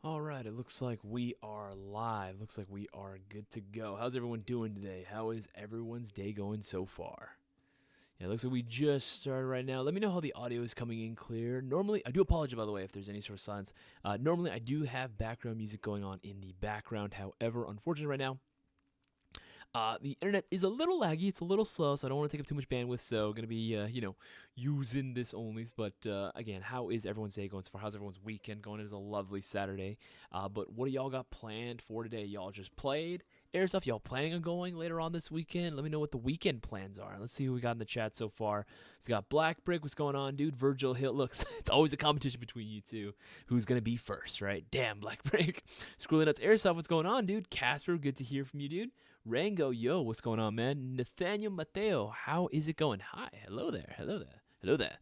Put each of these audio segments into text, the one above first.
All right, it looks like we are live. Looks like we are good to go. How's everyone doing today? How is everyone's day going so far? Yeah, it looks like we just started right now. Let me know how the audio is coming in clear. Normally, I do apologize, by the way, if there's any sort of silence. Normally, I do have background music going on in the background. However, unfortunately, right now, the internet is a little laggy. It's a little slow, so I don't want to take up too much bandwidth. So, going to be, using this only. But again, how is everyone's day going so far? How's everyone's weekend going? It is a lovely Saturday. But what do y'all got planned for today? Y'all just played Airsoft. Y'all planning on going later on this weekend? Let me know what the weekend plans are. Let's see who we got in the chat so far. So we got Black Brick. What's going on, dude? Virgil Hill. Looks, it's always a competition between you two. Who's going to be first, right? Damn, Black Brick. Scrolling Nuts Airsoft. What's going on, dude? Casper, good to hear from you, dude. Rango, yo, what's going on, man? Nathaniel Mateo, how is it going? Hi, hello there, hello there, hello there.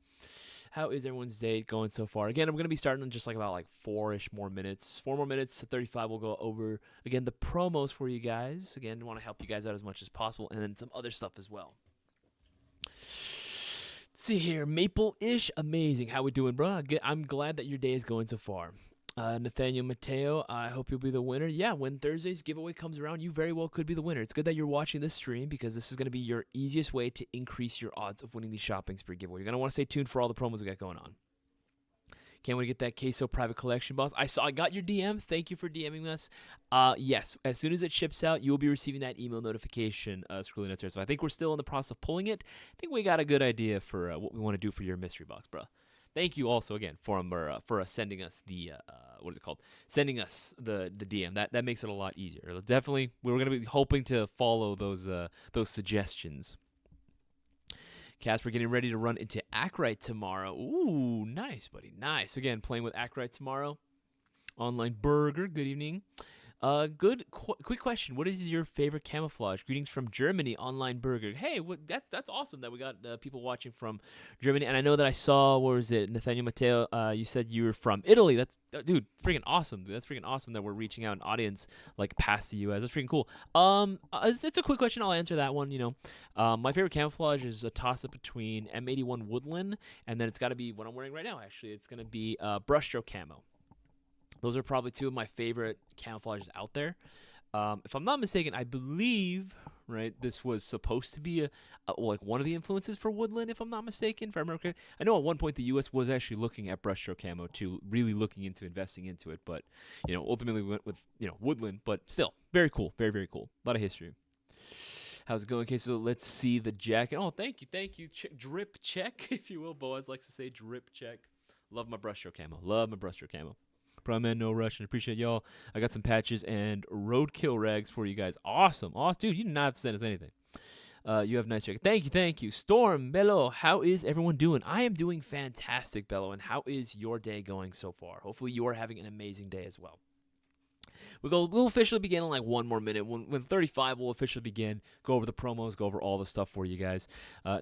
How is everyone's day going so far? Again, I'm going to be starting in just like about like 4-ish more minutes. 4 more minutes to 35. We'll go over, again, the promos for you guys. Again, want to help you guys out as much as possible, and then some other stuff as well. Let's see here. Maple-ish, amazing. How we doing, bro? I'm glad that your day is going so far. Nathaniel Mateo, I hope you'll be the winner. Yeah, when Thursday's giveaway comes around, you very well could be the winner. It's good that you're watching this stream because this is going to be your easiest way to increase your odds of winning the shopping spree giveaway. You're going to want to stay tuned for all the promos we got going on. Can't wait to get that queso private collection, boss. I got your DM. Thank you for DMing us. Yes, as soon as it ships out, you will be receiving that email notification, Scrolling Nuts here. So I think we're still in the process of pulling it. I think we got a good idea for what we want to do for your mystery box, bro. Thank you also again for sending us the what is it called? Sending us the DM. That makes it a lot easier. Definitely, we're gonna be hoping to follow those suggestions. Casper getting ready to run into Acrite tomorrow. Ooh, nice, buddy. Nice. Again, playing with Acrite tomorrow. Online Burger. Good evening. Quick question. What is your favorite camouflage? Greetings from Germany, Online Burger. Hey, that's awesome that we got people watching from Germany. And I know that I saw, where was it, Nathaniel Mateo, you said you were from Italy. That's, dude, freaking awesome. Dude. That's freaking awesome that we're reaching out an audience, like, past the U.S. That's freaking cool. It's a quick question. I'll answer that one, my favorite camouflage is a toss-up between M81 Woodland, and then it's got to be what I'm wearing right now, actually. It's going to be brushstroke camo. Those are probably two of my favorite camouflages out there. If I'm not mistaken, I believe, right, this was supposed to be like one of the influences for Woodland, if I'm not mistaken, if I remember correctly. I know at one point the U.S. was actually looking at brushstroke camo too, really looking into investing into it, but, ultimately we went with, Woodland, but still, very cool, very, very cool. A lot of history. How's it going? Okay, so let's see the jacket. Oh, thank you. Drip check, if you will. Boaz likes to say drip check. Love my brushstroke camo. Prime Man, no rush, and appreciate y'all. I got some patches and roadkill rags for you guys. Awesome. Dude, you did not have to send us anything. You have nice jacket. Thank you. Storm, Bello, how is everyone doing? I am doing fantastic, Bello, and how is your day going so far? Hopefully you are having an amazing day as well. We'll officially begin in like 1 more minute. When 35, we'll officially begin. Go over the promos, go over all the stuff for you guys.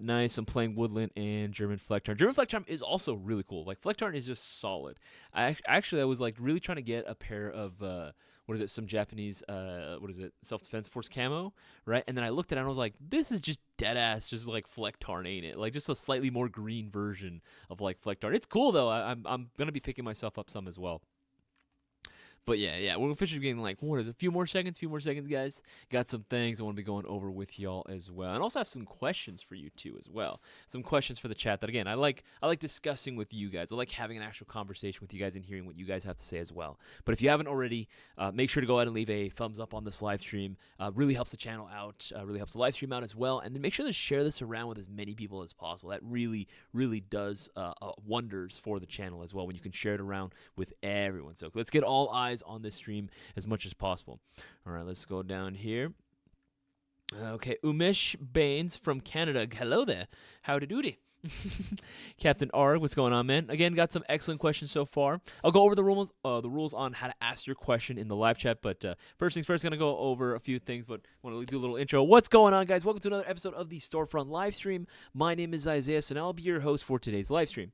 Nice. I'm playing Woodland and German Flecktarn. German Flecktarn is also really cool. Like, Flecktarn is just solid. I was like really trying to get a pair of some Japanese self-defense force camo, right? And then I looked at it and I was like, this is just dead ass, just like Flecktarn, ain't it? Like, just a slightly more green version of like Flecktarn. It's cool though. I'm gonna be picking myself up some as well. But yeah, we're officially getting like, what is it, a few more seconds, guys. Got some things I want to be going over with y'all as well. And also have some questions for you too as well. Some questions for the chat that, again, I like discussing with you guys. I like having an actual conversation with you guys and hearing what you guys have to say as well. But if you haven't already, make sure to go ahead and leave a thumbs up on this live stream. Really helps the channel out, really helps the live stream out as well. And then make sure to share this around with as many people as possible. That really, really does wonders for the channel as well when you can share it around with everyone. So let's get all eyes on this stream as much as possible. All right, let's go down here. Okay, Umesh Baines from Canada. Hello there. Howdy doody. Captain R, what's going on, man? Again, got some excellent questions so far. I'll go over the rules on how to ask your question in the live chat, but first things first, gonna go over a few things, but want to do a little intro. What's going on, guys? Welcome to another episode of the Storefront live stream. My name is Isaias, and I'll be your host for today's live stream.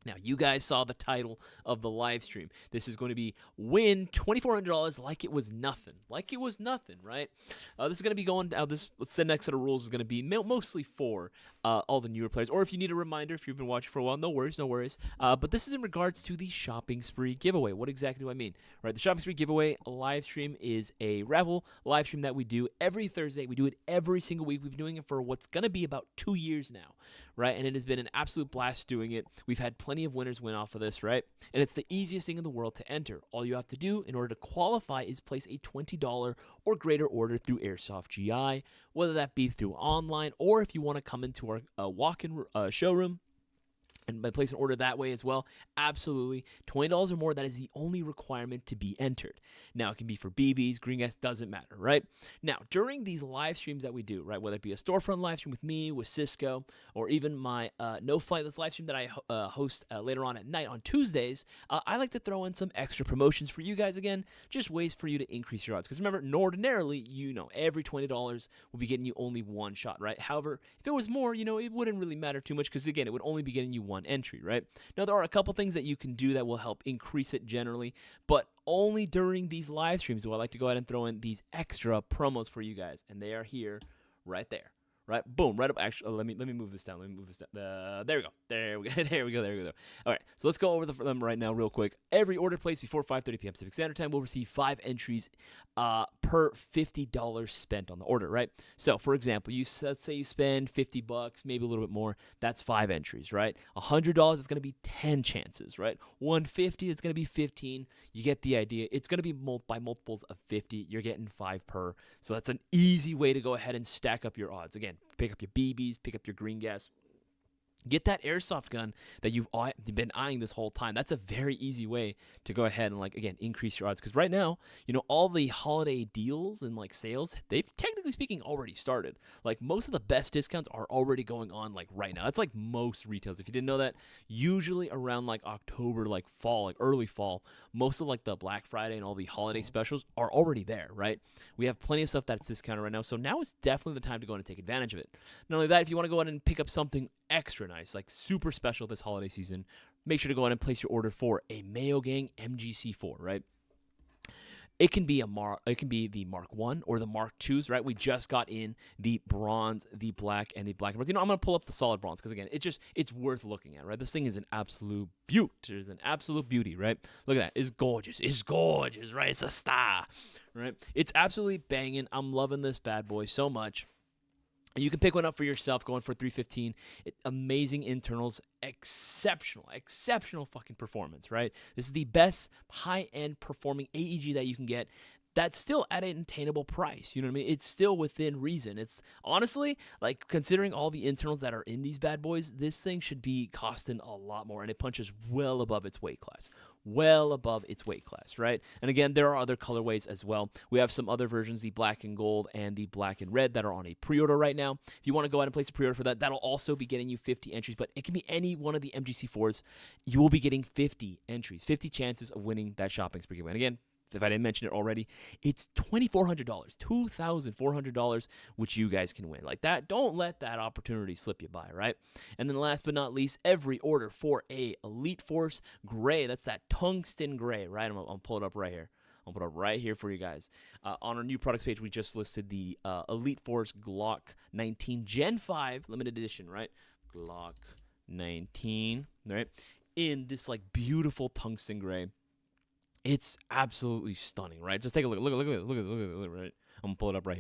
Now, you guys saw the title of the live stream. This is going to be win $2,400 like it was nothing. Like it was nothing, right? This is going to be going down. The next set of rules is going to be mostly for all the newer players. Or if you need a reminder, if you've been watching for a while, no worries, no worries. But this is in regards to the shopping spree giveaway. What exactly do I mean? Right, the shopping spree giveaway live stream is a raffle live stream that we do every Thursday. We do it every single week. We've been doing it for what's going to be about 2 years now, right? And it has been an absolute blast doing it. We've had plenty of winners win off of this, right? And it's the easiest thing in the world to enter. All you have to do in order to qualify is place a $20 or greater order through Airsoft GI, whether that be through online or if you want to come into our walk-in showroom and by place an order that way as well. Absolutely. $20 or more, that is the only requirement to be entered. Now, it can be for BBs, green gas, doesn't matter, right? Now, during these live streams that we do, right, whether it be a Storefront live stream with me, with Cisco, or even my No Flightless live stream that I host later on at night on Tuesdays, I like to throw in some extra promotions for you guys again, just ways for you to increase your odds. Because remember, ordinarily, every $20 will be getting you only one shot, right? However, if it was more, it wouldn't really matter too much because, again, it would only be getting you one entry, right? Now, there are a couple things that you can do that will help increase it generally, but only during these live streams do I like to go ahead and throw in these extra promos for you guys, and they are here, right there. Right, boom, right up. Actually, let me move this down. Let me move this down. There we go. There we go. There we go. All right, so let's go over them right now, real quick. Every order placed before 5:30 p.m. Pacific Standard Time will receive 5 entries per $50 spent on the order. Right. So, for example, let's say you spend $50, maybe a little bit more. That's 5 entries. Right. $100 is going to be 10 chances. Right. $150 it's going to be 15. You get the idea. It's going to be by multiples of 50. You're getting 5 per. So that's an easy way to go ahead and stack up your odds. Again, pick up your BBs, pick up your green gas. Get that airsoft gun that you've been eyeing this whole time. That's a very easy way to go ahead and, again, increase your odds. Because right now, all the holiday deals and, sales, they've, technically speaking, already started. Most of the best discounts are already going on, right now. That's, most retailers. If you didn't know that, usually around, October, fall, early fall, most of, the Black Friday and all the holiday specials are already there, right? We have plenty of stuff that's discounted right now. So now is definitely the time to go in and take advantage of it. Not only that, if you want to go ahead and pick up something extra nice, super special this holiday season, make sure to go ahead and place your order for a Mayo Gang MGC4, right? It can be the Mark 1 or the Mark 2s, right? We just got in the bronze, the black, and the black and bronze. I'm going to pull up the solid bronze because, again, it's worth looking at, right? This thing is an absolute beaut. It is an absolute beauty, right? Look at that. It's gorgeous. It's gorgeous, right? It's a star, right? It's absolutely banging. I'm loving this bad boy so much. You can pick one up for yourself, going for $315. Amazing internals, exceptional fucking performance, right? This is the best high-end performing AEG that you can get. That's still at an attainable price. You know what I mean? It's still within reason. It's honestly, considering all the internals that are in these bad boys, this thing should be costing a lot more, and it punches well above its weight class. Well above its weight class, right? And again, there are other colorways as well. We have some other versions, the black and gold and the black and red, that are on a pre-order right now. If you want to go ahead and place a pre-order for that, that'll also be getting you 50 entries, but it can be any one of the MGC4s. You will be getting 50 entries, 50 chances of winning that shopping spree. And again, if I didn't mention it already, it's $2,400, $2,400, which you guys can win. That, don't let that opportunity slip you by, right? And then last but not least, every order for a Elite Force gray, that's that tungsten gray, right? I'm gonna pull it up right here. I'll put it up right here for you guys. On our new products page, we just listed the Elite Force Glock 19 Gen 5 limited edition, right? Glock 19, right? In this beautiful tungsten gray. It's absolutely stunning, right? Just take a look. Look at it, right? I'm going to pull it up right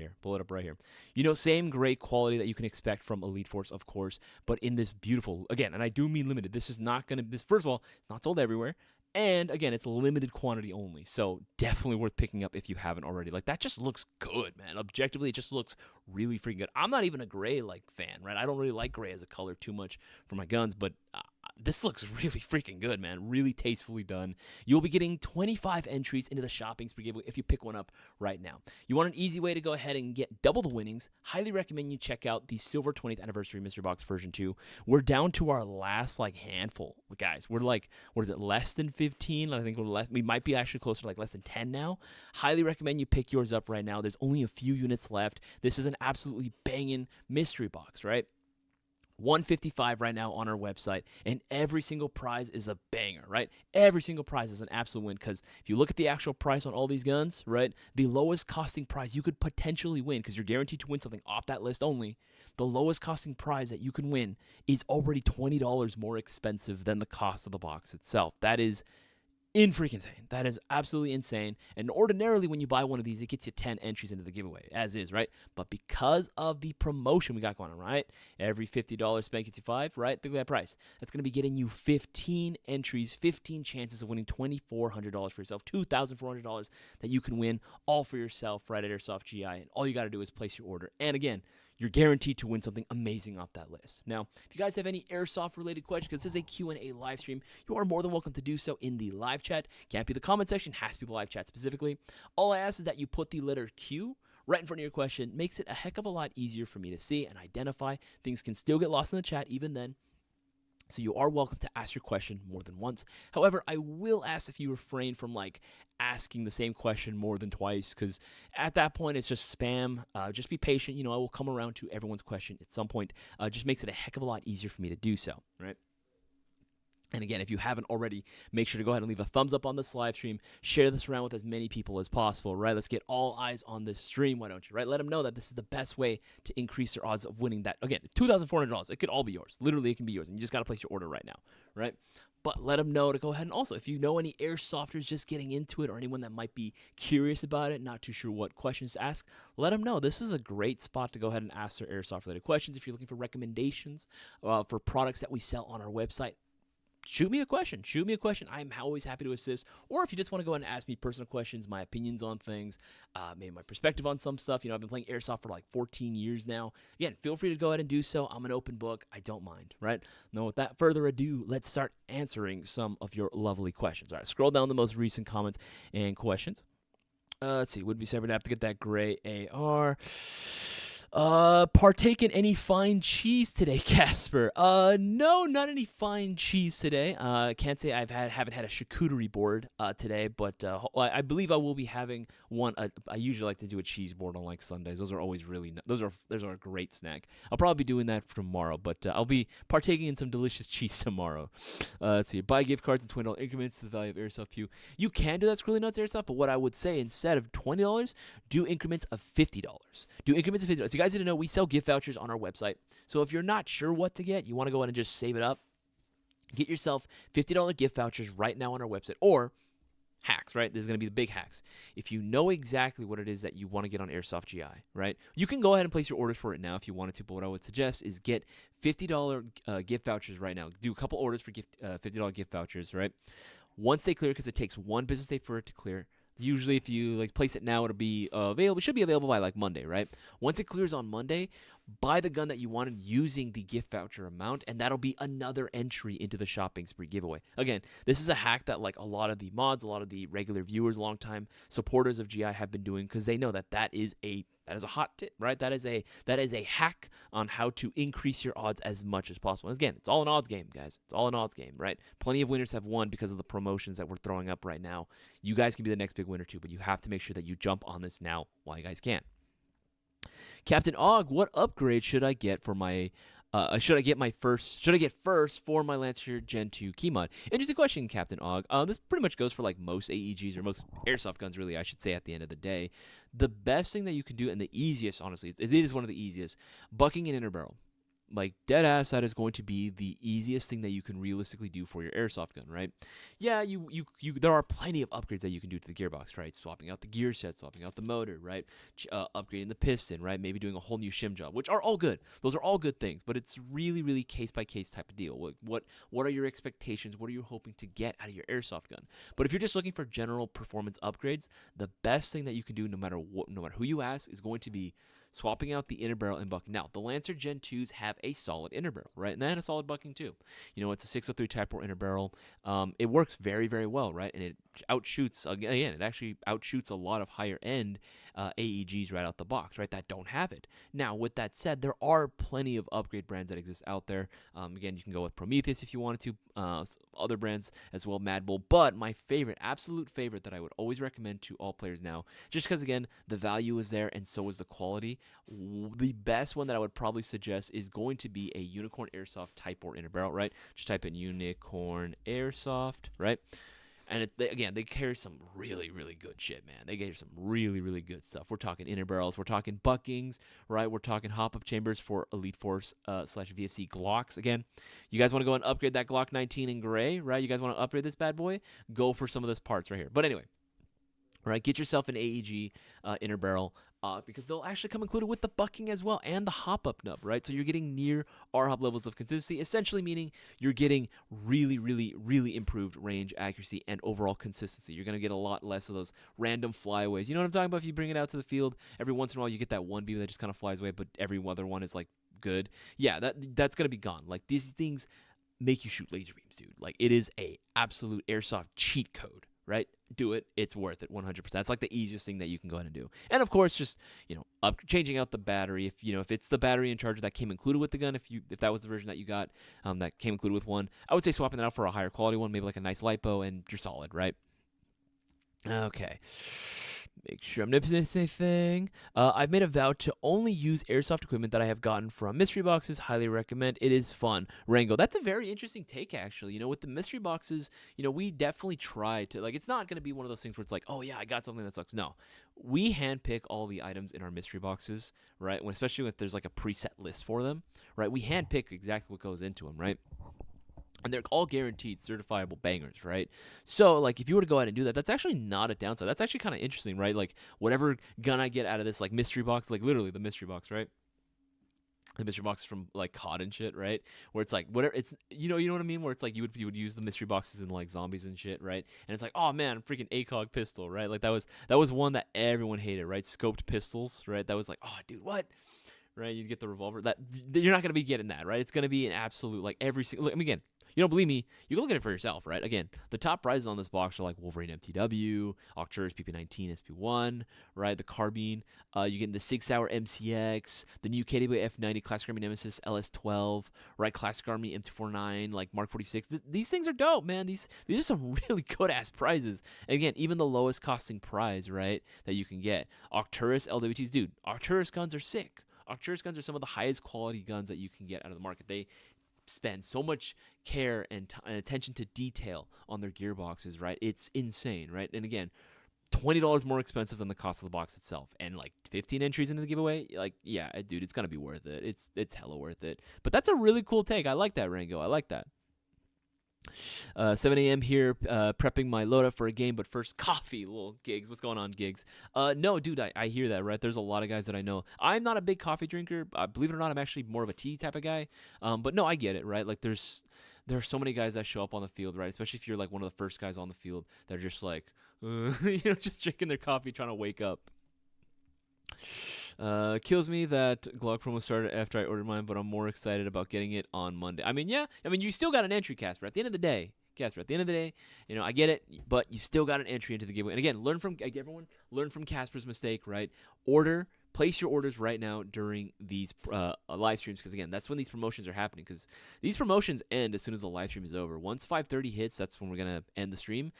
here. Same great quality that you can expect from Elite Force, of course, but in this beautiful, again, and I do mean limited. This is not going to, first of all, it's not sold everywhere. And again, it's limited quantity only. So definitely worth picking up if you haven't already. That just looks good, man. Objectively, it just looks really freaking good. I'm not even a gray fan, right? I don't really like gray as a color too much for my guns, but this looks really freaking good, man. Really tastefully done. You'll be getting 25 entries into the shopping spree giveaway if you pick one up right now. You want an easy way to go ahead and get double the winnings? Highly recommend you check out the Silver 20th Anniversary Mystery Box version 2. We're down to our last handful, guys. We're what is it, less than 15? I think we might be actually closer to less than 10 now. Highly recommend you pick yours up right now. There's only a few units left. This is an absolutely banging mystery box, right? $155 right now on our website, and every single prize is a banger, right? Every single prize is an absolute win, because if you look at the actual price on all these guns, right, the lowest costing prize you could potentially win, because you're guaranteed to win something off that list only, the lowest costing prize that you can win is already $20 more expensive than the cost of the box itself. That is freaking insane. That is absolutely insane. And ordinarily, when you buy one of these, it gets you 10 entries into the giveaway, as is, right? But because of the promotion we got going on, right? Every $50 spent gets you 5, right? Think of that price. That's going to be getting you 15 entries, 15 chances of winning $2,400 for yourself, $2,400 that you can win all for yourself right at Airsoft GI. And all you got to do is place your order. And again, you're guaranteed to win something amazing off that list. Now, if you guys have any Airsoft-related questions, because this is a Q&A live stream, you are more than welcome to do so in the live chat. Can't be the comment section, has to be the live chat specifically. All I ask is that you put the letter Q right in front of your question. Makes it a heck of a lot easier for me to see and identify. Things can still get lost in the chat even then. So you are welcome to ask your question more than once. However, I will ask if you refrain from asking the same question more than twice, because at that point it's just spam. Just be patient. I will come around to everyone's question at some point. Just makes it a heck of a lot easier for me to do so, right? And again, if you haven't already, make sure to go ahead and leave a thumbs up on this live stream. Share this around with as many people as possible, right? Let's get all eyes on this stream, why don't you, right? Let them know that this is the best way to increase their odds of winning that. Again, $2,400. It could all be yours. Literally, it can be yours. And you just got to place your order right now, right? But let them know to go ahead. And also, if you know any airsofters just getting into it, or anyone that might be curious about it, not too sure what questions to ask, let them know. This is a great spot to go ahead and ask their airsoft-related questions. If you're looking for recommendations for products that we sell on our website, shoot me a question. I'm always happy to assist. Or if you just want to go ahead and ask me personal questions, my opinions on things, maybe my perspective on some stuff. I've been playing Airsoft for 14 years now. Again, feel free to go ahead and do so. I'm an open book. I don't mind, right? Now, without further ado, let's start answering some of your lovely questions. All right, scroll down the most recent comments and questions. Let's see. Would be separate app to get that gray AR. Partake in any fine cheese today, Casper? No, not any fine cheese today. Can't say haven't had a charcuterie board today, but I believe I will be having one. I usually like to do a cheese board on Sundays. Those are always those are a great snack. I'll probably be doing that tomorrow, but I'll be partaking in some delicious cheese tomorrow. Let's see. Buy gift cards in $20 increments to the value of Airsoft Pew. You can do that, Squirrely Nuts Airsoft, but what I would say, instead of $20, do increments of $50. Do increments of $50. If you guys didn't know, we sell gift vouchers on our website. So if you're not sure what to get, you want to go ahead and just save it up, get yourself $50 gift vouchers right now on our website. Or hacks, right? There's going to be the big hacks. If you know exactly what it is that you want to get on Airsoft GI, right? You can go ahead and place your orders for it now if you wanted to, but what I would suggest is get $50 gift vouchers right now. Do a couple orders for $50 gift vouchers, right? Once they clear, because it takes one business day for it to clear. Usually, if you place it now, it'll be available. It should be available by Monday, right? Once it clears on Monday, buy the gun that you wanted using the gift voucher amount, and that'll be another entry into the shopping spree giveaway. Again, this is a hack that a lot of the mods, a lot of the regular viewers, longtime supporters of GI have been doing, because they know that is a hot tip, right? That is a hack on how to increase your odds as much as possible. And again, it's all an odds game, guys. It's all an odds game, right? Plenty of winners have won because of the promotions that we're throwing up right now. You guys can be the next big winner too, but you have to make sure that you jump on this now while you guys can. Captain Og, what upgrade should I get for my should I get first for my Lancer Gen 2 key mod? Interesting question, Captain Og. This pretty much goes for most AEGs or most airsoft guns, really, I should say, at the end of the day. The best thing that you can do, and the easiest, honestly, it is one of the easiest, bucking an inner barrel. Dead ass, that is going to be the easiest thing that you can realistically do for your airsoft gun, right? Yeah, there are plenty of upgrades that you can do to the gearbox, right? Swapping out the gear set, swapping out the motor, right? Upgrading the piston, right? Maybe doing a whole new shim job, which are all good. Those are all good things, but it's really, really case-by-case type of deal. What are your expectations? What are you hoping to get out of your airsoft gun? But if you're just looking for general performance upgrades, the best thing that you can do, no matter who you ask, is going to be swapping out the inner barrel and bucking. Now, the Lancer Gen 2s have a solid inner barrel, right? And then a solid bucking too. It's a 603 Type 4 inner barrel. It works very, very well, right? And it outshoots, again, it actually outshoots a lot of higher end AEGs right out the box, right, that don't have it. Now, with that said, there are plenty of upgrade brands that exist out there. Again, you can go with Prometheus if you wanted to, other brands as well, Mad Bull. But my favorite, absolute favorite that I would always recommend to all players now, just because, again, the value is there and so is the quality, the best one that I would probably suggest is going to be a Unicorn Airsoft Type 4 inner barrel, right? Just type in Unicorn Airsoft, right? And again, they carry some really, really good shit, man. They carry some really, really good stuff. We're talking inner barrels. We're talking buckings, right? We're talking hop-up chambers for Elite Force / VFC Glocks. Again, you guys want to go and upgrade that Glock 19 in gray, right? You guys want to upgrade this bad boy? Go for some of those parts right here. But anyway, right, get yourself an AEG inner barrel because they'll actually come included with the bucking as well and the hop-up nub, right? So you're getting near R-Hop levels of consistency, essentially meaning you're getting really, really, really improved range, accuracy, and overall consistency. You're going to get a lot less of those random flyaways. You know what I'm talking about? If you bring it out to the field, every once in a while you get that one beam that just kind of flies away, but every other one is, like, good. Yeah, that's going to be gone. Like, these things make you shoot laser beams, dude. Like, it is a absolute airsoft cheat code. Right? Do it. It's worth it 100%. It's like the easiest thing that you can go ahead and do. And of course, just, changing out the battery. If it's the battery and charger that came included with the gun, if that was the version that you got that came included with one, I would say swapping that out for a higher quality one, maybe like a nice lipo, and you're solid, right? Okay. Make sure I'm not missing anything. I've made a vow to only use airsoft equipment that I have gotten from mystery boxes. Highly recommend. It is fun. Rango, that's a very interesting take, actually. With the mystery boxes, we definitely try to, like, it's not going to be one of those things where it's like, oh, yeah, I got something that sucks. No. We handpick all the items in our mystery boxes, right? Especially if there's, like, a preset list for them, right? We handpick exactly what goes into them, right? And they're all guaranteed certifiable bangers, right? So, like, if you were to go ahead and do that, that's actually not a downside. That's actually kind of interesting, right? Like, whatever gun I get out of this, like, mystery box, like, literally the mystery box, right? The mystery box from, like, COD and shit, right? Where it's like, whatever, it's, you know what I mean? Where it's like, you would use the mystery boxes in, like, zombies and shit, right? And it's like, oh, man, freaking ACOG pistol, right? Like, that was one that everyone hated, right? Scoped pistols, right? That was like, oh, dude, what? Right? You get the revolver. You're not going to be getting that, right? It's going to be an absolute, like, every single, again, you don't believe me, you can look at it for yourself, right? Again, the top prizes on this box are like Wolverine MTW, Octurus PP19 SP1, right? The Carbine. You get the Sig Sauer MCX, the new KW F90 Classic Army Nemesis LS12, right? Classic Army M249, like Mark 46. These things are dope, man. These are some really good-ass prizes. And again, even the lowest costing prize, right, that you can get. Octurus LWTs. Dude, Octurus guns are sick. Octurus guns are some of the highest quality guns that you can get out of the market. They spend so much care and attention to detail on their gearboxes, right? It's insane, right? And again, $20 more expensive than the cost of the box itself, and like 15 entries into the giveaway. Like, yeah, dude, it's gonna be worth it. It's hella worth it. But that's a really cool take. I like that, Rango. I like that. 7 a.m. here, prepping my loadout for a game, but first coffee. Little Gigs, what's going on, Gigs? No, dude, I hear that, right? There's a lot of guys that I know. I'm not a big coffee drinker. Believe it or not, I'm actually more of a tea type of guy. But no, I get it, right? Like, there are so many guys that show up on the field, right? Especially if you're like one of the first guys on the field that are just like, just drinking their coffee, trying to wake up. Kills me that Glock promo started after I ordered mine, but I'm more excited about getting it on Monday. I mean, yeah. I mean, you still got an entry, Casper. At the end of the day, I get it, but you still got an entry into the giveaway. And again, everyone learn from Casper's mistake, right? Place your orders right now during these live streams, because again, that's when these promotions are happening, because these promotions end as soon as the live stream is over. Once 5:30 hits, that's when we're going to end the stream.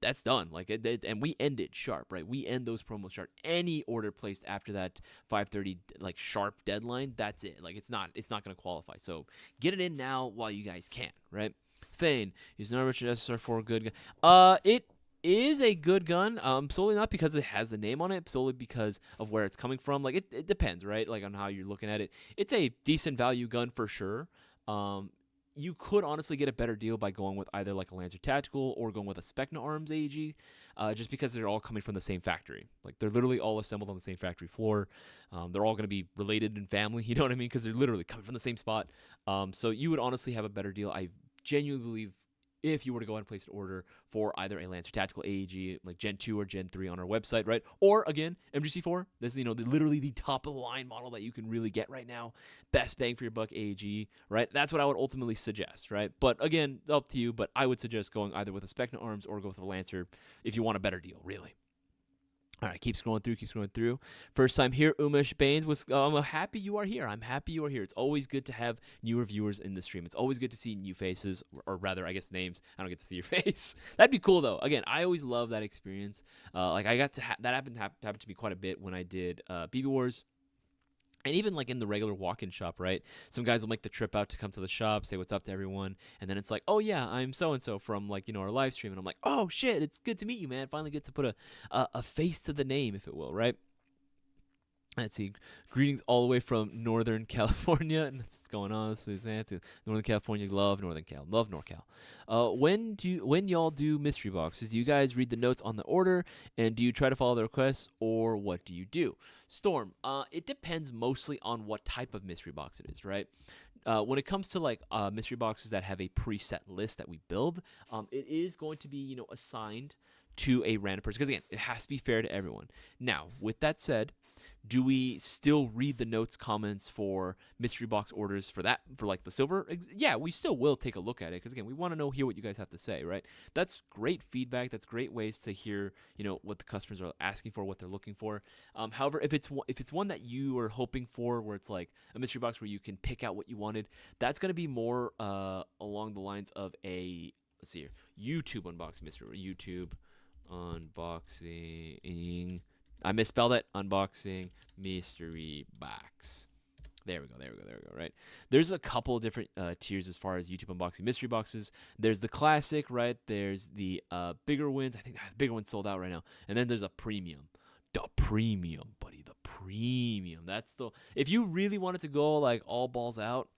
That's done. Like, and we end it sharp, right? We end those promos sharp. Any order placed after that 5:30 like sharp deadline, that's it. Like, it's not going to qualify. So get it in now while you guys can, right? Thane, is Norwich SSR4 good gun? It is a good gun. Solely not because it has the name on it, solely because of where it's coming from. Like, it depends, right? Like, on how you're looking at it. It's a decent value gun for sure. You could honestly get a better deal by going with either like a Lancer Tactical or going with a Specna Arms AEG, just because they're all coming from the same factory. Like, they're literally all assembled on the same factory floor. They're all going to be related in family, you know what I mean? Because they're literally coming from the same spot. So you would honestly have a better deal. I genuinely believe if you were to go ahead and place an order for either a Lancer Tactical AEG, like Gen 2 or Gen 3 on our website, right? Or, again, MGC4. This is, literally the top-of-the-line model that you can really get right now. Best bang for your buck AEG, right? That's what I would ultimately suggest, right? But, again, it's up to you, but I would suggest going either with a Specna Arms or go with a Lancer if you want a better deal, really. All right, keep scrolling through, keep scrolling through. First time here, Umesh Baines was. I'm happy you are here. I'm happy you are here. It's always good to have newer viewers in the stream. It's always good to see new faces, or rather, I guess names. I don't get to see your face. That'd be cool though. Again, I always love that experience. Like I got to that happened to me quite a bit when I did BB Wars. And even like in the regular walk-in shop, right? Some guys will make the trip out to come to the shop, say what's up to everyone, and then it's like, oh yeah, I'm so and so from like our live stream, and I'm like, oh shit, it's good to meet you, man. Finally get to put a face to the name, if it will, right? Let's see. Greetings all the way from Northern California. And what's going on? Suzanne? Northern California. Love Northern Cal. Love NorCal. When y'all do mystery boxes, do you guys read the notes on the order, and do you try to follow the requests, or what do you do? Storm. It depends mostly on what type of mystery box it is, right? When it comes to like mystery boxes that have a preset list that we build, it is going to be assigned to a random person, because again, it has to be fair to everyone. Now, with that said, do we still read the notes comments for mystery box orders for like the silver? Yeah, we still will take a look at it, because again, we want to hear what you guys have to say, right? That's great feedback. That's great ways to hear what the customers are asking for, what they're looking for. However, if it's one that you are hoping for, where it's like a mystery box where you can pick out what you wanted, that's going to be more along the lines of a, let's see here, YouTube unboxing mystery. YouTube unboxing. I misspelled it. Unboxing mystery box. There we go. Right. There's a couple of different tiers as far as YouTube unboxing mystery boxes. There's the classic, right? There's the bigger ones. I think the bigger one's sold out right now. And then there's a premium. The premium, buddy. The premium. That's the. If you really wanted to go like all balls out,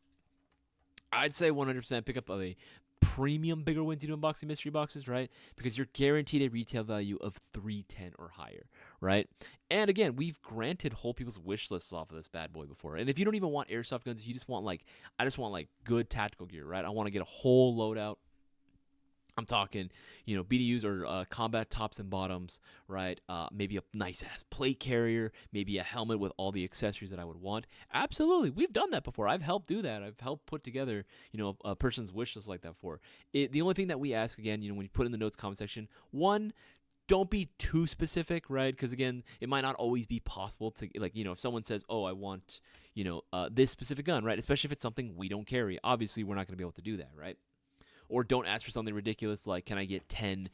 I'd say 100% pick up a premium bigger wins you do unboxing mystery boxes, right? Because you're guaranteed a retail value of $310 or higher, right? And again, we've granted whole people's wish lists off of this bad boy before. And if you don't even want airsoft guns, if you just want I just want good tactical gear, right? I want to get a whole loadout. I'm talking, BDUs or combat tops and bottoms, right? Maybe a nice-ass plate carrier, maybe a helmet with all the accessories that I would want. Absolutely. We've done that before. I've helped do that. I've helped put together, a person's wish list like that before. The only thing that we ask, again, when you put in the notes comment section, one, don't be too specific, right? Because, again, it might not always be possible to, if someone says, oh, I want, this specific gun, right? Especially if it's something we don't carry. Obviously, we're not going to be able to do that, right? Or don't ask for something ridiculous like, can I get 10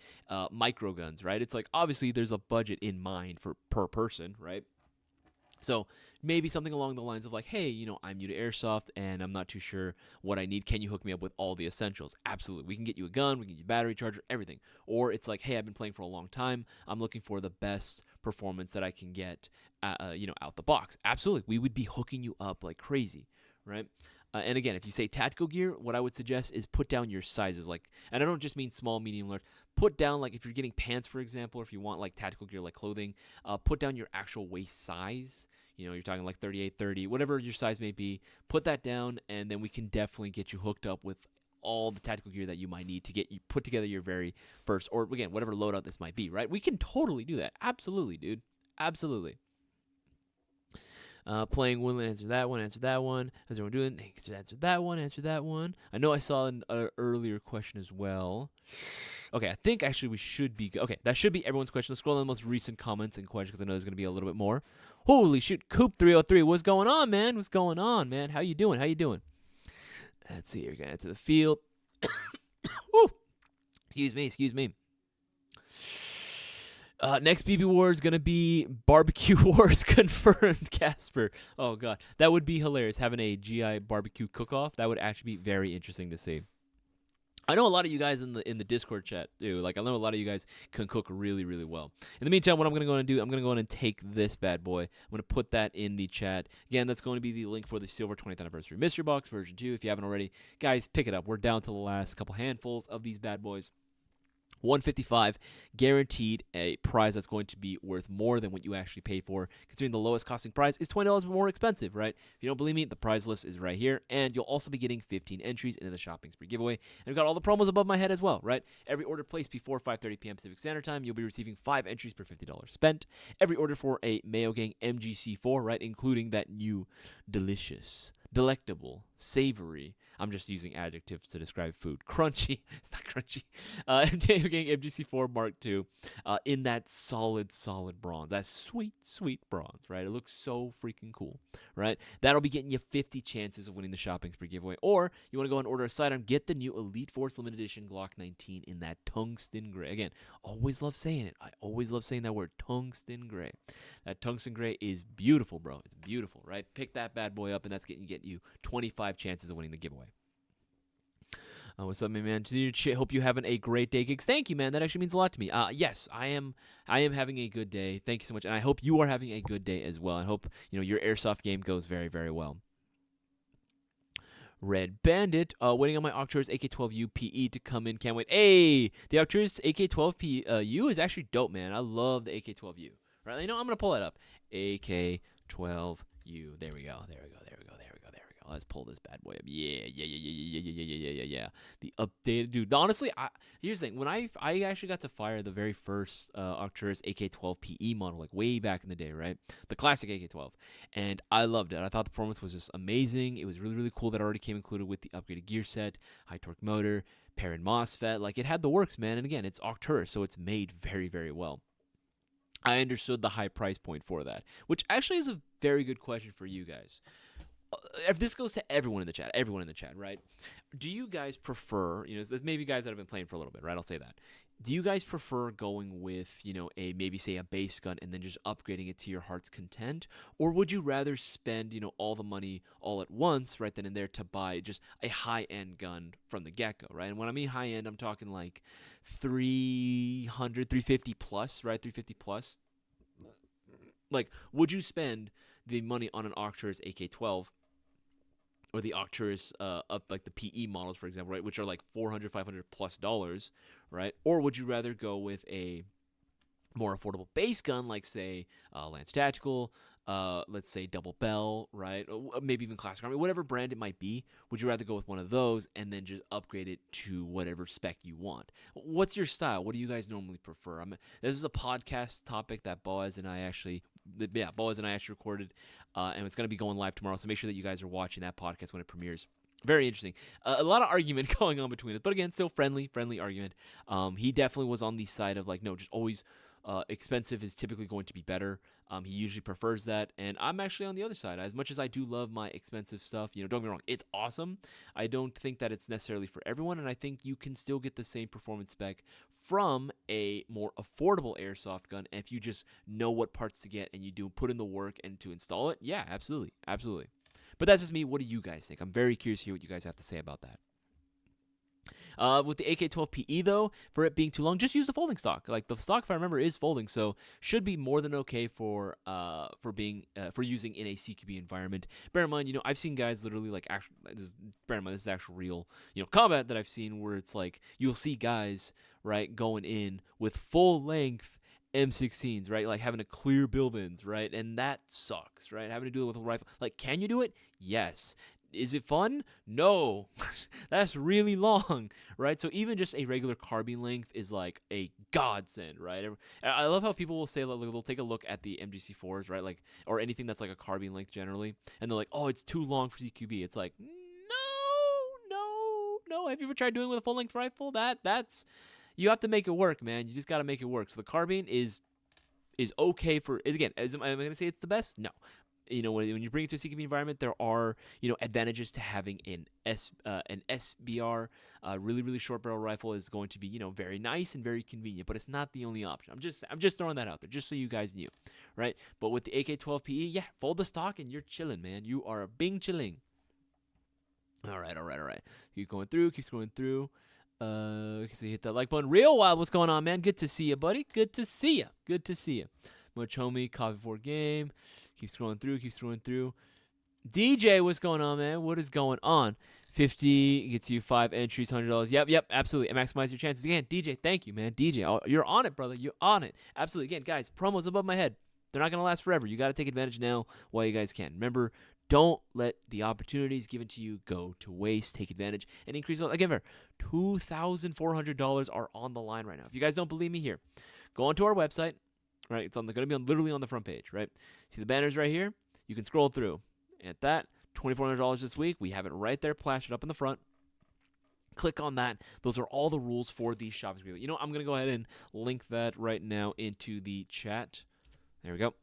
micro guns, right? It's like, obviously, there's a budget in mind per person, right? So maybe something along the lines of like, hey, I'm new to Airsoft and I'm not too sure what I need. Can you hook me up with all the essentials? Absolutely. We can get you a gun. We can get you a battery charger, everything. Or it's like, hey, I've been playing for a long time. I'm looking for the best performance that I can get, out the box. Absolutely. We would be hooking you up like crazy, right? And again, if you say tactical gear, what I would suggest is put down your sizes. And I don't just mean small, medium, large. Put down, if you're getting pants, for example, or if you want, tactical gear like clothing, put down your actual waist size. You're talking 38, 30, whatever your size may be. Put that down, and then we can definitely get you hooked up with all the tactical gear that you might need to get you put together your very first, or again, whatever loadout this might be, right? We can totally do that. Absolutely, dude. Absolutely. Playing Woodland, answer that one. How's everyone doing? Answer that one. I know I saw an earlier question as well. Okay, I think actually we should be okay, that should be everyone's question. Let's scroll on the most recent comments and questions, because I know there's going to be a little bit more. Holy shoot, Coop303, what's going on, man? How you doing? Let's see here, we're going to enter the field. Woo! Excuse me. Next BB War is going to be Barbecue Wars confirmed, Casper. Oh, God. That would be hilarious, having a GI barbecue cook-off. That would actually be very interesting to see. I know a lot of you guys in the Discord chat do. I know a lot of you guys can cook really, really well. In the meantime, what I'm going to go and do, I'm going to go in and take this bad boy. I'm going to put that in the chat. Again, that's going to be the link for the Silver 20th Anniversary Mystery Box version 2. If you haven't already, guys, pick it up. We're down to the last couple handfuls of these bad boys. 155 guaranteed, a prize that's going to be worth more than what you actually paid for, considering the lowest costing prize is $20 more expensive, right? If you don't believe me, the prize list is right here, and you'll also be getting 15 entries into the Shopping Spree giveaway. And we've got all the promos above my head as well, right? Every order placed before 5:30 p.m. Pacific Standard Time, you'll be receiving 5 entries per $50 spent. Every order for a Mayo Gang MGC4, right, including that new delicious, delectable, savory, I'm just using adjectives to describe food. Crunchy. It's not crunchy. Mayo Gang MGC4 Mark II in that solid bronze. That sweet bronze, right? It looks so freaking cool, right? That'll be getting you 50 chances of winning the shopping spree giveaway. Or you want to go and order a sidearm, get the new Elite Force Limited Edition Glock 19 in that tungsten gray. Again, always love saying it. I always love saying that word, tungsten gray. That tungsten gray is beautiful, bro. It's beautiful, right? Pick that bad boy up, and that's getting you 25 chances of winning the giveaway. What's up, man? Hope you're having a great day, Gigs. Thank you, man. That actually means a lot to me. Yes, I am having a good day. Thank you so much, and I hope you are having a good day as well. I hope your airsoft game goes very, very well. Red Bandit, waiting on my Arcturus AK-12U PE to come in. Can't wait. Hey, the Arcturus AK-12U is actually dope, man. I love the AK-12U. Right? I'm gonna pull that up. AK-12U. There we go. Let's pull this bad boy up. Yeah. The updated, dude. Honestly, here's the thing. When I actually got to fire the very first Arcturus AK-12 PE model, like way back in the day, right? The classic AK-12, and I loved it. I thought the performance was just amazing. It was really, really cool that it already came included with the upgraded gear set, high torque motor, pair and MOSFET. Like, it had the works, man. And again, it's Arcturus, so it's made very, very well. I understood the high price point for that, which actually is a very good question for you guys. If this goes to everyone in the chat, right? Do you guys prefer, maybe guys that have been playing for a little bit, right? I'll say that. Do you guys prefer going with, maybe a base gun and then just upgrading it to your heart's content? Or would you rather spend, all the money all at once, right then and there, to buy just a high-end gun from the get-go, right? And when I mean high-end, I'm talking like 300, 350 plus, right? 350 plus. Like, would you spend the money on an Arcturus AK-12 or the Arcturus up like the PE models, for example, right, which are like $400, $500 plus dollars, right? Or would you rather go with a more affordable base gun, like say Lance Tactical, let's say Double Bell, right? Or maybe even Classic Army, whatever brand it might be. Would you rather go with one of those and then just upgrade it to whatever spec you want? What's your style? What do you guys normally prefer? This is a podcast topic that Boaz and I actually recorded, and it's going to be going live tomorrow, so make sure that you guys are watching that podcast when it premieres. Very interesting. A lot of argument going on between us, but again, still friendly argument. He definitely was on the side of like, no, just always expensive is typically going to be better. He usually prefers that, and I'm actually on the other side. As much as I do love my expensive stuff, don't get me wrong, it's awesome. I don't think that it's necessarily for everyone, and I think you can still get the same performance spec from a more affordable airsoft gun if you just know what parts to get and you do put in the work and to install it. Yeah, absolutely. But that's just me. What do you guys think? I'm very curious to hear what you guys have to say about that. With the AK-12 PE, though, for it being too long, just use the folding stock. Like, the stock, if I remember, is folding, so should be more than okay for using in a CQB environment. Bear in mind, I've seen guys literally, like, bear in mind, this is actual real, combat that I've seen where it's like, you'll see guys, right, going in with full-length M16s, right? Like having to clear buildings, right? And that sucks, right? Having to do it with a rifle. Like, can you do it? Yes. Is it fun? No. That's really long, right? So even just a regular carbine length is like a godsend, right? I love how people will say, they'll take a look at the MGC4s, right? Like, or anything that's like a carbine length generally, and they're like, oh, it's too long for CQB. It's like, no. Have you ever tried doing it with a full length rifle? That's you have to make it work, man. You just got to make it work. So the carbine is okay for, again, am I going to say it's the best? No. When you bring it to a CQB environment, there are, advantages to having an SBR, really, really short barrel rifle is going to be, very nice and very convenient, but it's not the only option. I'm just throwing that out there, just so you guys knew, right? But with the AK-12 PE, yeah, fold the stock and you're chilling, man. You are bing chilling. All right. Keep going through. So you hit that like button. Real Wild, what's going on, man? Good to see you, buddy. Good to see you. Much homie, Coffee for Game. Keep scrolling through. DJ, what's going on, man? What is going on? 50 gets you 5 entries, $100. Yep, absolutely. And maximize your chances. Again, DJ, thank you, man. DJ, you're on it, brother. You're on it. Absolutely. Again, guys, promos above my head. They're not going to last forever. You got to take advantage now while you guys can. Remember, don't let the opportunities given to you go to waste. Take advantage and increase. Again, $2,400 are on the line right now. If you guys don't believe me, here, go onto our website. Right, it's going to be literally on the front page. Right, see the banners right here. You can scroll through. At that, $2,400 this week. We have it right there plastered up in the front. Click on that. Those are all the rules for the shopping spree. You know, I'm going to go ahead and link that right now into the chat. There we go.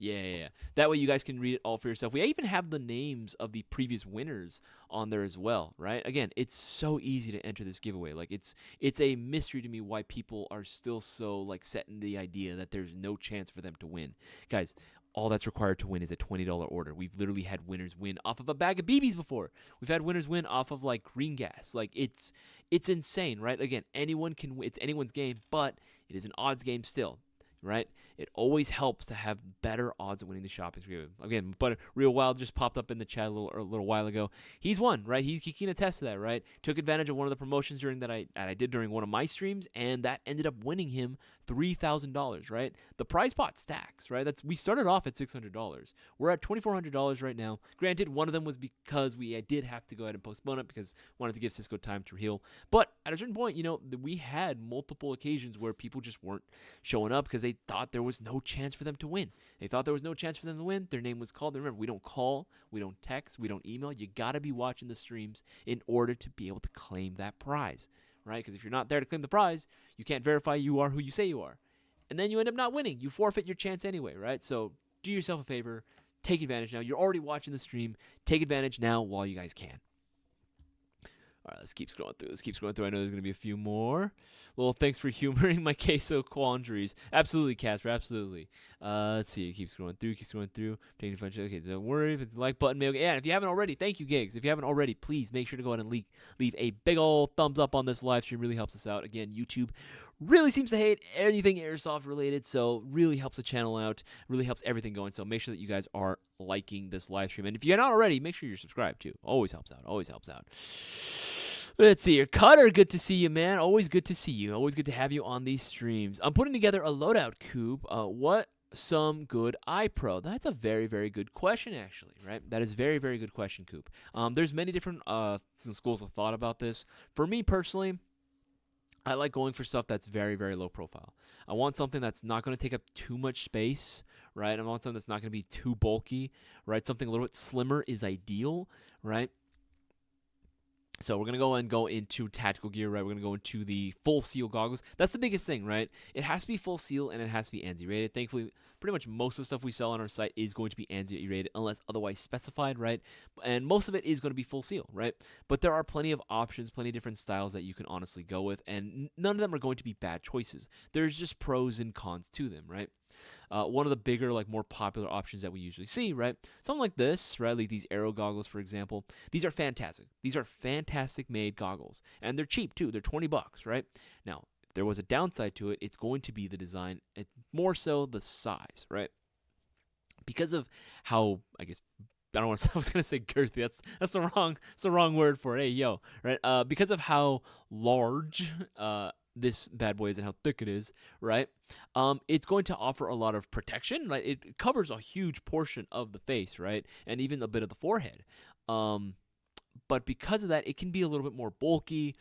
Yeah. That way you guys can read it all for yourself. We even have the names of the previous winners on there as well, right? Again, it's so easy to enter this giveaway. Like it's a mystery to me why people are still so like set in the idea that there's no chance for them to win. Guys, all that's required to win is a $20 order. We've literally had winners win off of a bag of BBs before. We've had winners win off of like green gas. Like it's insane, right? Again, anyone can win. It's anyone's game, but it is an odds game still. Right? It always helps to have better odds of winning the shopping spree. Again, but Real Wild just popped up in the chat a little while ago. He's won, right? He can attest to that, right? Took advantage of one of the promotions that I did during one of my streams, and that ended up winning him $3,000, right? The prize pot stacks, right? We started off at $600. We're at $2,400 right now. Granted, one of them was because I did have to go ahead and postpone it because I wanted to give Cisco time to heal. But at a certain point, you know, we had multiple occasions where people just weren't showing up because they thought there was no chance for them to win. They thought there was no chance for them to win. Their name was called. Remember, we don't call, we don't text, we don't email. You got to be watching the streams in order to be able to claim that prize, right? Because if you're not there to claim the prize, you can't verify you are who you say you are. And then you end up not winning. You forfeit your chance anyway, right? So do yourself a favor. Take advantage now. You're already watching the stream. Take advantage now while you guys can. All right, let's keep scrolling through. I know there's going to be a few more. Well, thanks for humoring my queso quandaries. Absolutely, Casper, absolutely. Let's see. Keep scrolling through. Taking fun. Okay, don't worry. If it's the like button, yeah, and if you haven't already, thank you, Gigs. If you haven't already, please make sure to go ahead and leave a big old thumbs up on this live stream. Really helps us out. Again, YouTube really seems to hate anything Airsoft related, so really helps the channel out, really helps everything going, so make sure that you guys are liking this live stream. And if you're not already, make sure you're subscribed too. Always helps out. Let's see here. Cutter, good to see you, man. Always good to see you. Always good to have you on these streams. I'm putting together a loadout cube. What some good iPro? That's a very, very good question, actually, right? That is very, very good question, Coop. There's many different schools of thought about this. For me personally, I like going for stuff that's very, very low profile. I want something that's not going to take up too much space, right? I want something that's not going to be too bulky, right? Something a little bit slimmer is ideal, right? So we're going to go into tactical gear, right? We're going to go into the full seal goggles. That's the biggest thing, right? It has to be full seal and it has to be ANSI rated. Thankfully, pretty much most of the stuff we sell on our site is going to be ANSI rated unless otherwise specified, right? And most of it is going to be full seal, right? But there are plenty of options, plenty of different styles that you can honestly go with, and none of them are going to be bad choices. There's just pros and cons to them, right? One of the bigger, like more popular options that we usually see, right? Something like this, right? Like these Aero goggles, for example. These are fantastic. These are fantastic made goggles, and they're cheap too. They're $20, right? Now, if there was a downside to it, it's going to be the design, more so the size, right? Because of how, I guess, I don't want to. I was gonna say girthy. That's the wrong word for it. Hey, yo, right? Because of how large this bad boy is and how thick it is, right? It's going to offer a lot of protection, right? It covers a huge portion of the face, right? And even a bit of the forehead. But because of that, it can be a little bit more bulky.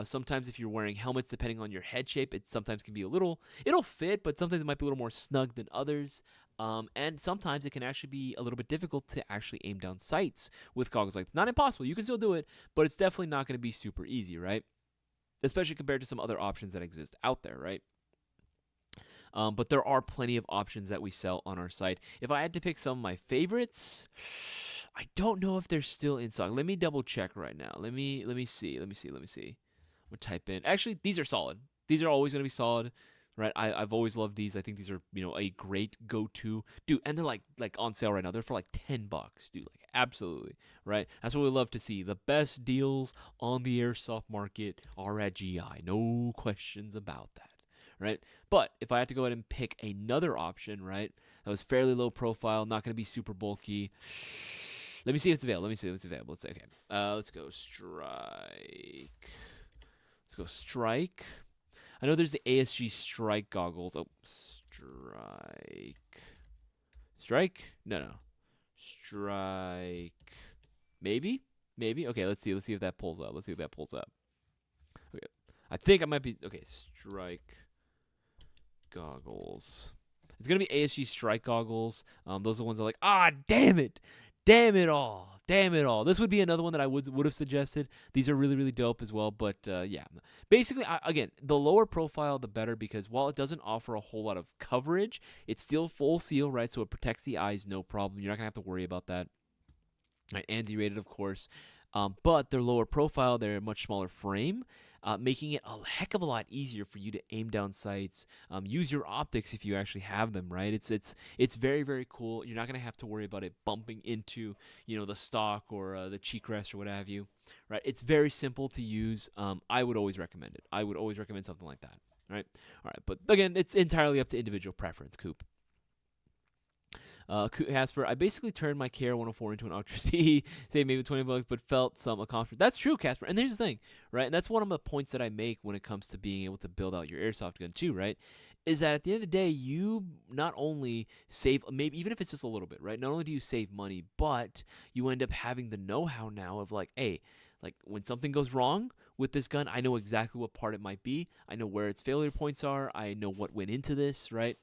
Sometimes if you're wearing helmets, depending on your head shape, it sometimes can be it'll fit, but sometimes it might be a little more snug than others. And sometimes it can actually be a little bit difficult to actually aim down sights with goggles like this. Not impossible, you can still do it, but it's definitely not going to be super easy, right? Especially compared to some other options that exist out there, right? But there are plenty of options that we sell on our site. If I had to pick some of my favorites, I don't know if they're still in stock. Let me double check right now. Let me see. I'm gonna type in. Actually, these are solid. These are always gonna be solid, right? I've always loved these. I think these are a great go-to, dude. And they're like on sale right now. They're for like $10, dude. Like absolutely, right? That's what we love to see. The best deals on the airsoft market are at GI. No questions about that. Right? But if I had to go ahead and pick another option, right, that was fairly low profile, not going to be super bulky. Let me see if it's available. Let's say, okay. Let's go Strike. I know there's the ASG Strike goggles. Oh, Strike? No. Strike. Maybe? Okay, let's see if that pulls up. Okay. I think I might be... Okay, Strike goggles. It's going to be ASG Strike goggles. Those are the ones that are like, damn it. Damn it all. Damn it all. This would be another one that I would have suggested. These are really, really dope as well. But yeah, basically, again, the lower profile, the better, because while it doesn't offer a whole lot of coverage, it's still full seal, right? So it protects the eyes, no problem. You're not going to have to worry about that. Right, anti-rated, of course. But they're lower profile. They're a much smaller frame, making it a heck of a lot easier for you to aim down sights, use your optics if you actually have them, right? It's very, very cool. You're not going to have to worry about it bumping into, the stock or the cheek rest or what have you, right? It's very simple to use. I would always recommend it. I would always recommend something like that, right? All right, but again, it's entirely up to individual preference, Coop. Casper, I basically turned my KR104 into an Ultra Speed, saved maybe $20, but felt some accomplishment. That's true, Casper. And here's the thing, right? And that's one of the points that I make when it comes to being able to build out your airsoft gun too, right? Is that at the end of the day, you not only save, maybe even if it's just a little bit, right? Not only do you save money, but you end up having the know-how now of like, hey, like when something goes wrong with this gun, I know exactly what part it might be. I know where its failure points are. I know what went into this, right?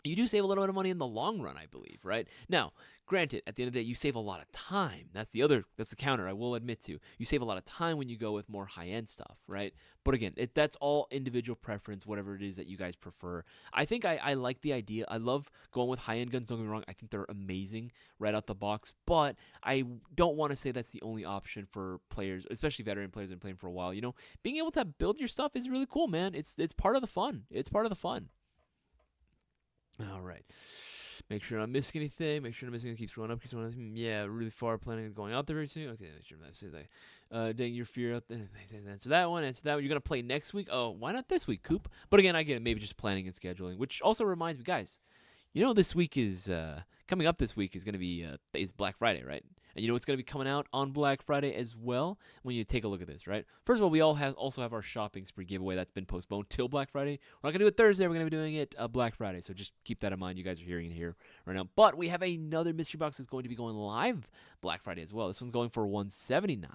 You do save a little bit of money in the long run, I believe, right? Now, granted, at the end of the day, you save a lot of time. That's the counter I will admit to. You save a lot of time when you go with more high-end stuff, right? But again, that's all individual preference, whatever it is that you guys prefer. I think I like the idea. I love going with high-end guns, don't get me wrong. I think they're amazing right out the box, but I don't want to say that's the only option for players, especially veteran players that have been playing for a while. Being able to build your stuff is really cool, man. It's part of the fun. It's part of the fun. All right. Make sure I'm missing anything. Make sure I'm missing anything. Keep scrolling up. Yeah, really far. Planning on going out there very soon. Okay, make sure that's it. Dang your fear out there. Answer that one. Answer that one. You're going to play next week? Oh, why not this week, Coop? But again, I get it. Maybe just planning and scheduling, which also reminds me, guys, this week is coming up this week is going to be is Black Friday, right? And you know what's going to be coming out on Black Friday as well when you take a look at this, right? First of all, we also have our shopping spree giveaway that's been postponed till Black Friday. We're not going to do it Thursday. We're going to be doing it Black Friday. So just keep that in mind. You guys are hearing it here right now. But we have another mystery box that's going to be going live Black Friday as well. This one's going for $179,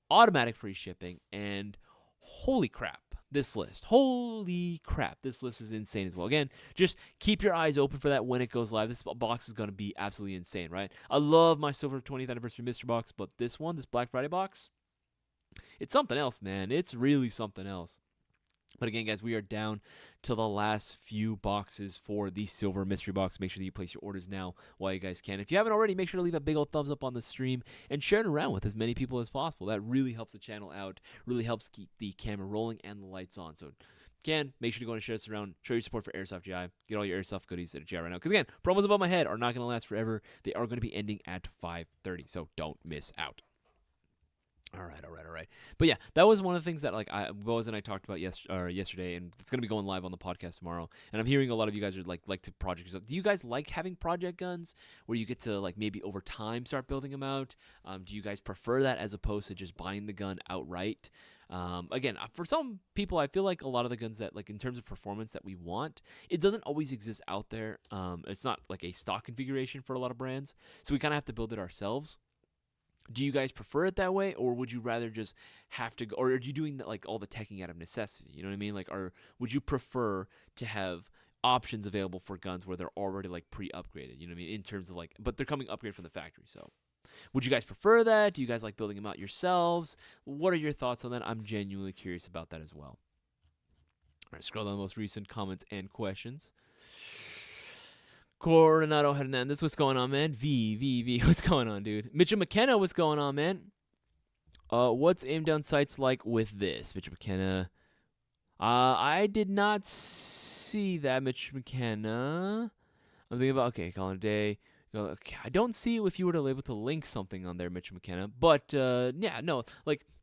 automatic free shipping, and holy crap. This list. Holy crap. This list is insane as well. Again, just keep your eyes open for that when it goes live. This box is going to be absolutely insane, right? I love my Silver 20th Anniversary Mystery Box, but this Black Friday box, it's something else, man. It's really something else. But again, guys, we are down to the last few boxes for the Silver Mystery Box. Make sure that you place your orders now while you guys can. If you haven't already, make sure to leave a big old thumbs up on the stream and share it around with as many people as possible. That really helps the channel out, really helps keep the camera rolling and the lights on. So, again, make sure to go and share this around. Show your support for Airsoft GI. Get all your Airsoft goodies at GI right now. Because, again, promos above my head are not going to last forever. They are going to be ending at 5:30, so don't miss out. All right. But yeah, that was one of the things that Boaz and I talked about yesterday, and it's gonna be going live on the podcast tomorrow. And I'm hearing a lot of you guys are like to project yourself. Do you guys like having project guns where you get to maybe over time start building them out? Do you guys prefer that as opposed to just buying the gun outright? Again, for some people, I feel like a lot of the guns that in terms of performance that we want, it doesn't always exist out there. It's not like a stock configuration for a lot of brands, so we kind of have to build it ourselves. Do you guys prefer it that way, or would you rather just have to go, or are you doing all the teching out of necessity? You know what I mean? Or would you prefer to have options available for guns where they're already pre-upgraded? You know what I mean? In terms of but they're coming upgraded from the factory. So, would you guys prefer that? Do you guys like building them out yourselves? What are your thoughts on that? I'm genuinely curious about that as well. All right, scroll down the most recent comments and questions. Coronado Hernandez, what's going on, man? V, what's going on, dude? Mitchell McKenna, what's going on, man? What's aim down sights like with this, Mitchell McKenna? I did not see that, Mitchell McKenna. I'm thinking about, okay, call it a day. Okay, I don't see if you were to be able to link something on there, Mitchell McKenna. But, yeah, no,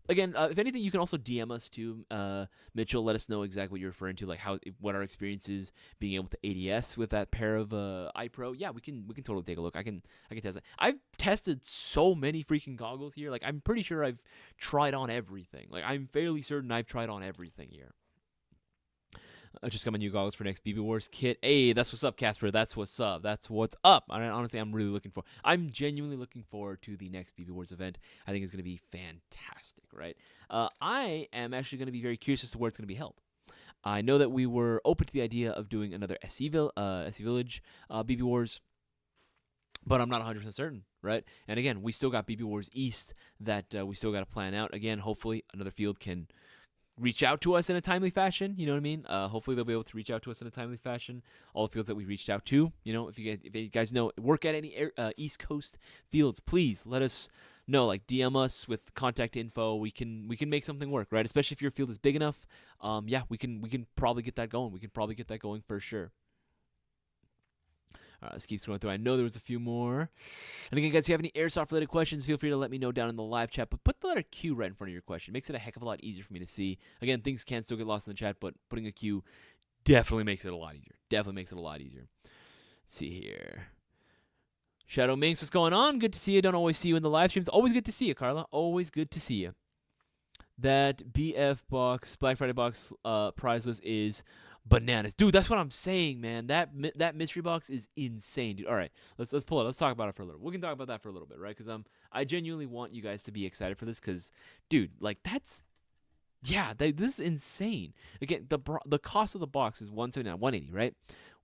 again, if anything, you can also DM us too, Mitchell. Let us know exactly what you're referring to, what our experience is being able to ADS with that pair of iPro. Yeah, we can totally take a look. I can test it. I've tested so many freaking goggles here. I'm pretty sure I've tried on everything. I'm fairly certain I've tried on everything here. Just got my new goggles for next BB Wars kit. Hey, that's what's up, Casper. That's what's up. Honestly, I'm genuinely looking forward to the next BB Wars event. I think it's going to be fantastic, right? I am actually going to be very curious as to where it's going to be held. I know that we were open to the idea of doing another SC Village BB Wars, but I'm not 100% certain, right? And again, we still got BB Wars East that we still got to plan out. Again, hopefully another field can reach out to us in a timely fashion. You know what I mean? Hopefully they'll be able to reach out to us in a timely fashion. All the fields that we reached out to, if you guys know, work at any East Coast fields, please let us know. Like DM us with contact info. We can make something work, right? Especially if your field is big enough. Yeah, we can probably get that going. We can probably get that going for sure. All right, let's keep scrolling through. I know there was a few more. And again, guys, if you have any airsoft-related questions, feel free to let me know down in the live chat. But put the letter Q right in front of your question. It makes it a heck of a lot easier for me to see. Again, things can still get lost in the chat, but putting a Q definitely makes it a lot easier. Definitely makes it a lot easier. Let's see here. Shadow Minx, what's going on? Good to see you. Don't always see you in the live streams. Always good to see you, Carla. Always good to see you. That BF box, Black Friday box prize list is bananas, dude. That's what I'm saying, man. That mystery box is insane, dude. All right, let's pull it. Let's talk about it for a little. We can talk about that for a little bit, right? Because I genuinely want you guys to be excited for this, because, dude, like this is insane. Again, the cost of the box is $179, $180, right?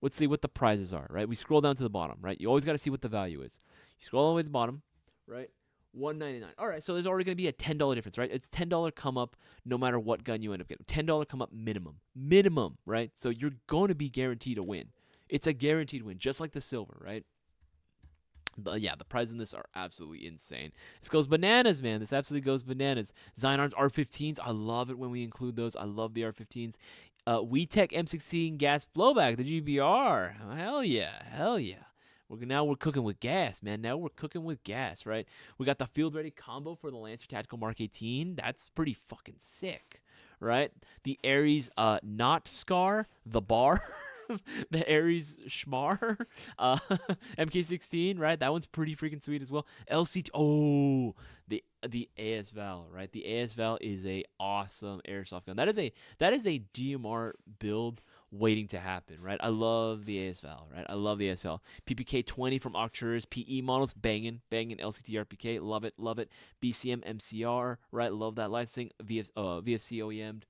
Let's see what the prizes are, right? We scroll down to the bottom, right? You always got to see what the value is. You scroll all the way to the bottom, right? $199. All right, so there's already going to be a $10 difference, right? It's $10 come up no matter what gun you end up getting. $10 come up minimum, right? So you're going to be guaranteed a win. It's a guaranteed win, just like the silver, right? But yeah, the prizes in this are absolutely insane. This goes bananas, man. This absolutely goes bananas. Zionar's R15s. I love it when we include those. I love the R15s. WeTech M16 gas blowback, the GBR. Hell yeah. Now we're cooking with gas, man. Now we're cooking with gas, right? We got the field ready combo for the Lancer Tactical Mark 18. That's pretty fucking sick, right? The Ares not Scar, the bar. The Ares Schmar, MK16, right? That one's pretty freaking sweet as well. LCT, the AS Val, right? The AS Val is a awesome airsoft gun. That is a DMR build waiting to happen, right? I love the AS Val, right? I love the AS Val. PPK 20 from Arcturus, PE models, banging LCT RPK, love it. BCM MCR, right? Love that licensing. VFC OEM'd.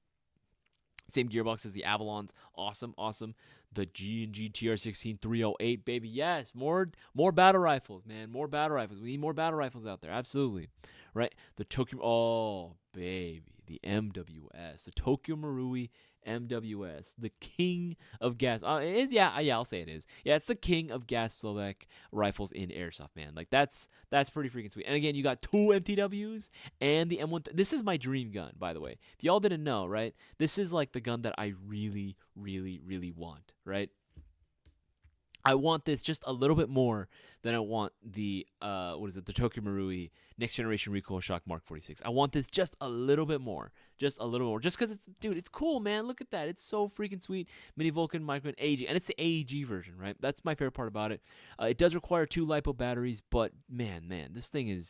Same gearbox as the Avalons. Awesome. The G&G TR16 308, baby. Yes, more battle rifles, man. More battle rifles. We need more battle rifles out there. Absolutely. Right? The Tokyo, oh, baby. The MWS. The Tokyo Marui MWS. The king of gas. It is, yeah, I'll say it is. Yeah, it's the king of gas flowback rifles in airsoft, man. Like, that's pretty freaking sweet. And again, you got 2 MTWs and the M1. This is my dream gun, by the way. If y'all didn't know, right? This is like the gun that I really, really, really want, right? I want this just a little bit more than I want the the Tokyo Marui Next Generation Recoil Shock Mark 46. I want this just a little bit more, just because it's cool, man. Look at that, it's so freaking sweet. Mini Vulcan Micro and AEG, and it's the AEG version, right? That's my favorite part about it. It does require 2 LiPo batteries, but man, this thing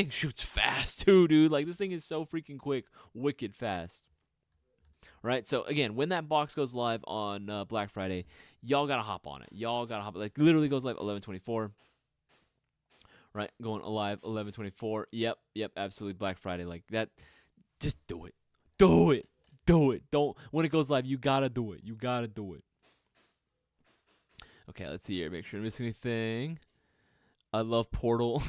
shoots fast too, dude. Like, this thing is so freaking quick, wicked fast. Right, so again, when that box goes live on Black Friday, y'all gotta hop on it. Like, literally goes live 11/24. Right, going live 11/24. Yep, absolutely. Black Friday, like that. Just do it. Don't. When it goes live, you gotta do it. Okay, let's see here. Make sure I don't miss anything. I love Portal.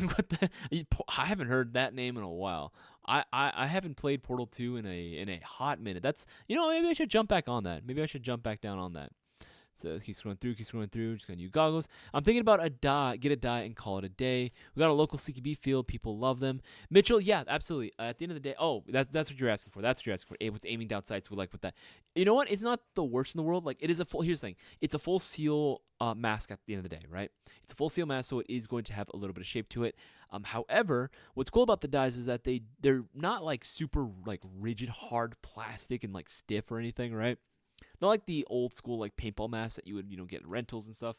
I haven't heard that name in a while. I haven't played Portal 2 in a hot minute. That's, maybe I should jump back on that. Maybe I should jump back down on that. So keep scrolling through. Just got new goggles. I'm thinking about get a die and call it a day. We got a local CQB field. People love them. Mitchell, yeah, absolutely. At the end of the day, that's what you're asking for. With aiming down sights, with that. You know what? It's not the worst in the world. Like, it is here's the thing. It's a full seal mask at the end of the day, right? It's a full seal mask, so it is going to have a little bit of shape to it. However, what's cool about the dies is that they're not like super like rigid, hard plastic and like stiff or anything, right? Not like the old school like paintball masks that you would get in rentals and stuff.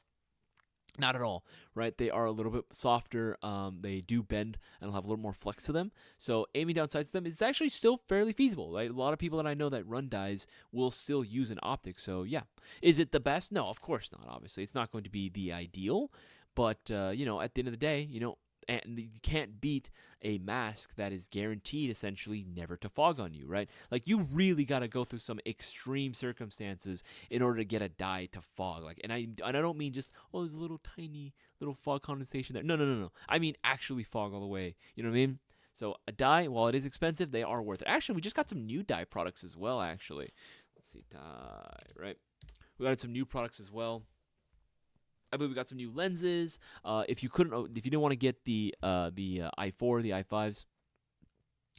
Not at all, right? They are a little bit softer. They do bend and will have a little more flex to them. So aiming down sights to them is actually still fairly feasible, right? A lot of people that I know that run dies will still use an optic. So yeah, is it the best? No, of course not. Obviously, it's not going to be the ideal. But at the end of the day, and you can't beat a mask that is guaranteed essentially never to fog on you, right? Like, you really got to go through some extreme circumstances in order to get a dye to fog. Like, and I don't mean just, oh, there's a little tiny little fog condensation there. No. I mean actually fog all the way. You know what I mean? So a dye, while it is expensive, they are worth it. Actually, we just got some new dye products as well. Actually, let's see, dye, right? We got some new products as well. I believe we got some new lenses. If you didn't want to get the i4, the i5s,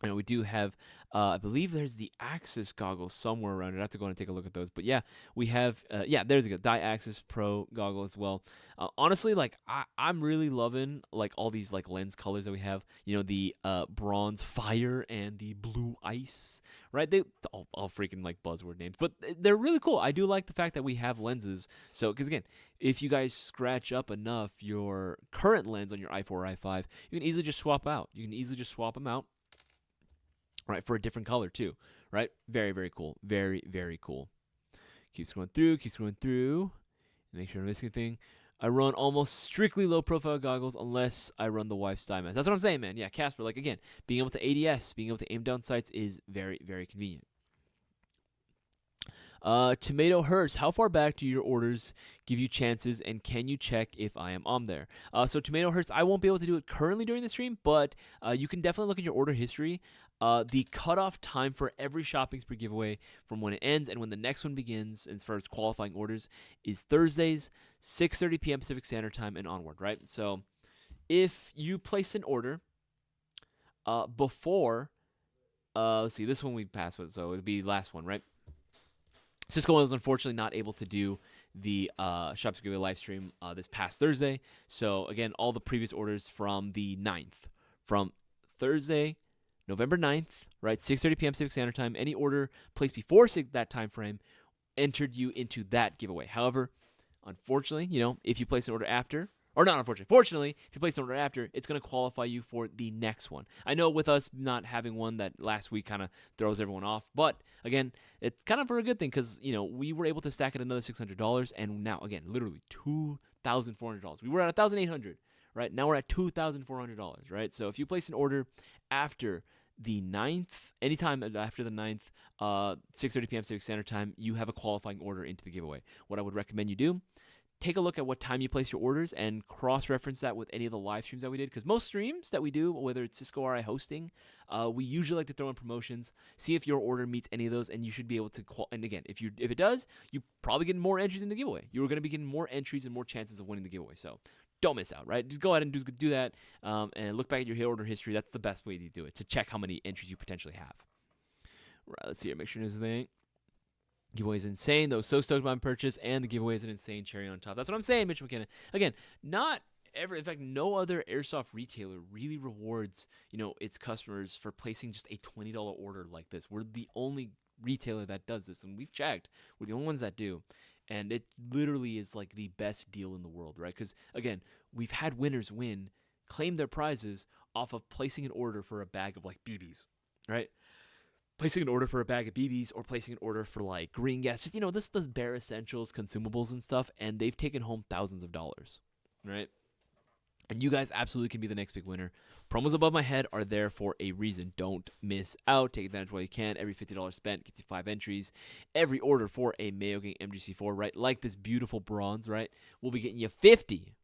we do have, I believe there's the Axis goggles somewhere around it. I have to go and take a look at those. But yeah, we have, there's the Dye Axis Pro goggle as well. Honestly, like, I'm really loving, like, all these, like, lens colors that we have. You know, the bronze fire and the blue ice, right? They all freaking, like, buzzword names. But they're really cool. I do like the fact that we have lenses. So, because, again, if you guys scratch up enough your current lens on your i4 or i5, you can easily just swap out. You can easily just swap them out. Right, for a different color too, right? Very, very cool. Very, very cool. Keep scrolling through. Make sure I'm missing anything. I run almost strictly low-profile goggles unless I run the wife's dye mask. That's what I'm saying, man. Yeah, Casper, like, again, being able to ADS, being able to aim down sights is very, very convenient. Tomato Hurts, how far back do your orders give you chances, and can you check if I am on there? So Tomato Hurts, I won't be able to do it currently during the stream, but you can definitely look at your order history. The cutoff time for every shopping spree giveaway from when it ends and when the next one begins, as far as qualifying orders, is Thursdays, 6:30 p.m. Pacific Standard Time and onward, right? So if you place an order before, let's see, this one we passed with, so it would be the last one, right? Cisco was unfortunately not able to do the Shops Giveaway live stream this past Thursday. So, again, all the previous orders from the 9th. From Thursday, November 9th, right, 6:30 p.m. Pacific Standard Time, any order placed before that time frame entered you into that giveaway. However, unfortunately, if you place an order after, or not unfortunately, fortunately, if you place an order after, it's going to qualify you for the next one. I know with us not having one, that last week kind of throws everyone off, but again, it's kind of for a good thing because, we were able to stack at another $600, and now, again, literally $2,400. We were at $1,800, right? Now we're at $2,400, right? So if you place an order after the 9th, anytime after the 9th, 6:30 p.m. Pacific Standard Time, you have a qualifying order into the giveaway. What I would recommend you do, take a look at what time you place your orders and cross-reference that with any of the live streams that we did. Because most streams that we do, whether it's Cisco or I hosting, we usually like to throw in promotions. See if your order meets any of those, and you should be able to. And again, if it does, you probably get more entries in the giveaway. You're going to be getting more entries and more chances of winning the giveaway. So don't miss out, right? Just go ahead and do that, and look back at your order history. That's the best way to do it, to check how many entries you potentially have. Right. Let's see here. Make sure there's anything. Giveaway is insane, though. So stoked about my purchase, and the giveaway is an insane cherry on top. That's what I'm saying, Mitch McKenna. Again, in fact, no other airsoft retailer really rewards, its customers for placing just a $20 order like this. We're the only retailer that does this, and we've checked. We're the only ones that do, and it literally is like the best deal in the world, right? Because again, we've had winners claim their prizes off of placing an order for a bag of like BBs, right? Placing an order for a bag of BBs or placing an order for like green gas, just, this the bare essentials, consumables and stuff, and they've taken home thousands of dollars, right? And you guys absolutely can be the next big winner. Promos above my head are there for a reason. Don't miss out. Take advantage while you can. Every $50 spent gets you 5 entries. Every order for a Mayo Gang MGC4, right? Like this beautiful bronze, right? We'll be getting you 50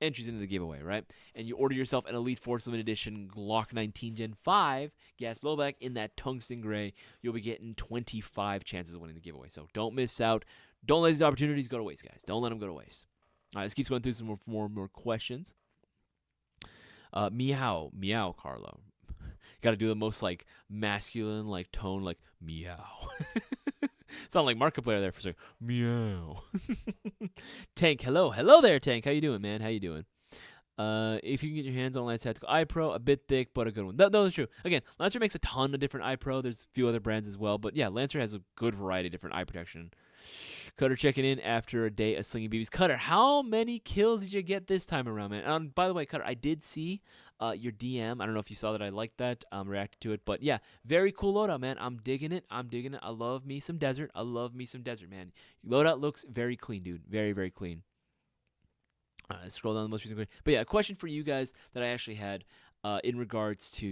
entries into the giveaway, right? And you order yourself an Elite Force Limited Edition Glock 19 Gen 5 gas blowback in that tungsten gray. You'll be getting 25 chances of winning the giveaway. So don't miss out. Don't let these opportunities go to waste, guys. Don't let them go to waste. All right, let's keep going through some more questions. Meow, Carlo. Got to do the most like masculine like tone, like meow. Sound like Markiplier there for a second. Meow. Tank, hello there, Tank. How you doing, man? How you doing? If you can get your hands on Lance Tactical Eye Pro, a bit thick, but a good one. That's true. Again, Lancer makes a ton of different eye pro. There's a few other brands as well, but yeah, Lancer has a good variety of different eye protection. Cutter checking in after a day of slinging BBs. Cutter, how many kills did you get this time around, man? By the way, Cutter, I did see your DM. I don't know if you saw that. I liked that. Reacted to it, but yeah, very cool loadout, man. I'm digging it. I love me some desert. Man. Loadout looks very clean, dude. Very, very clean. Scroll down the most recent question. But yeah, a question for you guys that I actually had in regards to,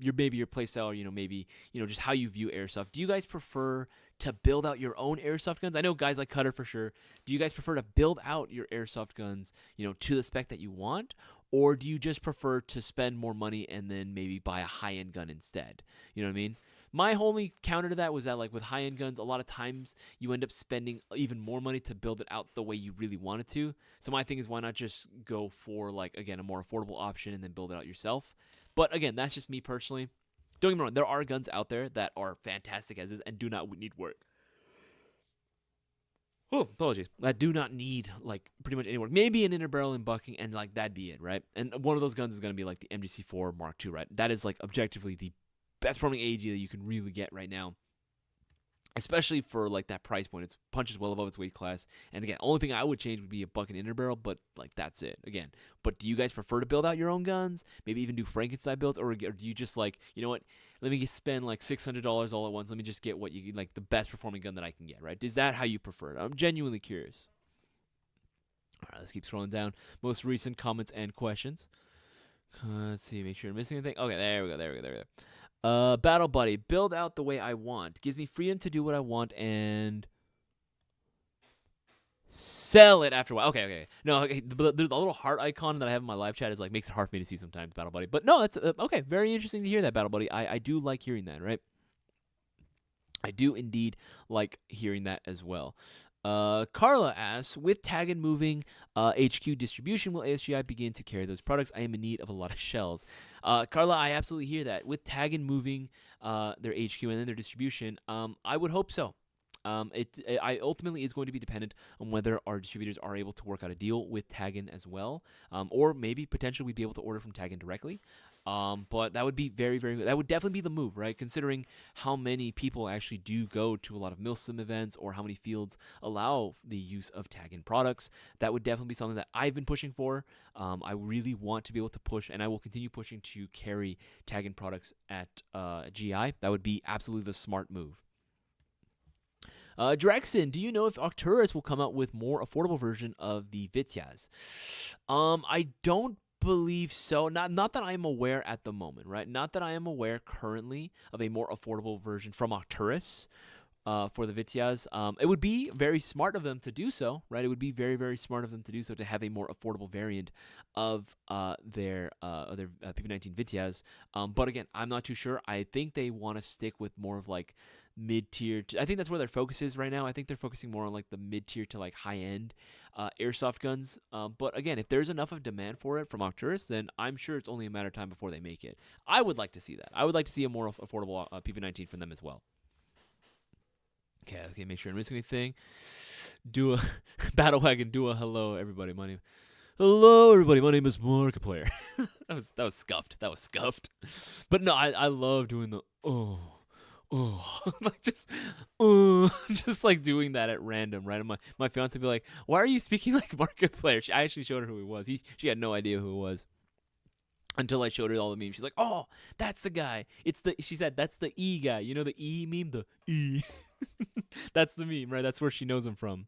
your play style, or, maybe, just how you view airsoft. Do you guys prefer to build out your own airsoft guns? I know guys like Cutter for sure. Do you guys prefer to build out your airsoft guns, to the spec that you want? Or do you just prefer to spend more money and then maybe buy a high-end gun instead? You know what I mean? My only counter to that was that, like, with high-end guns, a lot of times you end up spending even more money to build it out the way you really want it to. So my thing is, why not just go for, like, again, a more affordable option and then build it out yourself? But again, that's just me personally. Don't get me wrong, there are guns out there that are fantastic as is and do not need work. Oh, apologies. That do not need, like, pretty much any work. Maybe an inner barrel and bucking, and, like, that'd be it, right? And one of those guns is going to be, like, the MGC4 Mark II, right? That is, like, objectively the best performing AG that you can really get right now, especially for, like, that price point. It punches well above its weight class. And again, only thing I would change would be a buck and inner barrel, but, like, that's it. Again, but do you guys prefer to build out your own guns? Maybe even do Frankenstein builds, or do you just, like, you know what? Let me spend like $600 all at once. Let me just get like the best performing gun that I can get, right? Is that how you prefer it? I'm genuinely curious. All right, let's keep scrolling down. Most recent comments and questions. Let's see, make sure I'm missing anything. Okay, there we go. Battle Buddy, build out the way I want. Gives me freedom to do what I want and sell it after a while. Okay. No, okay. The little heart icon that I have in my live chat is like makes it hard for me to see sometimes, Battle Buddy. But no, that's okay. Very interesting to hear that, Battle Buddy. I do like hearing that, right? I do indeed like hearing that as well. Carla asks, with tag and moving HQ distribution, will ASGI begin to carry those products? I am in need of a lot of shells. Carla, I absolutely hear that. With tag and moving their HQ and then their distribution, I would hope so. I ultimately is going to be dependent on whether our distributors are able to work out a deal with Taggin as well, or maybe potentially we'd be able to order from Taggin directly. But that would be that would definitely be the move, right? Considering how many people actually do go to a lot of Milsim events or how many fields allow the use of Taggin products, that would definitely be something that I've been pushing for. I really want to be able to push, and I will continue pushing to carry Taggin products at GI. That would be absolutely the smart move. Drexen, do you know if Arcturus will come out with more affordable version of the Vityaz? I don't believe so. Not that I am aware at the moment, right? Not that I am aware currently of a more affordable version from Arcturus for the Vityaz. It would be very smart of them to do so, right? It would be very, very smart of them to do so, to have a more affordable variant of their PP19 Vityaz. But again, I'm not too sure. I think they want to stick with more of like mid-tier. I think that's where their focus is right now. I think they're focusing more on like the mid-tier to like high-end airsoft guns. But again, if there's enough of demand for it from Arcturus, then I'm sure it's only a matter of time before they make it. I would like to see that. I would like to see a more affordable PP19 from them as well. Okay, make sure I don't miss anything. Do a Battle Wagon, do a hello, everybody. Hello, everybody. My name is Markiplier. that was scuffed. But no, I love doing the like just like doing that at random, right? And my fiance would be like, "Why are you speaking like Markiplier?" I actually showed her who he was. She had no idea who it was until I showed her all the memes. She's like, "Oh, that's the guy." She said that's the E guy. You know the E meme, the E. That's the meme, right? That's where she knows him from.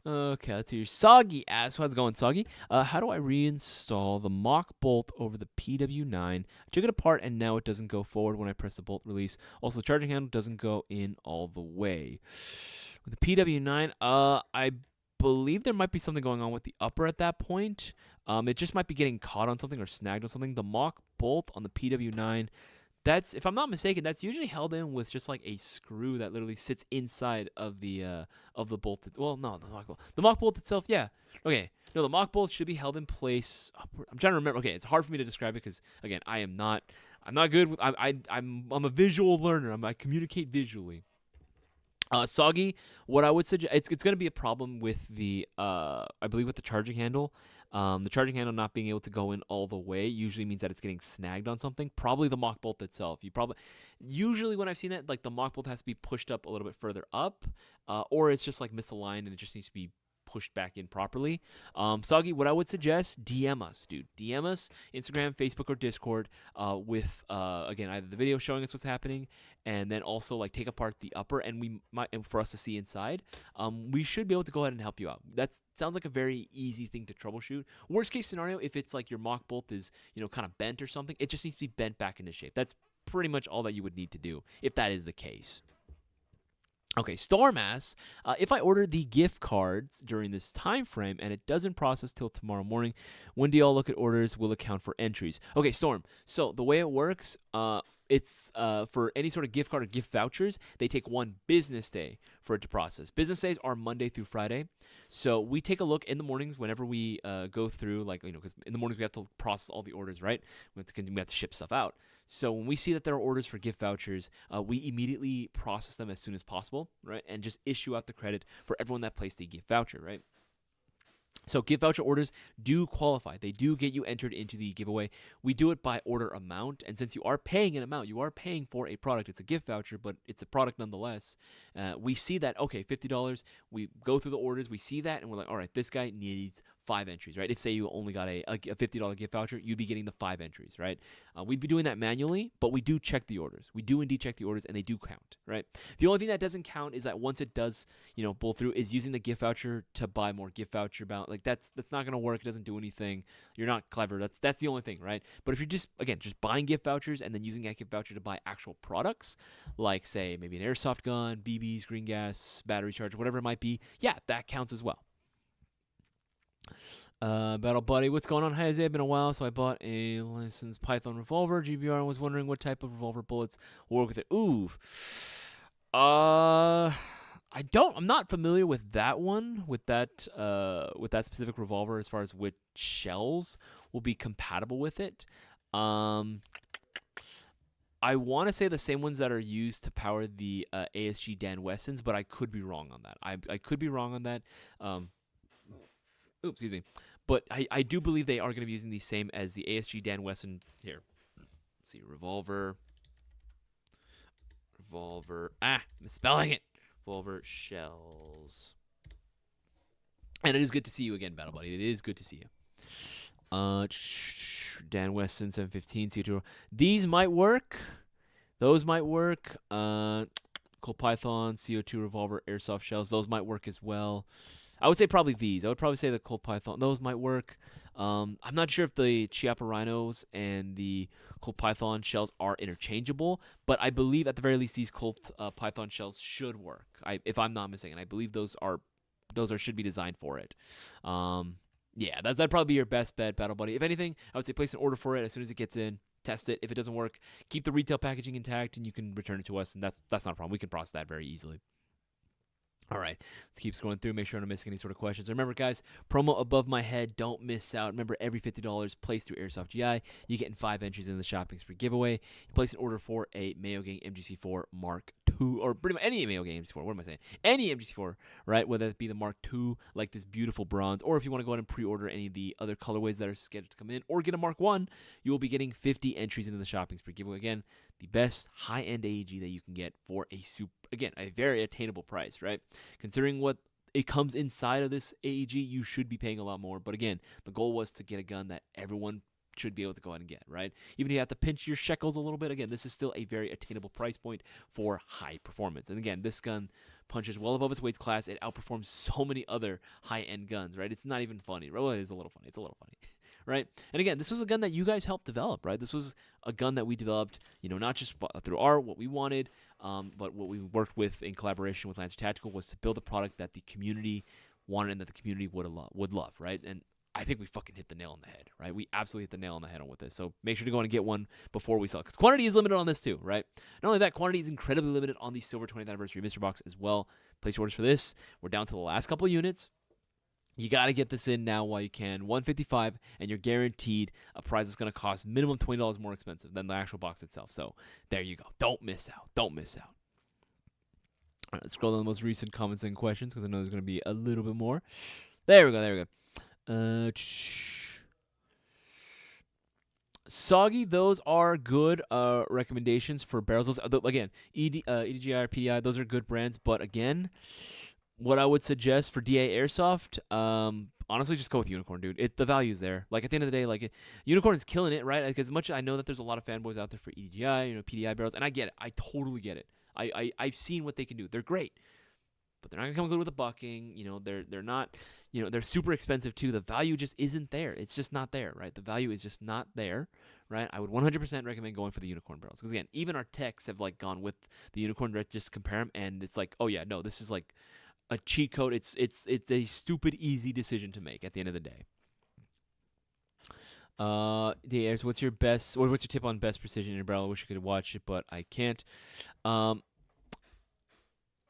Okay, let's hear. Soggy asks, how's it going, Soggy? How do I reinstall the mock bolt over the PW9? I took it apart and now it doesn't go forward when I press the bolt release. Also, the charging handle doesn't go in all the way. With the PW9, I believe there might be something going on with the upper at that point. It just might be getting caught on something or snagged on something. The mock bolt on the PW9, that's, if I'm not mistaken, that's usually held in with just like a screw that literally sits inside of the bolt. Well, no, the mock bolt itself, yeah. Okay, no, the mock bolt should be held in place. I'm trying to remember. Okay, it's hard for me to describe it because again, I'm not good with. I'm a visual learner. I communicate visually. Soggy, what I would suggest, it's going to be a problem with the I believe with the charging handle. The charging handle not being able to go in all the way usually means that it's getting snagged on something. Probably the mock bolt itself. Usually when I've seen it, like the mock bolt has to be pushed up a little bit further up, or it's just like misaligned and it just needs to be pushed back in properly. Soggy, what I would suggest, DM us, dude. DM us, Instagram, Facebook, or Discord, with again either the video showing us what's happening, and then also like take apart the upper, and for us to see inside. We should be able to go ahead and help you out. That sounds like a very easy thing to troubleshoot. Worst case scenario, if it's like your mock bolt is kind of bent or something, it just needs to be bent back into shape. That's pretty much all that you would need to do if that is the case. Okay, Stormass. If I order the gift cards during this time frame and it doesn't process till tomorrow morning, when do y'all look at orders will account for entries? Okay, Storm. So the way it works, it's for any sort of gift card or gift vouchers, they take 1 business day for it to process. Business days are Monday through Friday. So we take a look in the mornings whenever we go through, like, because in the mornings we have to process all the orders, right? We have to ship stuff out. So when we see that there are orders for gift vouchers, we immediately process them as soon as possible, right? And just issue out the credit for everyone that placed a gift voucher, right? So gift voucher orders do qualify. They do get you entered into the giveaway. We do it by order amount, and since you are paying an amount, you are paying for a product. It's a gift voucher, but it's a product nonetheless. We see that, okay, $50. We go through the orders. We see that, and we're like, all right, this guy needs 5 entries, right? If, say, you only got a $50 gift voucher, you'd be getting the 5 entries, right? We'd be doing that manually, but we do check the orders. We do indeed check the orders, and they do count, right? The only thing that doesn't count is that once it does, pull through, is using the gift voucher to buy more gift voucher balance. Like, that's not going to work. It doesn't do anything. You're not clever. That's the only thing, right? But if you're just buying gift vouchers and then using that gift voucher to buy actual products, like, say, maybe an airsoft gun, BBs, green gas, battery charger, whatever it might be, yeah, that counts as well. Battle Buddy, what's going on? Hi, Isaiah. Been a while, so I bought a licensed Python revolver. GBR, and was wondering what type of revolver bullets will work with it. Ooh. I'm not familiar with that one, with that specific revolver as far as which shells will be compatible with it. I want to say the same ones that are used to power the ASG Dan Wessons, but I could be wrong on that. I could be wrong on that. Excuse me. But I do believe they are going to be using the same as the ASG Dan Wesson. Here. Let's see. Revolver. Misspelling it. Revolver shells. And it is good to see you again, Battle Buddy. It is good to see you. Dan Wesson 715 CO2. These might work. Those might work. Colt Python CO2 revolver airsoft shells. Those might work as well. I would say probably these. I would probably say the Colt Python. Those might work. I'm not sure if the Chiappa Rhinos and the Colt Python shells are interchangeable, but I believe at the very least these Colt Python shells should work. If I'm not mistaken, I believe those should be designed for it. Yeah, that'd probably be your best bet, Battle Buddy. If anything, I would say place an order for it as soon as it gets in. Test it. If it doesn't work, keep the retail packaging intact, and you can return it to us, and that's not a problem. We can process that very easily. All right, let's keep scrolling through, make sure I don't miss any sort of questions. Remember, guys, promo above my head, don't miss out. Remember, every $50 placed through Airsoft GI, you get 5 entries in the shopping spree giveaway. You place an order for a Mayo Gang MGC4 Mark II, or pretty much any Mayo Gang MGC4, what am I saying? Any MGC4, right? Whether it be the Mark II, like this beautiful bronze, or if you want to go ahead and pre-order any of the other colorways that are scheduled to come in, or get a Mark I, you will be getting 50 entries into the shopping spree giveaway. Again, the best high-end AEG that you can get for a very attainable price, right? Considering what it comes inside of this AEG, you should be paying a lot more. But again, the goal was to get a gun that everyone should be able to go ahead and get, right? Even if you have to pinch your shekels a little bit, again, this is still a very attainable price point for high performance. And again, this gun punches well above its weight class. It outperforms so many other high-end guns, right? It's not even funny. Well, it is a little funny. It's a little funny. Right? And again, this was a gun that you guys helped develop, right? This was a gun that we developed, not just through what we wanted, but what we worked with in collaboration with Lancer Tactical was to build a product that the community wanted and that the community would love, right? And I think we fucking hit the nail on the head, right? We absolutely hit the nail on the head with this. So make sure to go and get one before we sell it, because quantity is limited on this too, right? Not only that, quantity is incredibly limited on the Silver 20th Anniversary Mystery Box as well. Place your orders for this. We're down to the last couple of units. You got to get this in now while you can. $155, and you're guaranteed a prize that's going to cost minimum $20 more expensive than the actual box itself. So there you go. Don't miss out. Don't miss out. All right, let's scroll down the most recent comments and questions because I know there's going to be a little bit more. There we go. There we go. Soggy, those are good recommendations for barrels. Those, again, EDGI or PDI, those are good brands. But again, What I would suggest for DA Airsoft, honestly, just go with Unicorn, dude. The value's there. Like, at the end of the day, like, Unicorn is killing it, right? Like, as much as I know that there's a lot of fanboys out there for EDGI, PDI barrels, and I get it. I totally get it. I've seen what they can do. They're great. But they're not gonna come good with a bucking. They're not. They're super expensive too. The value just isn't there. It's just not there, right? The value is just not there, right? I would 100% recommend going for the Unicorn barrels because again, even our techs have like gone with the Unicorn just to compare them, and it's like, oh yeah, no, this is like a cheat code. It's a stupid easy decision to make at the end of the day. The airs. What's your tip on best precision in your barrel? I wish I could watch it, but I can't.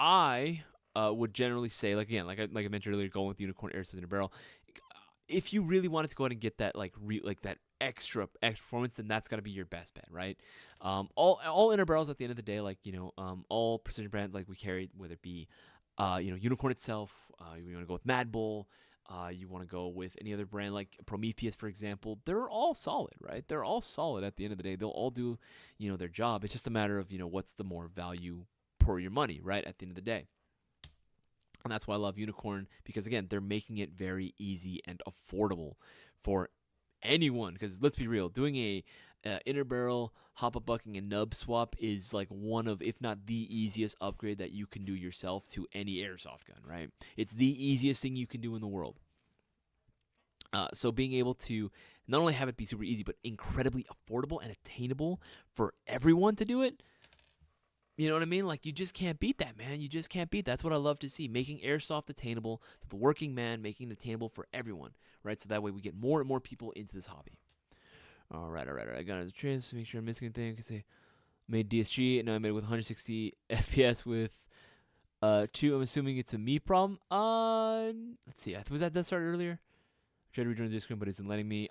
I would generally say, like I mentioned earlier, going with Unicorn Airsoft in a barrel. If you really wanted to go ahead and get that that extra performance, then that's gotta be your best bet, right? All inner barrels at the end of the day, all precision brands like we carry, whether it be Unicorn itself, you want to go with Mad Bull, you want to go with any other brand like Prometheus, for example. They're all solid, right? They're all solid at the end of the day. They'll all do their job. It's just a matter of what's the more value per your money, right? At the end of the day. And that's why I love Unicorn, because again, they're making it very easy and affordable for anyone. Because let's be real, doing a inner barrel, hop-up bucking, and nub swap is like one of, if not the easiest upgrade that you can do yourself to any airsoft gun, right? It's the easiest thing you can do in the world. So being able to not only have it be super easy, but incredibly affordable and attainable for everyone to do it, you know what I mean? Like, you just can't beat that, man. You just can't beat that. That's what I love to see. Making airsoft attainable to the working man, making it attainable for everyone, right? So that way we get more and more people into this hobby. All right. I got a chance to make sure I'm missing anything. Because I made DSG, and now I made it with 160 FPS with 2. I'm assuming it's a me problem. Let's see. Was that started earlier? I tried to rejoin the Discord, but it isn't letting me.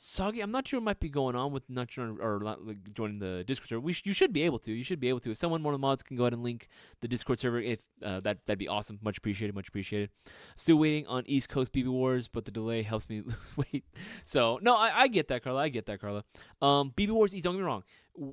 Soggy, I'm not sure what might be going on with not joining the Discord server. You should be able to. You should be able to. If one of the mods can go ahead and link the Discord server, if that'd be awesome. Much appreciated. Still waiting on East Coast BB Wars, but the delay helps me lose weight. So no, I get that, Carla. BB Wars East. Don't get me wrong.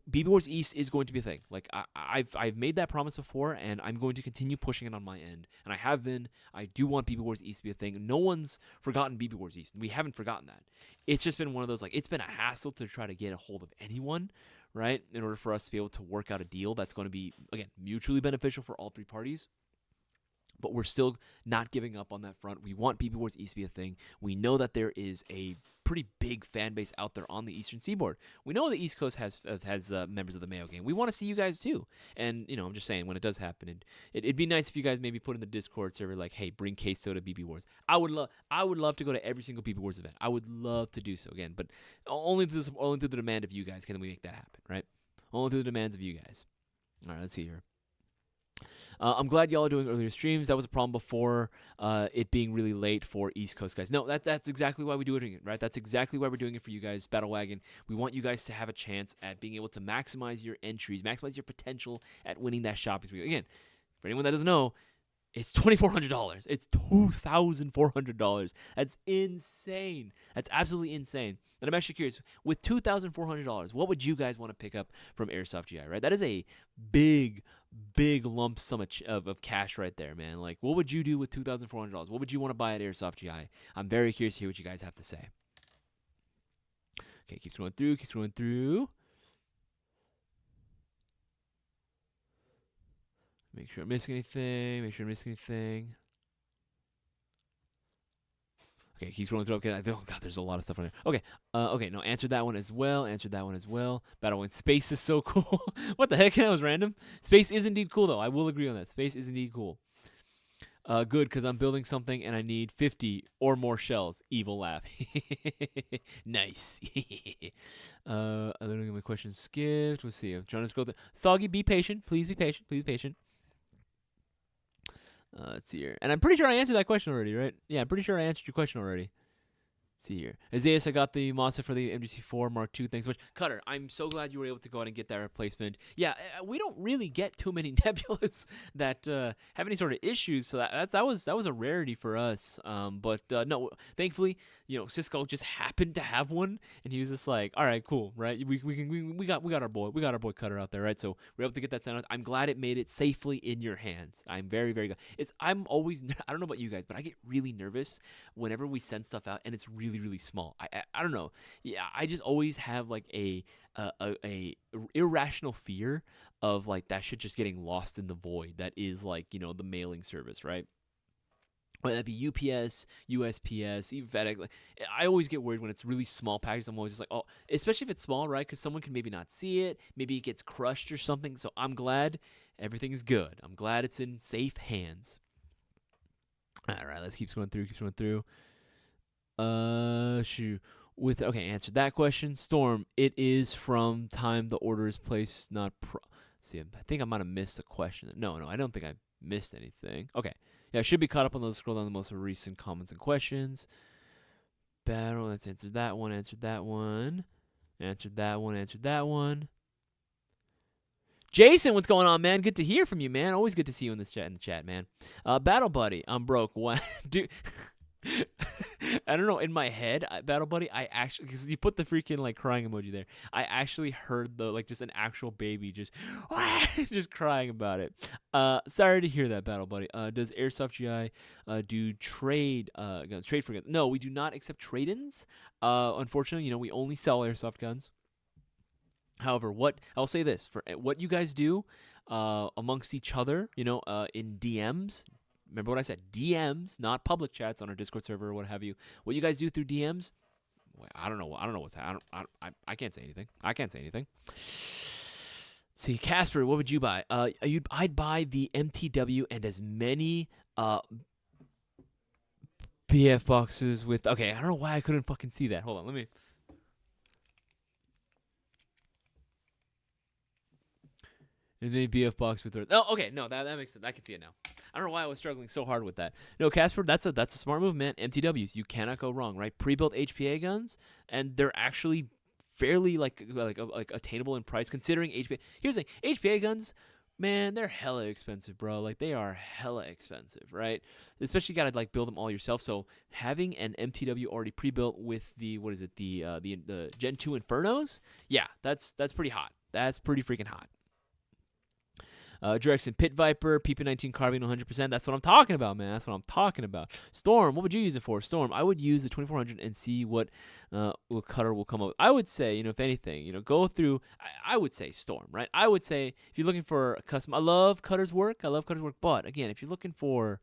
BB Wars East is going to be a thing. Like, I've made that promise before, and I'm going to continue pushing it on my end. And I have been. I do want BB Wars East to be a thing. No one's forgotten BB Wars East. We haven't forgotten that. It's just been one of those, like, it's been a hassle to try to get a hold of anyone, right, in order for us to be able to work out a deal that's going to be, again, mutually beneficial for all three parties. But we're still not giving up on that front. We want BB Wars East to be a thing. We know that there is a pretty big fan base out there on the Eastern Seaboard. We know the East Coast has members of the Mayo Gang. We want to see you guys too. And I'm just saying, when it does happen, it'd be nice if you guys maybe put in the Discord server like, hey, bring queso to BB Wars. I would love to go to every single BB Wars event. I would love to do so again, but only through the demand of you guys can we make that happen, right? Only through the demands of you guys. All right, let's see here. I'm glad y'all are doing earlier streams. That was a problem before, it being really late for East Coast guys. No, that's exactly why we do it, right? That's exactly why we're doing it for you guys, Battle Wagon. We want you guys to have a chance at being able to maximize your entries, maximize your potential at winning that shopping spree. Again, for anyone that doesn't know, it's $2,400. It's $2,400. That's insane. That's absolutely insane. And I'm actually curious, with $2,400, what would you guys want to pick up from Airsoft GI, right? That is a big lump sum of cash right there, man. Like, what would you do with $2,400? What would you want to buy at Airsoft GI? I'm very curious to hear what you guys have to say. Okay, keep scrolling through. Make sure I'm missing anything. Okay, keep scrolling through. Okay, oh god, there's a lot of stuff on there. Okay, no, answered that one as well. Battle One, space is so cool. What the heck? That was random. Space is indeed cool, though. I will agree on that. Space is indeed cool. Good, because I'm building something and I need 50 or more shells. Evil laugh. Nice. I literally got my question skipped. Let's see. I'm trying to scroll through. Soggy, be patient. Please be patient. Let's see here. And I'm pretty sure I answered that question already, right? Yeah, I'm pretty sure I answered your question already. See here. Isaias, I got the monster for the MGC4 Mark II. Thanks so much. Cutter, I'm so glad you were able to go out and get that replacement. Yeah, we don't really get too many Nebulas that have any sort of issues, so that was a rarity for us. But no, thankfully, Cisco just happened to have one, and he was just like, all right, cool, right? We got our boy Cutter out there, right? So we're able to get that sent out. I'm glad it made it safely in your hands. I'm very, very glad. I'm always, I don't know about you guys, but I get really nervous whenever we send stuff out and it's really, really small. I don't know. Yeah, I just always have like a irrational fear of like that shit just getting lost in the void that is like, the mailing service, right? Whether that be UPS, USPS, even FedEx. Like, I always get worried when it's really small packages. I'm always just like, oh, especially if it's small, right? Because someone can maybe not see it. Maybe it gets crushed or something. So I'm glad everything is good. I'm glad it's in safe hands. All right, let's keep scrolling through. Shoot. Answered that question. Storm, it is from time the order is placed, not See, I think I might have missed a question. No, I don't think I missed anything. Okay. Yeah, I should be caught up on those. Scroll down the most recent comments and questions. Battle, let's answer that one. Answered that one. Jason, what's going on, man? Good to hear from you, man. Always good to see you in the chat, man. Battle Buddy, I'm broke. What, dude? I don't know. In my head, Battle Buddy, I actually, because you put the freaking like crying emoji there, I actually heard just an actual baby just just crying about it. Sorry to hear that, Battle Buddy. Does Airsoft GI do trade for guns? No, we do not accept trade-ins. Unfortunately, we only sell airsoft guns. However, I'll say this, for what you guys do amongst each other, in DMs. Remember what I said, DMs, not public chats on our Discord server or what have you. What you guys do through DMs, I don't know what's happening. I can't say anything. See, Casper, what would you buy? I'd buy the MTW and as many BF boxes with. Okay, I don't know why I couldn't fucking see that. Hold on, let me. As many BF box with. Oh, okay, no, that makes sense. I can see it now. I don't know why I was struggling so hard with that. No, Casper, that's a smart move, man. MTWs, you cannot go wrong, right? Pre-built HPA guns, and they're actually fairly like attainable in price considering HPA. Here's the thing, HPA guns, man, they're hella expensive, bro. Like they are hella expensive, right? Especially you gotta like build them all yourself. So having an MTW already pre-built with the the Gen 2 Infernos, yeah, that's pretty hot. That's pretty freaking hot. Drexen, Pit Viper, PP19 Carbine 100%. That's what I'm talking about, man. That's what I'm talking about. Storm, what would you use it for? Storm, I would use the 2400 and see what Cutter will come up with. I would say, if anything, go through, I would say Storm, right? I would say if you're looking for a custom, I love Cutter's work, but again, if you're looking for,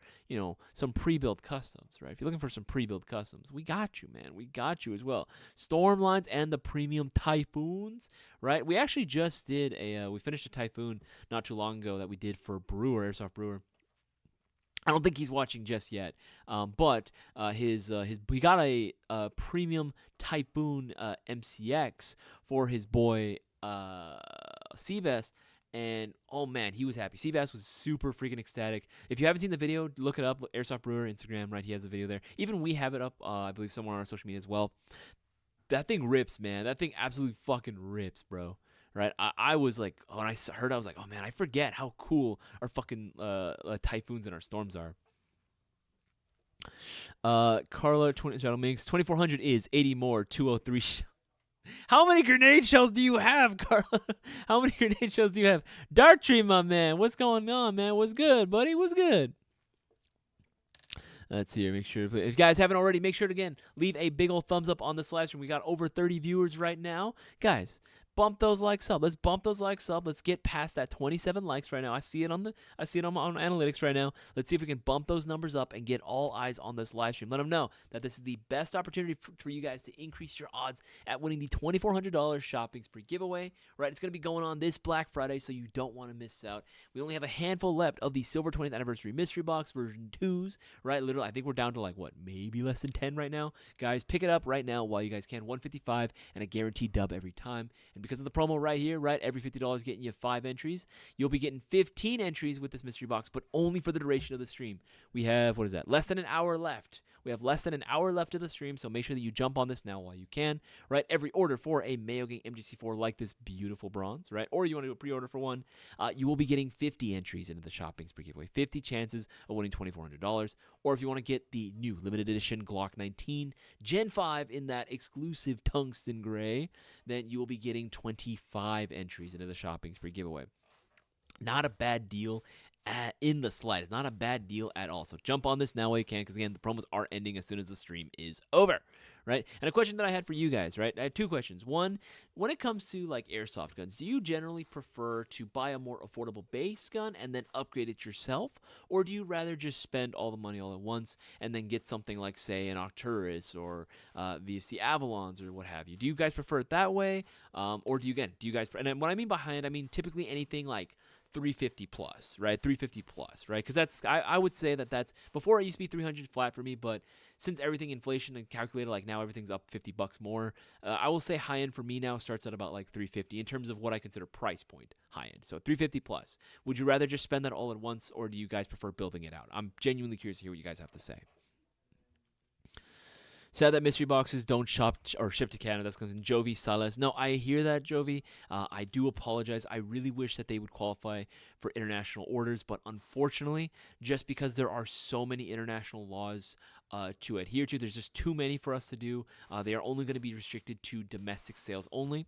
some pre-built customs, right? If you're looking for some pre-built customs, we got you, man. We got you as well. Storm lines and the premium Typhoons, right? We actually just did we finished a Typhoon not too long ago that we did for Airsoft Brewer. I don't think he's watching just yet, but he got a premium Typhoon MCX for his boy Seabass, and oh man, he was happy. Seabass was super freaking ecstatic. If you haven't seen the video, look it up. Airsoft Brewer Instagram, right? He has a video there. Even we have it up, I believe, somewhere on our social media as well. That thing rips, man. That thing absolutely fucking rips, bro. Right? I was like, when I heard, I was like, oh man, I forget how cool our fucking Typhoons and our Storms are. Carla, 2400 is 80 more, 203. How many grenade shells do you have, Carla? How many grenade shells do you have? Darktree, my man. What's going on, man? What's good, buddy? What's good? Let's see here. Make sure, if you guys haven't already, make sure to, again, leave a big old thumbs up on this live stream. We got over 30 viewers right now. Guys, bump those likes up. Let's bump those likes up. Let's get past that 27 likes right now. I see it on analytics right now. Let's see if we can bump those numbers up and get all eyes on this live stream. Let them know that this is the best opportunity for you guys to increase your odds at winning the $2,400 shopping spree giveaway. Right, it's going to be going on this Black Friday, so you don't want to miss out. We only have a handful left of the Silver 20th Anniversary Mystery Box version 2s. Right, literally, I think we're down to like what, maybe less than 10 right now. Guys, pick it up right now while you guys can. 155 and a guaranteed dub every time. And because of the promo right here, right, every $50 getting you 5 entries. You'll be getting 15 entries with this mystery box, but only for the duration of the stream. We have, what is that, less than an hour left. We have less than an hour left of the stream, so make sure that you jump on this now while you can, right? Every order for a Mayo Gang MGC4 like this beautiful bronze, right? Or you want to do a pre-order for one, you will be getting 50 entries into the shopping spree giveaway, 50 chances of winning $2,400. Or if you want to get the new limited edition Glock 19 Gen 5 in that exclusive tungsten gray, then you will be getting 25 entries into the shopping spree giveaway. Not a bad deal in the slightest. Not a bad deal at all. So jump on this now while you can, because again, the promos are ending as soon as the stream is over, right? And a question that I had for you guys, right? I have two questions. One, when it comes to like airsoft guns, do you generally prefer to buy a more affordable base gun and then upgrade it yourself? Or do you rather just spend all the money all at once and then get something like, say, an Arcturus or VFC Avalons or what have you? Do you guys prefer it that way? Or do you guys, and what I mean by high-end, I mean typically anything like 350 plus, right? 350 plus, right? Because that's, I would say that's, before it used to be 300 flat for me, but since everything inflation and calculated, like now everything's up $50 more, I will say high end for me now starts at about like 350 in terms of what I consider price point high end. So 350 plus. Would you rather just spend that all at once, or do you guys prefer building it out? I'm genuinely curious to hear what you guys have to say. Sad that mystery boxes don't ship to Canada. That's because Jovi Salas. No, I hear that, Jovi. I do apologize. I really wish that they would qualify for international orders, but unfortunately, just because there are so many international laws to adhere to, there's just too many for us to do. They are only going to be restricted to domestic sales only.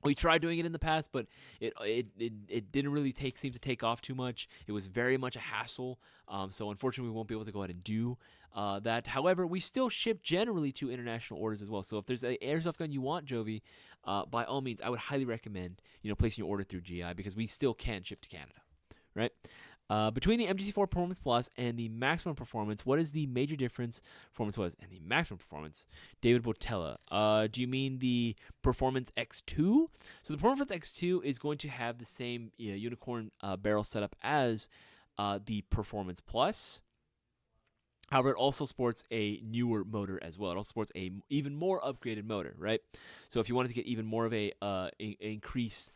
We tried doing it in the past, but it didn't really seem to take off too much. It was very much a hassle. So unfortunately, we won't be able to go ahead and do that. However, we still ship generally to international orders as well. So if there's an airsoft gun you want, Jovi, by all means, I would highly recommend placing your order through GI, because we still can ship to Canada, right? Between the MGC4 Performance Plus and the Maximum Performance, what is the major difference performance-wise and the Maximum Performance? David Botella. Do you mean the Performance X2? So the Performance X2 is going to have the same unicorn barrel setup as the Performance Plus. However, it also sports a newer motor as well. It also sports a even more upgraded motor, right? So if you wanted to get even more of a increased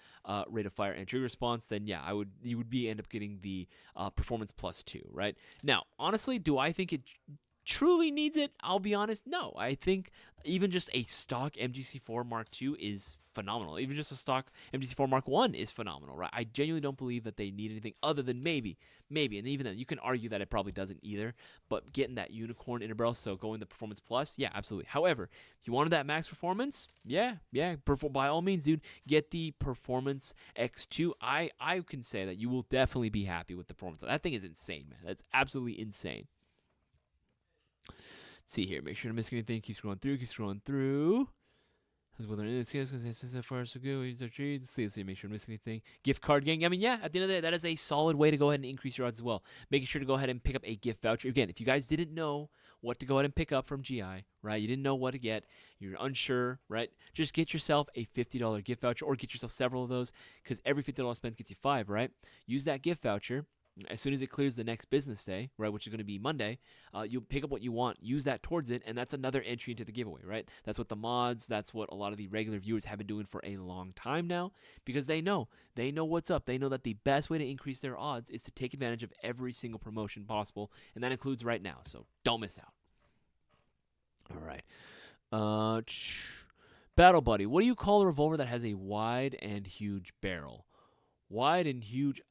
rate of fire and trigger response, then yeah, you would end up getting the Performance Plus 2, right? Now, honestly, do I think it truly needs it? I'll be honest, no. I think even just a stock MGC4 Mark II is phenomenal. Even just a stock MGC4 Mark I is phenomenal, right? I genuinely don't believe that they need anything other than maybe, and even then, you can argue that it probably doesn't either, but getting that unicorn inner barrel, so going the Performance Plus, yeah, absolutely. However, if you wanted that max performance, yeah, by all means, dude, get the Performance X2. I can say that you will definitely be happy with the performance. That thing is insane, man. That's absolutely insane. Let's see here. Make sure to miss anything. Keep scrolling through. Let's see. Make sure to miss anything. Gift card gang. I mean, yeah, at the end of the day, that is a solid way to go ahead and increase your odds as well. Making sure to go ahead and pick up a gift voucher. Again, if you guys didn't know what to go ahead and pick up from GI, right? You didn't know what to get. You're unsure, right? Just get yourself a $50 gift voucher, or get yourself several of those, because every $50 spent gets you 5, right? Use that gift voucher. As soon as it clears the next business day, right, which is going to be Monday, you'll pick up what you want, use that towards it, and that's another entry into the giveaway, right? That's what the mods, that's what a lot of the regular viewers have been doing for a long time now, because they know what's up. They know that the best way to increase their odds is to take advantage of every single promotion possible, and that includes right now, so don't miss out. All right. Battle Buddy, what do you call a revolver that has a wide and huge barrel? Wide and huge,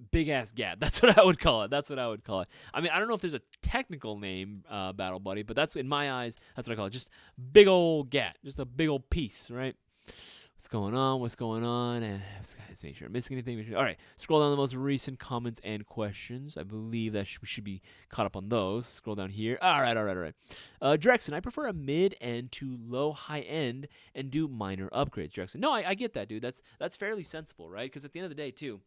big ass gat. That's what I would call it. I mean, I don't know if there's a technical name, Battle Buddy, but that's, in my eyes, that's what I call it. Just big old gat. Just a big old piece, right? What's going on? Let's make sure I'm missing anything. All right, scroll down the most recent comments and questions. I believe that we should be caught up on those. Scroll down here. All right. Drexen, I prefer a mid-end to low-high end and do minor upgrades, Drexen. No, I get that, dude. That's fairly sensible, right? Because at the end of the day, too,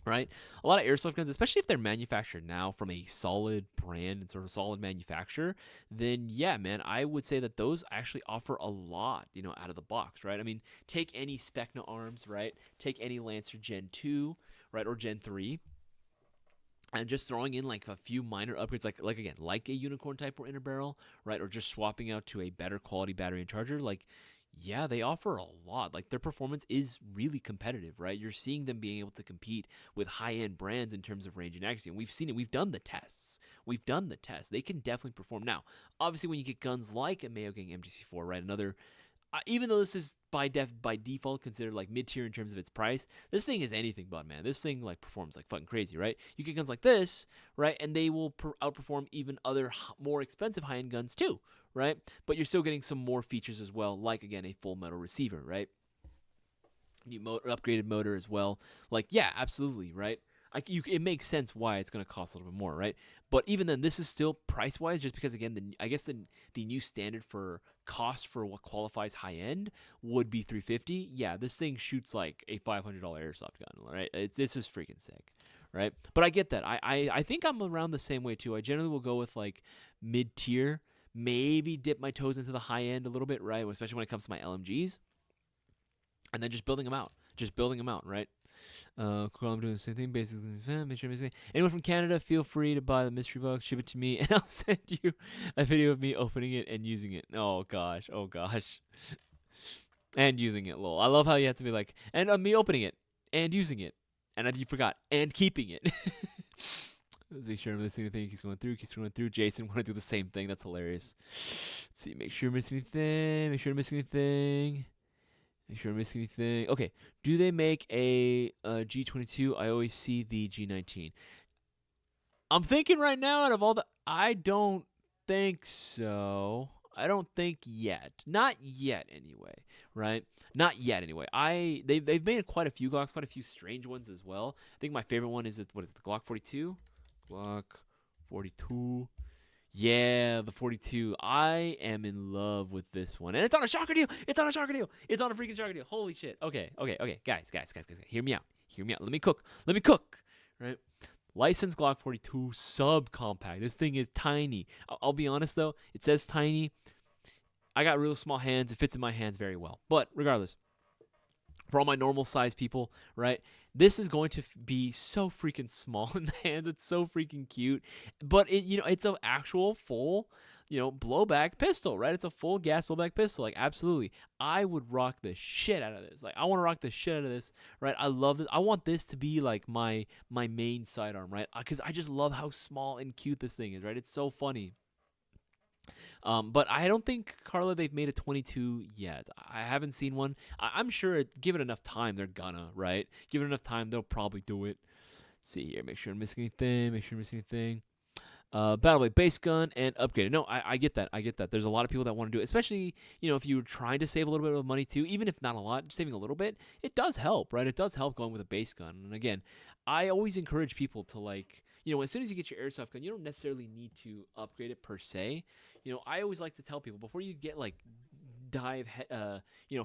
right? A lot of airsoft guns, especially if they're manufactured now from a solid brand and sort of solid manufacturer, then yeah, man, I would say that those actually offer a lot, out of the box, right? I mean, take any Specna arms, right? Take any Lancer Gen 2, right, or Gen 3, and just throwing in like a few minor upgrades, like a unicorn type or inner barrel, right, or just swapping out to a better quality battery and charger, like, Yeah, they offer a lot. Like their performance is really competitive, right? You're seeing them being able to compete with high-end brands in terms of range and accuracy. And we've seen it. We've done the tests. We've done the tests. They can definitely perform. Now, obviously, when you get guns like a Mayo Gang MGC4, right? Another, even though this is by default considered like mid-tier in terms of its price, this thing is anything but, man. This thing like performs like fucking crazy, right? You get guns like this, right, and they will outperform even other more expensive high-end guns too, right? But you're still getting some more features as well, like again a full metal receiver, right? New upgraded motor as well. Like, yeah, absolutely, right? It makes sense why it's going to cost a little bit more, right? But even then, this is still price wise, just because again, I guess the new standard for cost for what qualifies high end would be 350. Yeah, this thing shoots like a $500 airsoft gun, right? This is freaking sick, right? But I get that. I think I'm around the same way too. I generally will go with like mid tier, maybe dip my toes into the high end a little bit, right? Especially when it comes to my LMGs, and then just building them out, right? Cool, I'm doing the same thing, basically. Make sure anyone from Canada, feel free to buy the mystery box, ship it to me, and I'll send you a video of me opening it and using it. Oh gosh, and using it. Lol. I love how you have to be like, and me opening it and using it, and you forgot and keeping it. Let's make sure I'm missing anything. Keeps going through. Jason want to do the same thing. That's hilarious. Let's see. Make sure I'm missing anything. Okay. Do they make a G22? I always see the G19. I'm thinking right now, out of all the, I don't think so. I don't think yet. Not yet, anyway. Right? Not yet, anyway. They've made quite a few Glocks, quite a few strange ones as well. I think my favorite one is the Glock 42. Glock 42. Yeah, the 42. I am in love with this one. And it's on a shocker deal. It's on a freaking shocker deal. Holy shit. Okay. Guys. Hear me out. Let me cook. Right? Licensed Glock 42 subcompact. This thing is tiny. I'll be honest, though. It says tiny. I got real small hands. It fits in my hands very well. But regardless, for all my normal size people, right? This is going to be so freaking small in the hands. It's so freaking cute. But it's an actual full, blowback pistol, right? It's a full gas blowback pistol. Like, absolutely. I would rock the shit out of this. Like, I want to rock the shit out of this, right? I love this. I want this to be like my main sidearm, right? Because I just love how small and cute this thing is, right? It's so funny. But I don't think, Carla, they've made a 22 yet. I haven't seen one. I'm sure, give it enough time, they're gonna, right? Give it enough time, they'll probably do it. Let's see here, make sure I'm missing anything. Battle Blade base gun and upgraded. No, I get that. There's a lot of people that want to do it, especially, if you're trying to save a little bit of money too, even if not a lot, saving a little bit, it does help, right? It does help going with a base gun. And again, I always encourage people to, like, as soon as you get your airsoft gun, you don't necessarily need to upgrade it per se. I always like to tell people before you get like dive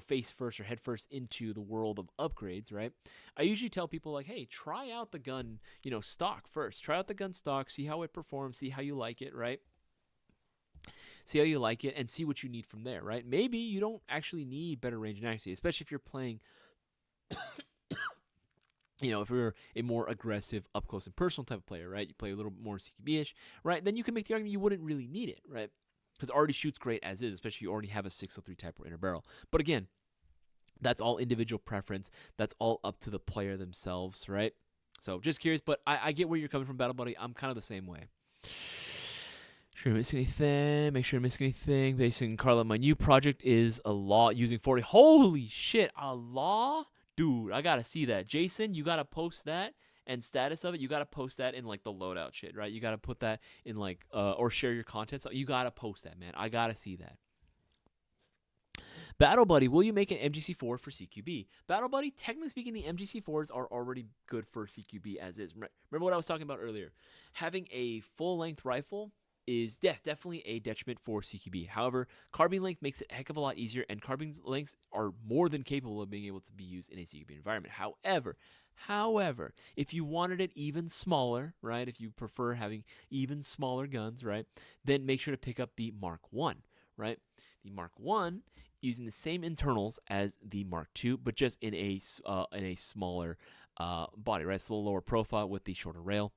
face first or head first into the world of upgrades, right? I usually tell people like, hey, try out the gun, stock first. Try out the gun stock, see how it performs, see how you like it, right? See how you like it and see what you need from there, right? Maybe you don't actually need better range and accuracy, especially if you're playing if you're a more aggressive, up close and personal type of player, right? You play a little more CQB-ish, right? Then you can make the argument you wouldn't really need it, right? Because it already shoots great as is, especially if you already have a 603 Type R inner barrel. But again, that's all individual preference. That's all up to the player themselves, right? So just curious, but I get where you're coming from, Battle Buddy. I'm kind of the same way. Make sure I'm missing anything. Basically, Carla, my new project is a law using 40. Holy shit, a law? Dude, I gotta see that. Jason, you gotta post that and status of it. You gotta post that in like the loadout shit, right? You gotta put that in like or share your content. So you gotta post that, man. I gotta see that. Battle Buddy, will you make an MGC4 for CQB? Battle Buddy, technically speaking, the MGC4s are already good for CQB as is. Remember what I was talking about earlier? Having a full-length rifle is definitely a detriment for CQB. However, carbine length makes it a heck of a lot easier, and carbine lengths are more than capable of being able to be used in a CQB environment. However, if you wanted it even smaller, right, if you prefer having even smaller guns, right, then make sure to pick up the Mark 1, right? The Mark 1 using the same internals as the Mark II, but just in a smaller body, right? So a lower profile with the shorter rail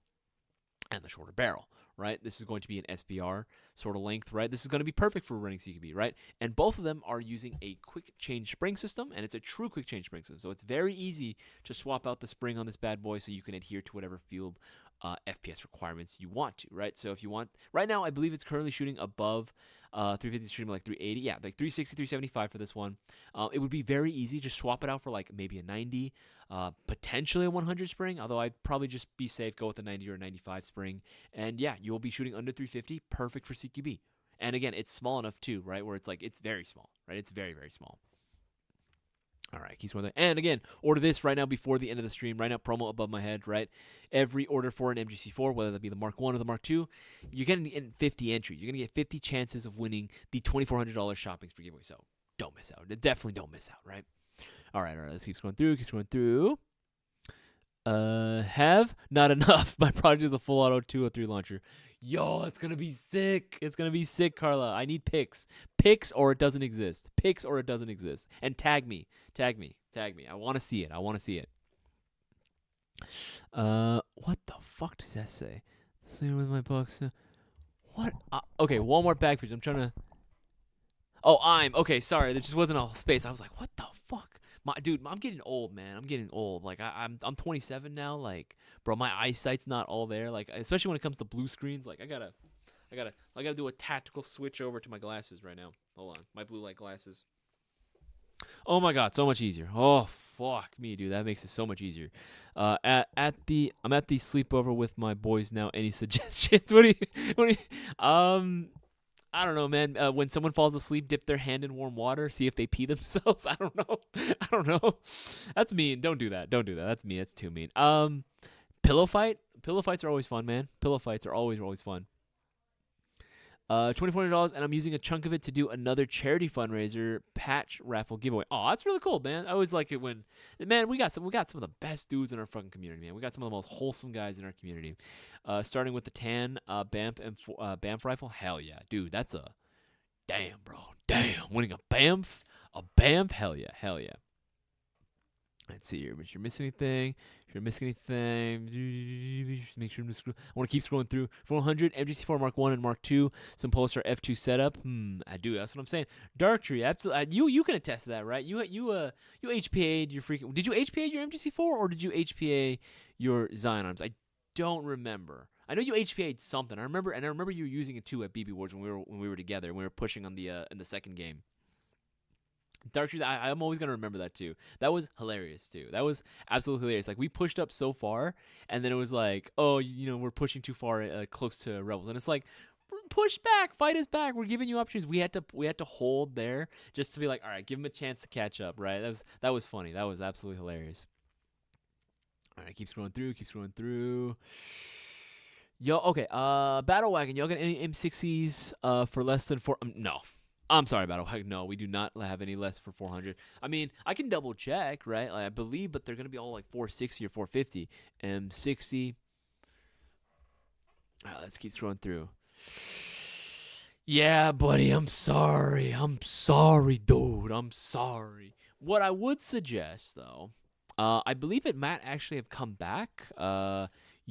and the shorter barrel, right? This is going to be an SBR sort of length, right? This is going to be perfect for running CQB, right? And both of them are using a quick change spring system, and it's a true quick change spring system. So it's very easy to swap out the spring on this bad boy so you can adhere to whatever field FPS requirements you want to, right? So if you want, right now I believe it's currently shooting above 350, shooting like 380, yeah, like 360, 375 for this one. It would be very easy, just swap it out for like maybe a 90, potentially a 100 spring, although I'd probably just be safe, go with a 90 or a 95 spring, and yeah, you'll be shooting under 350, perfect for CQB. And again, it's small enough too, right, where it's like, it's very small, right? It's very, very small. All right, keep going there. And again, order this right now before the end of the stream. Right now, promo above my head, right? Every order for an MGC4, whether that be the Mark 1 or the Mark 2, you're going to get 50 entries. You're going to get 50 chances of winning the $2,400 shopping spree giveaway. So don't miss out. Definitely don't miss out, right? All right, let's keep scrolling through. Have not enough. My project is a full auto 203 launcher. Yo, it's going to be sick. It's going to be sick, Carla. I need pics. Pics or it doesn't exist. Pics or it doesn't exist. And tag me. I want to see it. What the fuck does that say? Same with my books. What? Okay, one more bag picture. I'm trying to... Oh, okay, sorry. There just wasn't all space. I was like, what the fuck? Dude, I'm getting old, man. I'm getting old. Like, I'm 27 now. Like, bro, my eyesight's not all there. Like, especially when it comes to blue screens. Like, I gotta do a tactical switch over to my glasses right now. Hold on, my blue light glasses. Oh my god, so much easier. Oh fuck me, dude. That makes it so much easier. I'm at the sleepover with my boys now. Any suggestions? What do you? I don't know, man. When someone falls asleep, dip their hand in warm water, see if they pee themselves. I don't know. That's mean. Don't do that. That's mean. That's too mean. Pillow fight. Pillow fights are always fun, man. Pillow fights are always fun. $2,400, and I'm using a chunk of it to do another charity fundraiser patch raffle giveaway. Oh, that's really cool, man. I always like it when, man, we got some of the best dudes in our fucking community, man. We got some of the most wholesome guys in our community. Starting with the tan Banff rifle. Hell yeah, dude. That's a damn, bro. Damn, winning a Banff. Hell yeah. Let's see here. If you're missing anything, make sure to scroll. I want to keep scrolling through. 400 MGC4 Mark 1 and Mark 2. Some Polestar F2 setup. I do. That's what I'm saying. Darktree, absolutely. You can attest to that, right? You HPA'd your freaking. Did you HPA your MGC4 or did you HPA your Zion arms? I don't remember. I know you HPA'd something. I remember you were using it too at BB Wars when we were together. We were pushing on the in the second game. Darktree, I'm always going to remember that too. That was hilarious too. That was absolutely hilarious. Like, we pushed up so far, and then it was like, oh, we're pushing too far close to Rebels. And it's like, push back, fight us back. We're giving you opportunities. We had to hold there just to be like, all right, give them a chance to catch up, right? That was funny. That was absolutely hilarious. All right, keep scrolling through. Yo, okay, Battle Wagon, y'all got any M60s for less than 4? No. I'm sorry, Battle Wagon. No, we do not have any less for 400. I mean, I can double check, right? Like, I believe, but they're going to be all like 460 or 450. M60. All right, let's keep scrolling through. Yeah, buddy, I'm sorry. Dude. I'm sorry. What I would suggest, though, I believe it might actually have come back.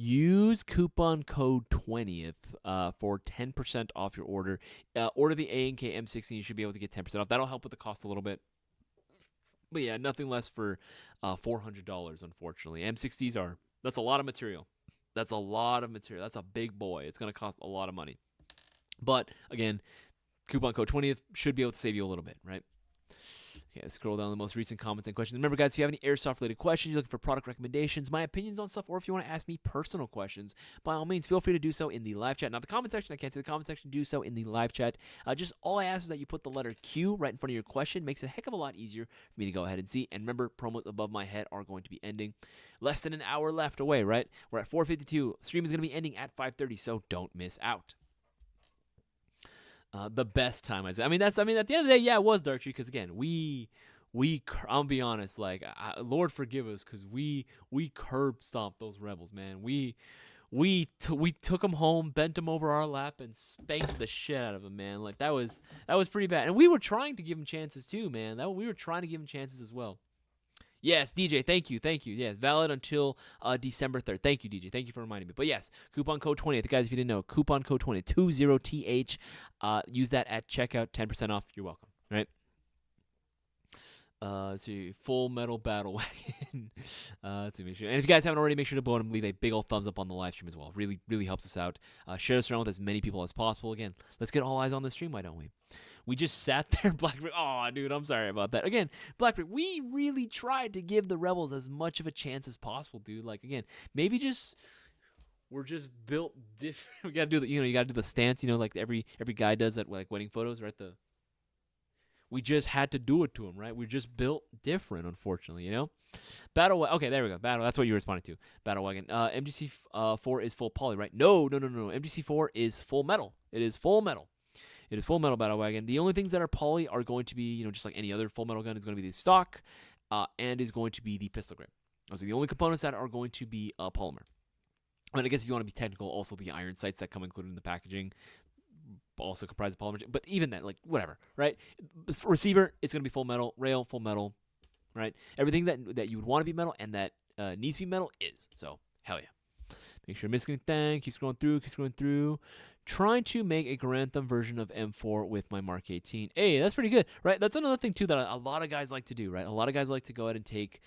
Use coupon code 20th for 10% off your order. Order the A&K M16. You should be able to get 10% off. That'll help with the cost a little bit. But yeah, nothing less for $400, unfortunately. M60s that's a lot of material. That's a big boy. It's going to cost a lot of money. But again, coupon code 20th should be able to save you a little bit, right? Okay, let's scroll down the most recent comments and questions. Remember, guys, if you have any Airsoft-related questions, you're looking for product recommendations, my opinions on stuff, or if you want to ask me personal questions, by all means, feel free to do so in the live chat. Now, the comment section, I can't see the comment section, do so in the live chat. Just all I ask is that you put the letter Q right in front of your question. Makes it a heck of a lot easier for me to go ahead and see. And remember, promos above my head are going to be ending. Less than an hour left away, right? We're at 4:52. Stream is going to be ending at 5:30, so don't miss out. The best time, I mean, at the end of the day, yeah, it was Darktree, because again, I'll be honest, like, Lord forgive us, because we curb stomped those rebels, man. We took them home, bent them over our lap, and spanked the shit out of them, man. Like, that was pretty bad. And we were trying to give them chances too, man. We were trying to give them chances as well. Yes, DJ, thank you. Yes, valid until December 3rd. Thank you, DJ. Thank you for reminding me. But yes, coupon code 20. Guys, if you didn't know, coupon code 20, 20TH. Use that at checkout, 10% off. You're welcome, right? Let's see, Full Metal Battle Wagon. Let's see, make sure. And if you guys haven't already, make sure to go and leave a big old thumbs up on the live stream as well. Really, really helps us out. Share this around with as many people as possible. Again, let's get all eyes on the stream, why don't we? We just sat there, Blackbrick. Oh, dude, I'm sorry about that. Again, Blackbrick, we really tried to give the Rebels as much of a chance as possible, dude. Like, again, maybe just we're just built different. We gotta do the, you gotta do the stance, like every guy does at like wedding photos, right? We just had to do it to him, right? We're just built different, unfortunately, Battle. Okay, there we go. Battle. That's what you responded to. Battle Wagon. MGC 4 is full poly, right? No. MGC 4 is full metal. It is full metal. It is full metal Battle Wagon. The only things that are poly are going to be, just like any other full metal gun, is going to be the stock, and is going to be the pistol grip. Those are the only components that are going to be polymer. And I guess if you want to be technical, also the iron sights that come included in the packaging also comprise of polymer. But even then, like, whatever, right? This receiver, it's going to be full metal. Rail, full metal, right? Everything that you would want to be metal and that needs to be metal is. So, hell yeah. Make sure missing anything. Keep scrolling through. Trying to make a Grantham version of M4 with my Mark 18. Hey, that's pretty good, right? That's another thing, too, that a lot of guys like to do, right? A lot of guys like to go ahead and take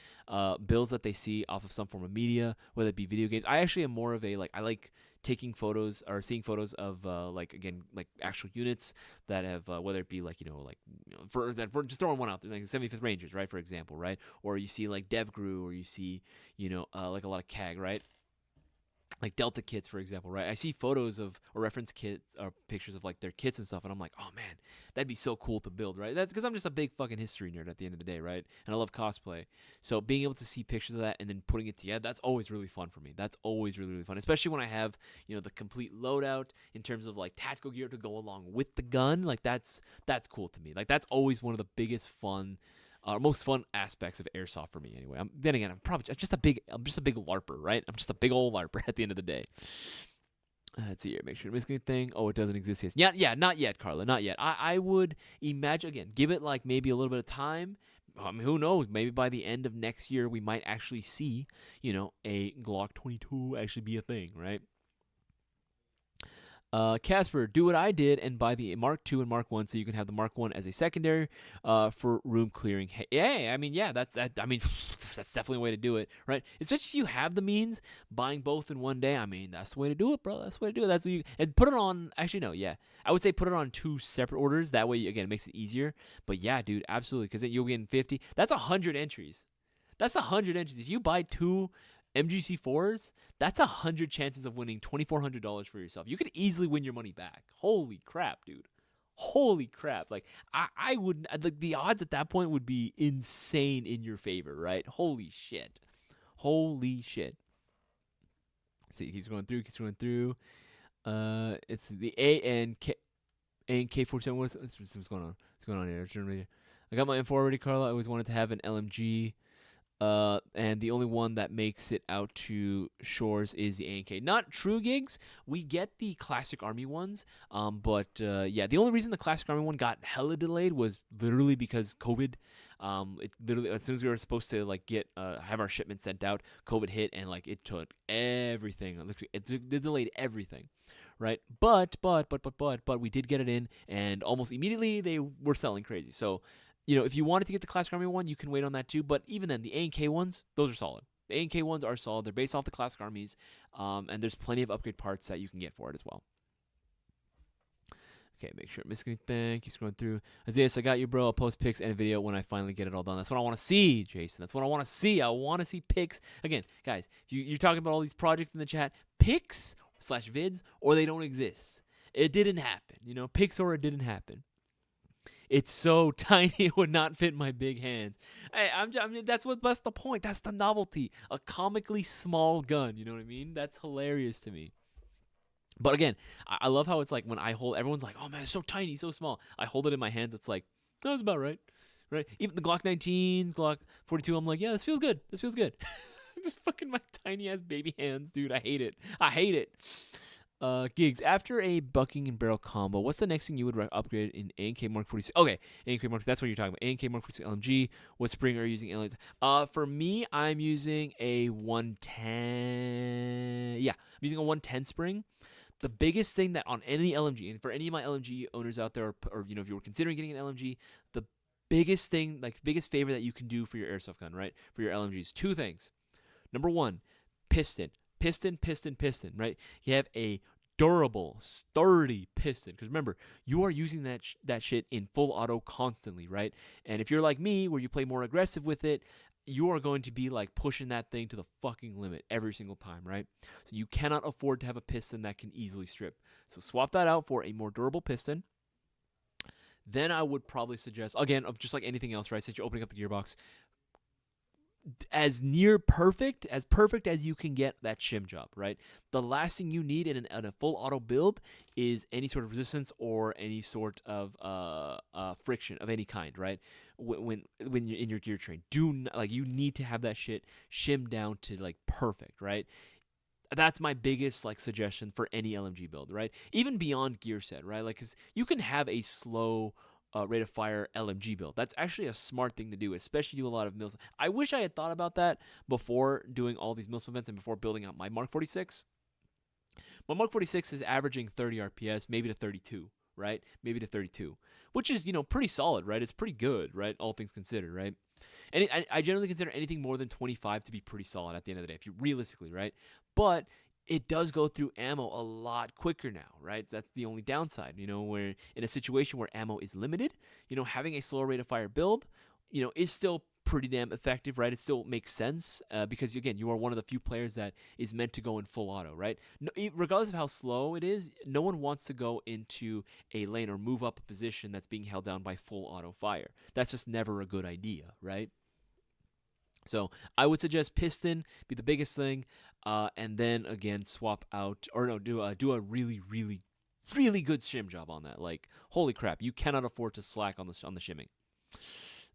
builds that they see off of some form of media, whether it be video games. I actually am more of a, I like taking photos or seeing photos of, actual units that have, whether it be, for just throwing one out there, like 75th Rangers, right, for example, right? Or you see, DevGru, or you see, a lot of CAG, right? Like Delta kits, for example, right? I see photos of or reference kits or pictures of their kits and stuff, and I'm like, oh man, that'd be so cool to build, right? That's because I'm just a big fucking history nerd at the end of the day, right? And I love cosplay, so being able to see pictures of that and then putting it together, that's always really fun for me. That's always really, really fun, especially when I have the complete loadout in terms of tactical gear to go along with the gun. That's cool to me. That's always one of the biggest fun. Most fun aspects of airsoft for me, anyway. Then again, I'm just a big LARPer, right? I'm just a big old LARPer at the end of the day. Let's see here. Make sure to miss anything. Oh, it doesn't exist yet. Yeah, not yet, Carla, not yet. I would imagine, again, give it maybe a little bit of time. Who knows? Maybe by the end of next year, we might actually see, a Glock 22 actually be a thing, right? Casper, do what I did and buy the Mark II and Mark I so you can have the Mark I as a secondary for room clearing. Hey, that's definitely a way to do it, right? Especially if you have the means, buying both in one day. That's the way to do it, bro. That's the way to do it. That's what you and put it on. Actually, no, yeah, I would say put it on 2 separate orders. That way, again, it makes it easier. But yeah, dude, absolutely, because you'll get 50. That's 100 entries. That's 100 entries. If you buy 2 MGC4s, that's 100 chances of winning $2,400 for yourself. You could easily win your money back. Holy crap, dude. Holy crap. I would, the odds at that point would be insane in your favor, right? Holy shit. Let's see, keeps going through. It's the AK-47. What's going on? What's going on here? I got my M4 already, Carla. I always wanted to have an LMG. And the only one that makes it out to shores is the A&K. Not true gigs. We get the classic Army ones. But the only reason the classic Army one got hella delayed was literally because COVID. It literally, as soon as we were supposed to get have our shipment sent out, COVID hit and it took everything. It delayed everything. Right, but we did get it in, and almost immediately they were selling crazy. So, if you wanted to get the Classic Army one, you can wait on that too. But even then, the A&K ones, those are solid. The A&K ones are solid. They're based off the Classic Armies, and there's plenty of upgrade parts that you can get for it as well. Okay, make sure I'm missing anything. Keep scrolling through. Isaias, I got you, bro. I'll post pics and a video when I finally get it all done. That's what I want to see, Jason. That's what I want to see. I want to see pics. Again, guys, if you're talking about all these projects in the chat, pics / vids, or they don't exist. It didn't happen. Pics or it didn't happen. It's so tiny it would not fit my big hands. Hey, that's the point. That's the novelty. A comically small gun. You know what I mean? That's hilarious to me. But again, I love how it's when I hold, everyone's like, oh man, it's so tiny, so small. I hold it in my hands. It's like, that's about right. Right? Even the Glock 19s, Glock 42, I'm like, yeah, this feels good. Just fucking my tiny ass baby hands, dude. I hate it. Gigs, after a bucking and barrel combo, what's the next thing you would upgrade in A&K Mark 46? Okay, A&K Mark, that's what you're talking about. A&K Mark 46 LMG. What spring are you using? For me, I'm using a 110. Yeah, I'm using a 110 spring. The biggest thing that on any LMG, and for any of my LMG owners out there, or if you were considering getting an LMG, the biggest thing, biggest favor that you can do for your airsoft gun, right? For your LMGs, two things. Number one, piston, right? You have a durable, sturdy piston. Because remember, you are using that shit in full auto constantly, right? And if you're like me, where you play more aggressive with it, you are going to be like pushing that thing to the fucking limit every single time, right? So you cannot afford to have a piston that can easily strip. So swap that out for a more durable piston. Then I would probably suggest, again, of just like anything else, right? Since you're opening up the gearbox, as perfect as you can get that shim job, right? The last thing you need in a full auto build is any sort of resistance or any sort of friction of any kind, right? When you're in your gear train, you need to have that shit shimmed down to like perfect, right? That's my biggest like suggestion for any LMG build, right? Even beyond gear set, right? Like, cause you can have a slow rate of fire LMG build. That's actually a smart thing to do, especially do a lot of mills. I wish I had thought about that before doing all these mills events and before building out my Mark 46. My Mark 46 is averaging 30 RPS, maybe to 32, right? Maybe to 32, which is, pretty solid, right? It's pretty good, right? All things considered, right? And I generally consider anything more than 25 to be pretty solid at the end of the day, if you realistically, right? But it does go through ammo a lot quicker now, right? That's the only downside, where in a situation where ammo is limited, having a slower rate of fire build, is still pretty damn effective, right? It still makes sense because, again, you are one of the few players that is meant to go in full auto, right? No, regardless of how slow it is, no one wants to go into a lane or move up a position that's being held down by full auto fire. That's just never a good idea, right? So I would suggest piston be the biggest thing, and then again swap out do a really good shim job on that. Like, holy crap, you cannot afford to slack on the shimming.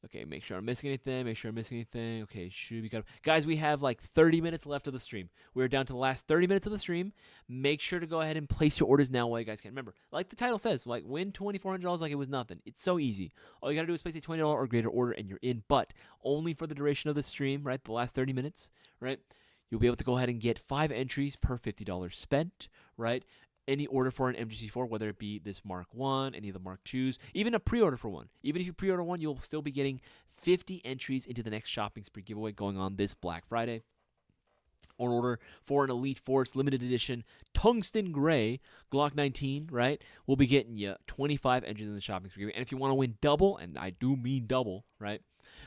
Okay, make sure I'm missing anything. Okay, should be good. Guys, we have like 30 minutes left of the stream. We're down to the last 30 minutes of the stream. Make sure to go ahead and place your orders now while you guys can. Remember, like the title says, like win $2,400 like it was nothing. It's so easy. All you got to do is place a $20 or greater order and you're in, but only for the duration of the stream, right? The last 30 minutes, right? You'll be able to go ahead and get 5 entries per $50 spent, right? Any order for an MGC4, whether it be this Mark 1, any of the Mark 2s, even a pre-order for one. Even if you pre-order one, you'll still be getting 50 entries into the next shopping spree giveaway going on this Black Friday. Or order for an Elite Force limited edition tungsten gray Glock 19, right? We'll be getting you 25 entries in the shopping spree. And if you want to win double, and I do mean double, right?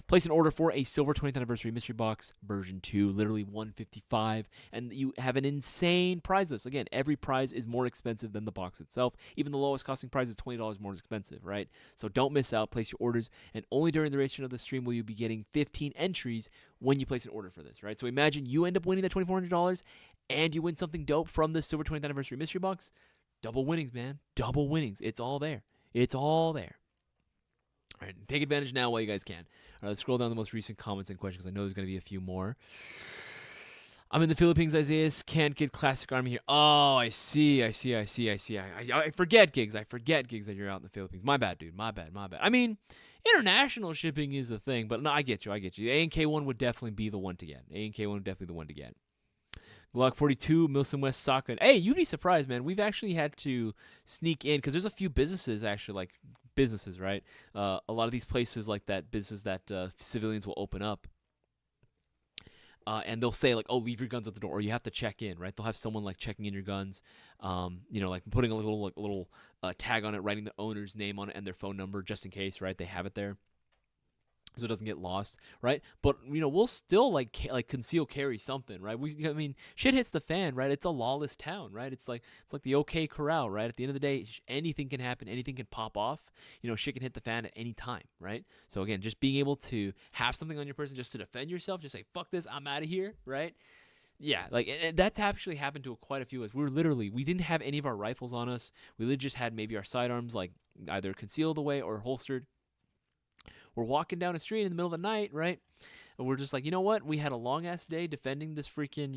Place an order for a silver 20th anniversary mystery box version 2, literally $155, and you have an insane prize list. Again, every prize is more expensive than the box itself. Even the lowest costing prize is $20 more expensive, right? So don't miss out. Place your orders, and only during the duration of the stream will you be getting 15 entries when you place an order for this, right? So imagine you end up winning that $2,400 and you win something dope from this silver 20th anniversary mystery box. Double winnings, man. Double winnings. It's all there. It's all there. All right, take advantage now while you guys can. All right, let's scroll down the most recent comments and questions because I know there's going to be a few more. I'm in the Philippines, Isaias. Can't get Classic Army here. Oh, I see. I forget, Gigs. I forget, Gigs, that you're out in the Philippines. My bad, dude. My bad. I mean, international shipping is a thing, but no, I get you. The A&K one would definitely be the one to get. Glock 42, Milson West Saka. Hey, you'd be surprised, man. We've actually had to sneak in because there's a few businesses, right? A lot of these places like that, business that civilians will open up. And they'll say, like, oh, leave your guns at the door, or you have to check in, right? They'll have someone, like, checking in your guns, like putting a little tag on it, writing the owner's name on it and their phone number just in case, right? They have it there. So it doesn't get lost, right? But we'll still like conceal carry something, right? Shit hits the fan, right? It's a lawless town, right? It's like the OK Corral, right? At the end of the day, anything can happen, anything can pop off. Shit can hit the fan at any time, right? So again, just being able to have something on your person just to defend yourself, just say fuck this, I'm out of here, right? Yeah, and that's actually happened to quite a few of us. We didn't have any of our rifles on us. We literally just had maybe our sidearms like either concealed away or holstered. We're walking down a street in the middle of the night, right? And we're just like, you know what? We had a long ass day defending this freaking,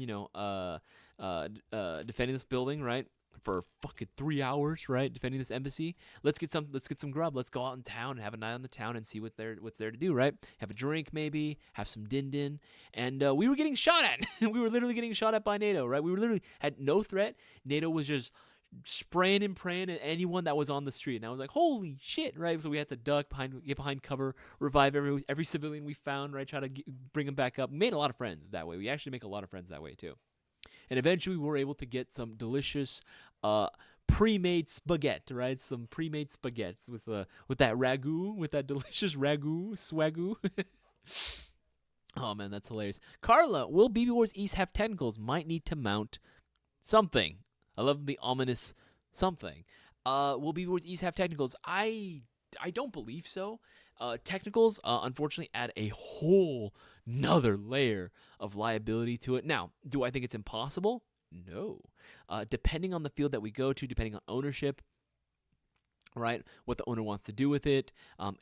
defending this building, right? for fucking 3 hours, right? Defending this embassy. Let's get some grub. Let's go out in town and have a night on the town and see what's there to do, right? Have a drink maybe, have some din. And we were getting shot at. We were literally getting shot at by NATO, right? We were literally had no threat. NATO was just spraying and praying at anyone that was on the street. And I was like, holy shit, right? So we had to get behind cover, revive every civilian we found, right? Try to bring them back up. We made a lot of friends that way. We actually make a lot of friends that way too. And eventually we were able to get some delicious pre-made spaghetti, right? Some pre-made spaghettis with that ragu, with that delicious swagoo. Oh man, that's hilarious. Carla, will BB Wars East have technicals? Might need to mount something. I love the ominous something. Will BB Wars East have technicals? I don't believe so. Technicals, unfortunately, add a whole nother layer of liability to it. Now, do I think it's impossible? No. Depending on the field that we go to, depending on ownership, right, what the owner wants to do with it,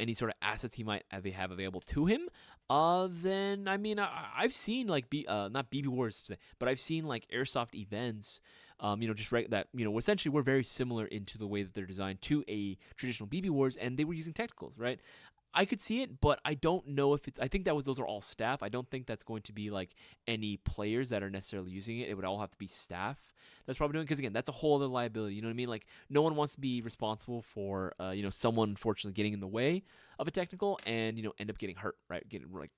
any sort of assets he might have available to him, then, I mean, I've seen, like, not BB Wars, but I've seen, like, Airsoft events, just that, essentially we're very similar into the way that they're designed to a traditional BB Wars, and they were using technicals, right? I could see it, but I don't know if it's. I think those are all staff. I don't think that's going to be like any players that are necessarily using it. It would all have to be staff that's probably doing it, because again, that's a whole other liability. You know what I mean? Like, no one wants to be responsible for someone unfortunately getting in the way of a technical and end up getting hurt, right? Getting like,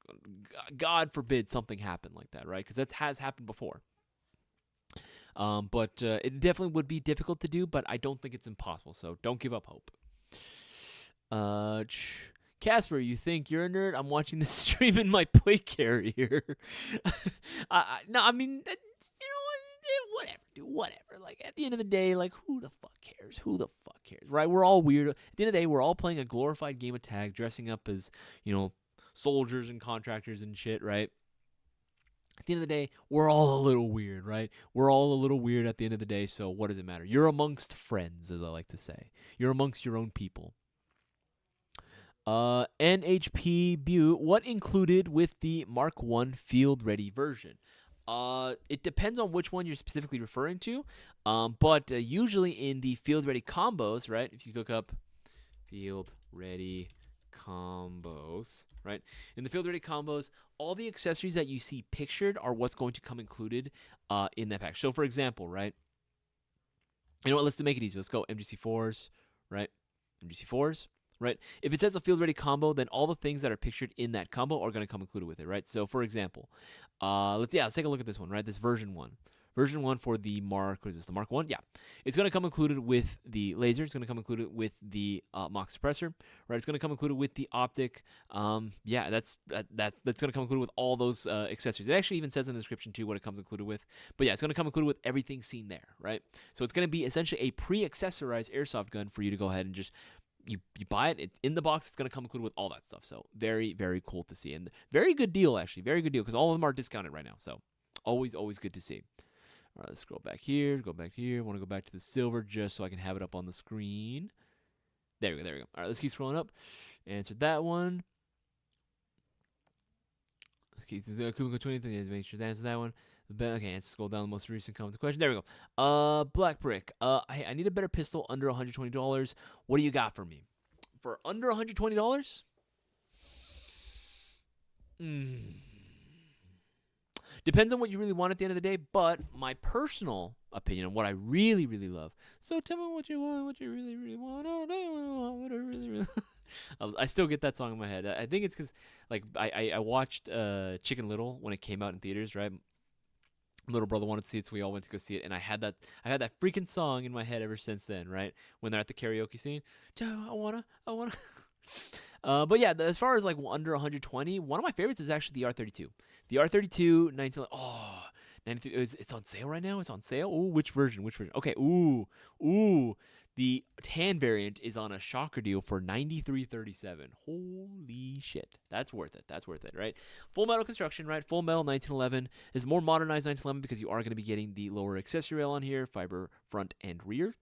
God forbid something happen like that, right? Because that has happened before. But it definitely would be difficult to do, but I don't think it's impossible. So don't give up hope. Casper, you think you're a nerd? I'm watching this stream in my plate carrier. No, I mean, whatever, dude, whatever. Like, at the end of the day, like, who the fuck cares? Who the fuck cares, right? We're all weird. At the end of the day, we're all playing a glorified game of tag, dressing up as, soldiers and contractors and shit, right? At the end of the day, we're all a little weird, right? We're all a little weird at the end of the day, so what does it matter? You're amongst friends, as I like to say. You're amongst your own people. NHP Butte, what included with the Mark I field ready version? It depends on which one you're specifically referring to, but usually in the field ready combos, right? If you look up field ready combos, right? In the field ready combos, all the accessories that you see pictured are what's going to come included in that pack. So for example, right? You know what? Let's make it easy. Let's go MGC4s, right? MGC4s. Right? If it says a field ready combo, then all the things that are pictured in that combo are going to come included with it, right? So for example, let's take a look at this one, right? This version 1. Version 1 for the Mark, what is this, the Mark 1? Yeah. It's going to come included with the laser. It's going to come included with the Mach suppressor, right? It's going to come included with the optic. That's going to come included with all those accessories. It actually even says in the description too what it comes included with. But yeah, it's going to come included with everything seen there, right? So it's going to be essentially a pre-accessorized airsoft gun for you to go ahead and just You buy it, it's in the box, it's going to come included with all that stuff. So very, very cool to see. And very good deal, actually. Very good deal, because all of them are discounted right now. So always good to see. All right, let's scroll back here. I want to go back to the silver just so I can have it up on the screen. There we go. All right, let's keep scrolling up. Answered that one. Let's keep Kumiko 20. Make sure to answer that one. Okay, let's scroll down the most recent comment question. There we go. Black Brick. Hey, I need a better pistol under $120. What do you got for me? For under $120? Depends on what you really want at the end of the day, but my personal opinion on what I really, really love. So tell me what you want, what you really, really want. Oh, what I really, really I still get that song in my head. I think it's because, like, I watched Chicken Little when it came out in theaters, right? Little brother wanted to see it, so we all went to go see it, and I had that freaking song in my head ever since then, right? When they're at the karaoke scene, I wanna. But yeah, as far as like under 120, one of my favorites is actually the R32. The R32 19. Oh, 93. It's on sale right now. It's on sale. Ooh, which version? Okay. Ooh. The tan variant is on a shocker deal for $93.37. Holy shit. That's worth it, right? Full metal construction, right? Full metal 1911 is more modernized 1911 because you are going to be getting the lower accessory rail on here, fiber front and rear.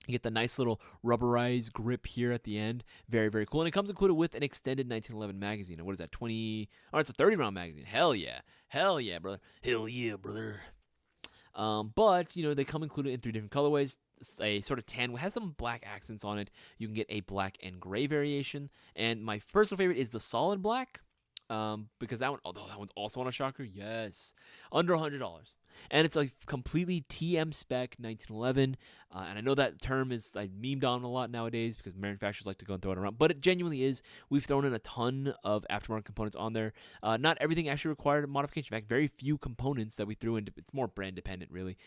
You get the nice little rubberized grip here at the end. Very, very cool. And it comes included with an extended 1911 magazine. And what is that, 20? Oh, it's a 30-round magazine. Hell yeah, brother. But they come included in 3 different colorways. A sort of tan has some black accents on it. You can get a black and gray variation, and my personal favorite is the solid black, because that one, although that one's also on a shocker, yes, under $100, and it's a completely TM spec 1911. And I know that term is memed on a lot nowadays because manufacturers like to go and throw it around, but it genuinely is. We've thrown in a ton of aftermarket components on there. Not everything actually required a modification. In fact, very few components that we threw in, it's more brand dependent really,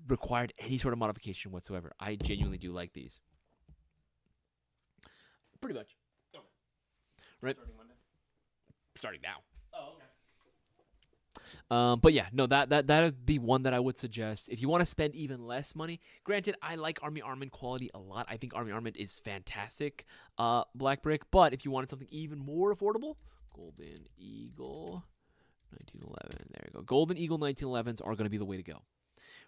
required any sort of modification whatsoever. I genuinely do like these. Pretty much. Okay. Right? Starting Monday? Starting now. Oh, okay. But yeah, no, that'd be one that I would suggest if you want to spend even less money. Granted, I like Army Armament quality a lot. I think Army Armament is fantastic, black brick. But if you wanted something even more affordable, Golden Eagle 1911. There you go. Golden Eagle 1911s are going to be the way to go,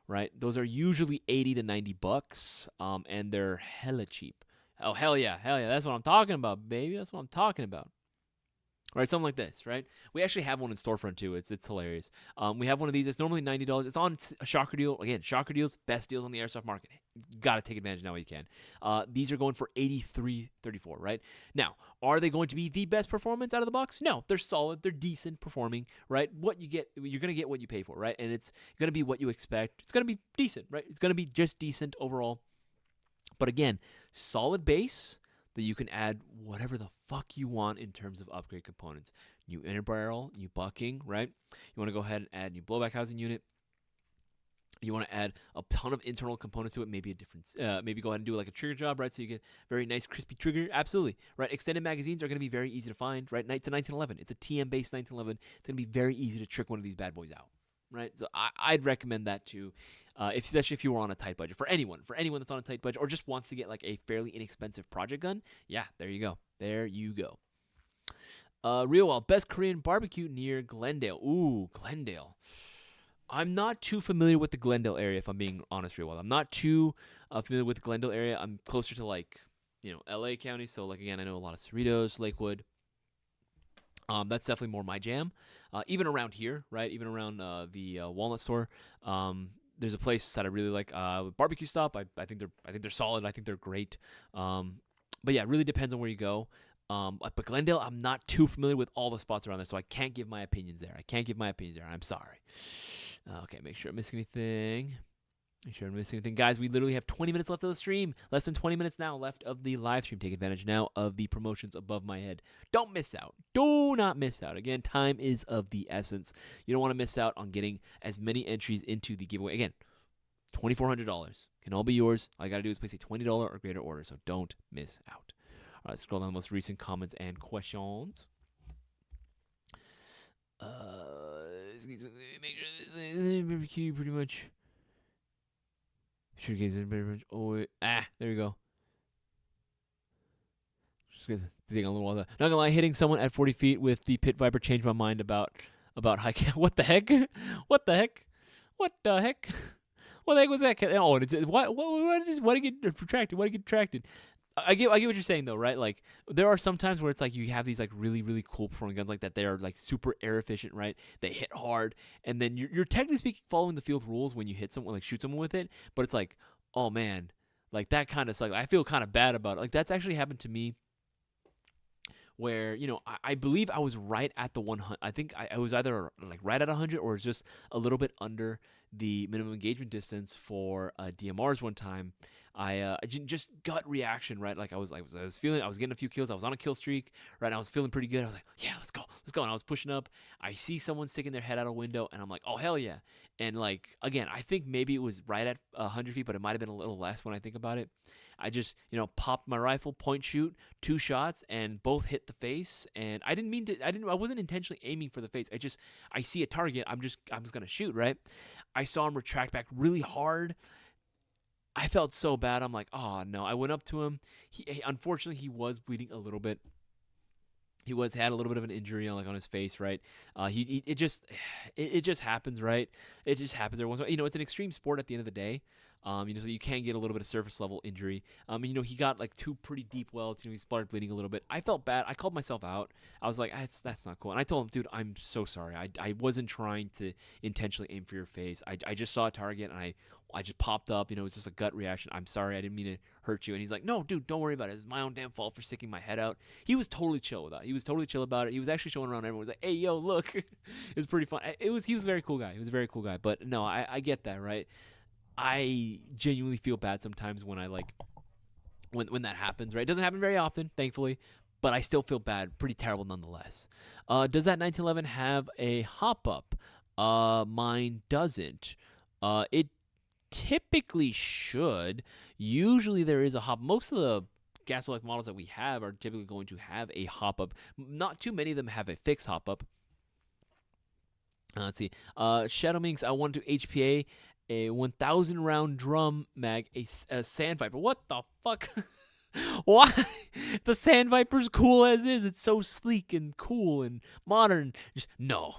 right? Those are usually $80 to $90, and they're hella cheap. Oh hell yeah, that's what I'm talking about, baby. That's what I'm talking about. Right, something like this, right? We actually have one in Storefront too. It's hilarious. We have one of these. It's normally $90. It's on a shocker deal. Again, shocker deals, best deals on the airsoft market. You got to take advantage now while you can. These are going for $83.34, right? Now, are they going to be the best performance out of the box? No, they're solid. They're decent performing, right? What you get, you're going to get what you pay for, right? And it's going to be what you expect. It's going to be decent, right? It's going to be just decent overall. But again, solid base that you can add whatever the fuck you want in terms of upgrade components. New inner barrel, new bucking, right? You want to go ahead and add new blowback housing unit. You want to add a ton of internal components to it, maybe a different, maybe go ahead and do like a trigger job, right? So you get very nice crispy trigger, absolutely, right? Extended magazines are going to be very easy to find, right? It's a 1911. It's a TM-based 1911. It's going to be very easy to trick one of these bad boys out, right? So I'd recommend that too. Especially if you were on a tight budget. For anyone that's on a tight budget or just wants to get like a fairly inexpensive project gun, yeah, there you go. Real Wild, best Korean barbecue near Glendale. Ooh, Glendale. I'm not too familiar with the Glendale area, if I'm being honest, Real Wild. I'm not too familiar with the Glendale area. I'm closer to like, LA County. So like, again, I know a lot of Cerritos, Lakewood. That's definitely more my jam. Even around here, right? Even around the Walnut store. There's a place that I really like, Barbecue Stop. I think they're solid. I think they're great. But yeah, it really depends on where you go. But Glendale, I'm not too familiar with all the spots around there, so I can't give my opinions there. I'm sorry. Okay, make sure I'm missing anything. Guys, we literally have 20 minutes left of the stream. Less than 20 minutes now left of the live stream. Take advantage now of the promotions above my head. Don't miss out. Do not miss out. Again, time is of the essence. You don't want to miss out on getting as many entries into the giveaway. Again, $2,400 can all be yours. All you got to do is place a $20 or greater order, so don't miss out. All right, scroll down the most recent comments and questions. Make sure this is barbecue pretty much. Sure, guys, there we go. Just gonna dig on a little while. Not gonna lie, hitting someone at 40 feet with the Pit Viper changed my mind about hiking. What the heck? What the heck? What the heck was that? Oh, why did it get retracted? I get what you're saying though, right? Like there are some times where it's like you have these like really, really cool performing guns like that. They are like super air efficient, right? They hit hard, and then you're technically speaking following the field rules when you hit someone, like shoot someone with it. But it's like, oh man, like that kind of sucks. I feel kind of bad about it. Like that's actually happened to me. Where I believe I was right at the 100. I think I was either like right at 100 or just a little bit under the minimum engagement distance for DMRs one time. I just gut reaction, right? Like I was feeling, I was getting a few kills. I was on a kill streak, right? And I was feeling pretty good. I was like, yeah, let's go. And I was pushing up. I see someone sticking their head out a window, and I'm like, oh hell yeah! And like again, I think maybe it was right at 100 feet, but it might have been a little less when I think about it. I just popped my rifle, point shoot, 2 shots, and both hit the face. And I wasn't intentionally aiming for the face. I see a target. I'm just gonna shoot, right? I saw him retract back really hard. I felt so bad. I'm like, oh no. I went up to him. Unfortunately, he was bleeding a little bit. He had a little bit of an injury on his face, right? It just happens, right? It just happens every once in a while. It's an extreme sport at the end of the day. So you can get a little bit of surface level injury. He got like 2 pretty deep welds. He started bleeding a little bit. I felt bad. I called myself out. I was like, that's not cool. And I told him, dude, I'm so sorry. I wasn't trying to intentionally aim for your face. I just saw a target and I just popped up. It was just a gut reaction. I'm sorry. I didn't mean to hurt you. And he's like, no, dude, don't worry about it. It's my own damn fault for sticking my head out. He was totally chill with that. He was totally chill about it. He was actually showing around everyone. He was like, hey, yo, look. It was pretty fun. He was a very cool guy. He was a very cool guy. But no, I get that, right? I genuinely feel bad sometimes when I when that happens, right? It doesn't happen very often, thankfully, but I still feel bad, pretty terrible nonetheless. Does that 1911 have a hop up? Mine doesn't. It typically should. Usually there is a hop. Most of the gas like models that we have are typically going to have a hop up. Not too many of them have a fixed hop up. Let's see. Shadow Minx, I want to HPA a 1,000 round drum mag, a Sand Viper. What the fuck? Why? The Sand Viper's cool as is. It's so sleek and cool and modern. Just no.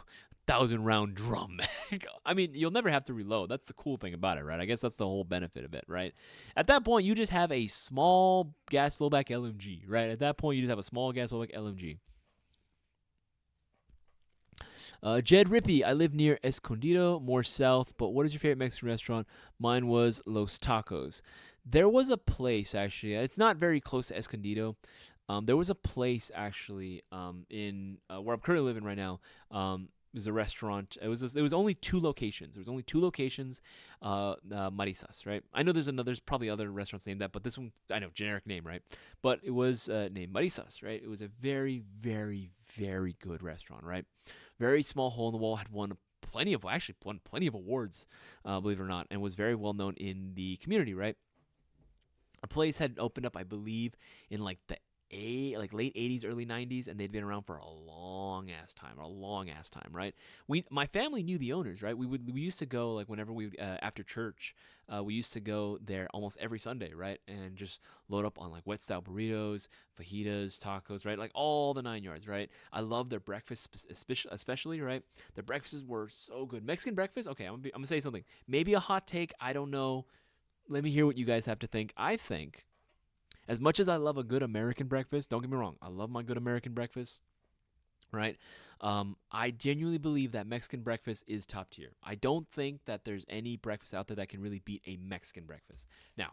1,000 round drum mag. I mean, you'll never have to reload. That's the cool thing about it, right? I guess that's the whole benefit of it, right? At that point, you just have a small gas blowback LMG, right? At that point, you just have a small gas blowback LMG. Jed Rippy, I live near Escondido, more south, but what is your favorite Mexican restaurant? Mine was Los Tacos. There was a place, actually, it's not very close to Escondido. There was a place, actually, in where I'm currently living right now. It was a restaurant. It was only 2 locations. There was only 2 locations, Marisas, right? I know there's probably other restaurants named that, but this one, I know, generic name, right? But it was named Marisas, right? It was a very, very, very good restaurant, right? Very small hole in the wall, had won plenty of awards, believe it or not, and was very well known in the community, right? A place had opened up, I believe, in like the late 80s, early 90s, and they'd been around for a long ass time, right? My family knew the owners, right? We used to go like whenever we after church, we used to go there almost every Sunday, right? And just load up on like wet style burritos, fajitas, tacos, right? Like all the 9 yards, right? I love their breakfast, especially, right? Their breakfasts were so good. Mexican breakfast. Okay, I'm gonna say something. Maybe a hot take. I don't know. Let me hear what you guys have to think. I think, as much as I love a good American breakfast, don't get me wrong, I love my good American breakfast, right? I genuinely believe that Mexican breakfast is top tier. I don't think that there's any breakfast out there that can really beat a Mexican breakfast. Now,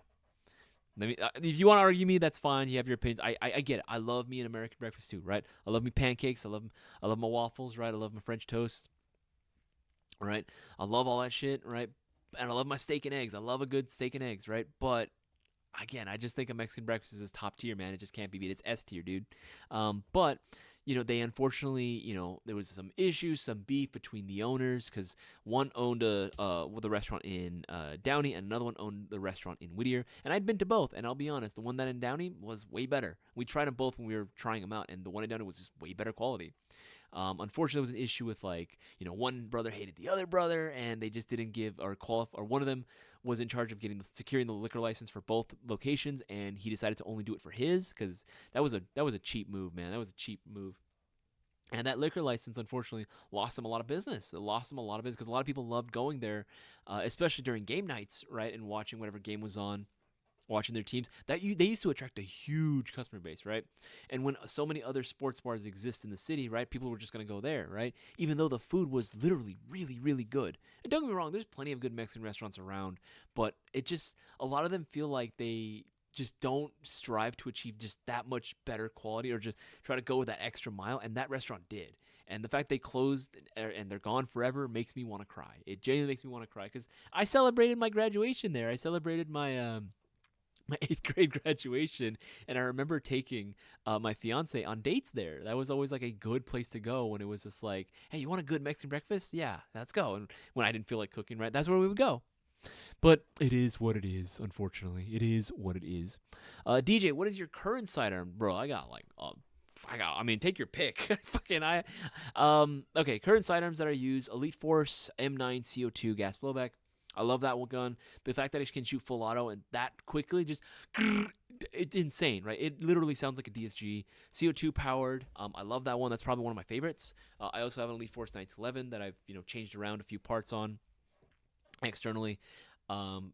if you want to argue me, that's fine. You have your opinions. I get it. I love me an American breakfast too, right? I love me pancakes. I love my waffles, right? I love my French toast, right? I love all that shit, right? And I love my steak and eggs. I love a good steak and eggs, right? But again, I just think a Mexican breakfast is top tier, man. It just can't be beat. It's S tier, dude. But they unfortunately, there was some issues, some beef between the owners because one owned the restaurant in Downey and another one owned the restaurant in Whittier. And I'd been to both, and I'll be honest, the one that in Downey was way better. We tried them both when we were trying them out, and the one in Downey was just way better quality. Unfortunately, there was an issue with one brother hated the other brother, and they just didn't give or qualify. Or one of them was in charge of securing the liquor license for both locations, and he decided to only do it for his because that was a cheap move, man. That was a cheap move. And that liquor license, unfortunately, lost him a lot of business. It lost him a lot of business because a lot of people loved going there, especially during game nights, right, and watching whatever game was on. Watching their teams, they used to attract a huge customer base, right? And when so many other sports bars exist in the city, right, people were just going to go there, right? Even though the food was literally really, really good. And don't get me wrong, there's plenty of good Mexican restaurants around, but a lot of them feel like they just don't strive to achieve just that much better quality or just try to go with that extra mile, and that restaurant did. And the fact they closed and they're gone forever makes me want to cry. It genuinely makes me want to cry because I celebrated my graduation there. I celebrated my 8th grade graduation, and I remember taking my fiance on dates there. That was always like a good place to go when it was just like, hey, you want a good Mexican breakfast? Yeah, let's go. And when I didn't feel like cooking, right, that's where we would go. But it is what it is, unfortunately. It is what it is. DJ, what is your current sidearm? Bro, take your pick. Okay, current sidearms that I use, Elite Force M9 CO2 gas blowback. I love that gun. The fact that it can shoot full auto and that quickly, it's insane, right? It literally sounds like a DSG. CO2 powered. I love that one. That's probably one of my favorites. I also have an Elite Force 911 that I've changed around a few parts on externally.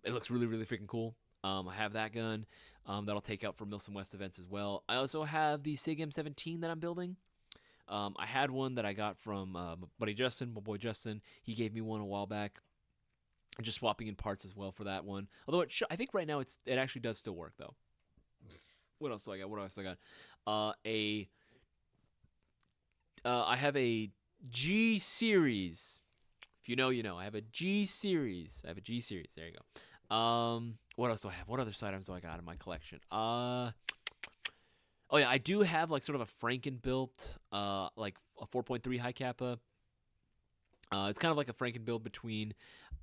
It looks really, really freaking cool. I have that gun that'll take out for Milsim West events as well. I also have the SIG M17 that I'm building. I had one that I got from my buddy Justin, my boy Justin. He gave me one a while back. Just swapping in parts as well for that one. Although I think right now it actually does still work though. What else do I got? What else do I got? I have a G series. If you know, you know. I have a G series. There you go. What else do I have? What other sidearms do I got in my collection? Oh yeah, I do have like sort of a Franken built, like a 4.3 high kappa. It's kind of like a Franken build between.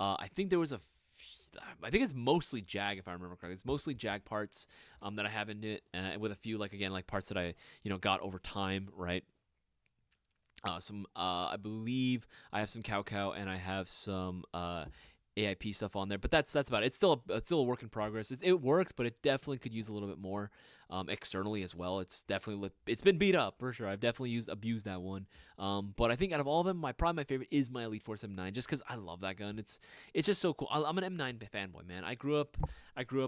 I think there was I think it's mostly Jag if I remember correctly. It's mostly Jag parts that I have in it, with a few like parts that I got over time, right? I believe I have some Cow and I have some AIP stuff on there, but that's about it. It's still a work in progress. It works, but it definitely could use a little bit more externally as well. It's been beat up for sure. I've definitely abused that one. But I think out of all of them, probably my favorite is my Elite Force M9, just because I love that gun. It's just so cool. I'm an M9 fanboy, man. I grew up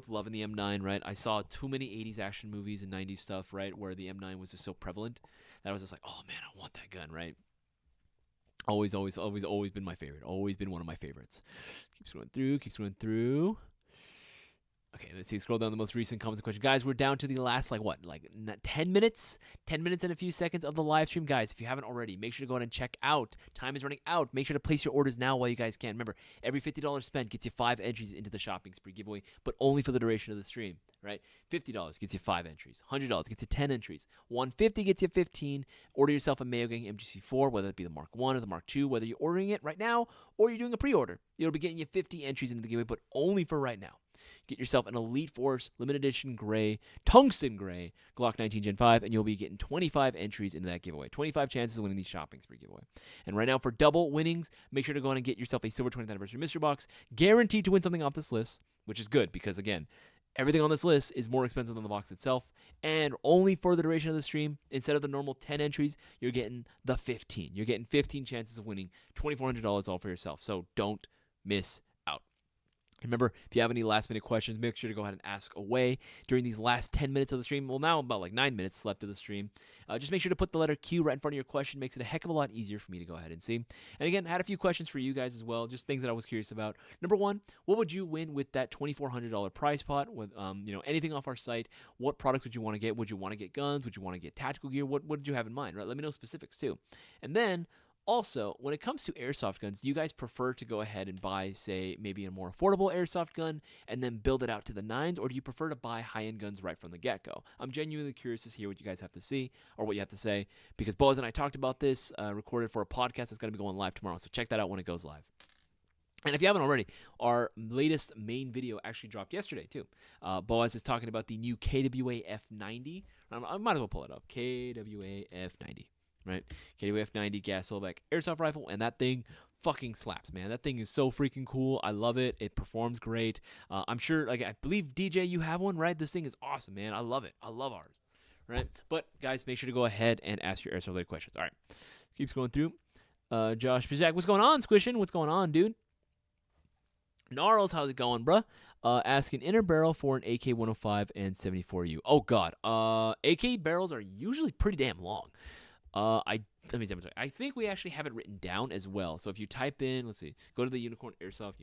loving the M9, right? I saw too many 80s action movies and 90s stuff, right, where the M9 was just so prevalent that I was just like, oh man, I want that gun, right? Always been my favorite. Always been one of my favorites. Keeps going through. Okay, let's see. Scroll down the most recent comments and questions. Guys, we're down to the last, 10 minutes? 10 minutes and a few seconds of the live stream. Guys, if you haven't already, make sure to go ahead and check out. Time is running out. Make sure to place your orders now while you guys can. Remember, every $50 spent gets you 5 entries into the shopping spree giveaway, but only for the duration of the stream, right? $50 gets you 5 entries. $100 gets you 10 entries. $150 gets you 15. Order yourself a Mayo Gang MGC4, whether it be the Mark 1 or the Mark 2, whether you're ordering it right now or you're doing a pre-order. It'll be getting you 50 entries into the giveaway, but only for right now. Get yourself an Elite Force limited edition gray, tungsten gray Glock 19 Gen 5, and you'll be getting 25 entries into that giveaway. 25 chances of winning the shopping spree giveaway. And right now, for double winnings, make sure to go on and get yourself a Silver 20th Anniversary Mystery Box, guaranteed to win something off this list, which is good because, again, everything on this list is more expensive than the box itself, and only for the duration of the stream, instead of the normal 10 entries, you're getting the 15. You're getting 15 chances of winning $2,400 all for yourself, so don't miss out. Remember, if you have any last-minute questions, make sure to go ahead and ask away during these last 10 minutes of the stream. Well, now about 9 minutes left of the stream. Just make sure to put the letter Q right in front of your question. Makes it a heck of a lot easier for me to go ahead and see. And again, I had a few questions for you guys as well, just things that I was curious about. Number one, what would you win with that $2,400 prize pot? With anything off our site? What products would you want to get? Would you want to get guns? Would you want to get tactical gear? What did you have in mind? Right? Let me know specifics too. And then, also, when it comes to airsoft guns, do you guys prefer to go ahead and buy, say, maybe a more affordable airsoft gun and then build it out to the 9s, or do you prefer to buy high-end guns right from the get-go? I'm genuinely curious to hear what you guys have to see or what you have to say, because Boaz and I talked about this, recorded for a podcast that's going to be going live tomorrow, so check that out when it goes live. And if you haven't already, our latest main video actually dropped yesterday, too. Boaz is talking about the new KWA F90. I might as well pull it up. KWA F90. Right, KWA F90 gas pullback airsoft rifle, and that thing fucking slaps, man. That thing is so freaking cool. I love it. It performs great. I'm sure, I believe DJ, you have one, right? This thing is awesome, man. I love it. I love ours, right? But guys, make sure to go ahead and ask your airsoft related questions. All right, keeps going through. Josh Bizak, what's going on, Squishin? What's going on, dude? Gnarls, how's it going, bruh? Asking inner barrel for an AK-105 and 74U. Oh God, AK barrels are usually pretty damn long. I think we actually have it written down as well. So if you type in, let's see, go to the Unicorn Airsoft,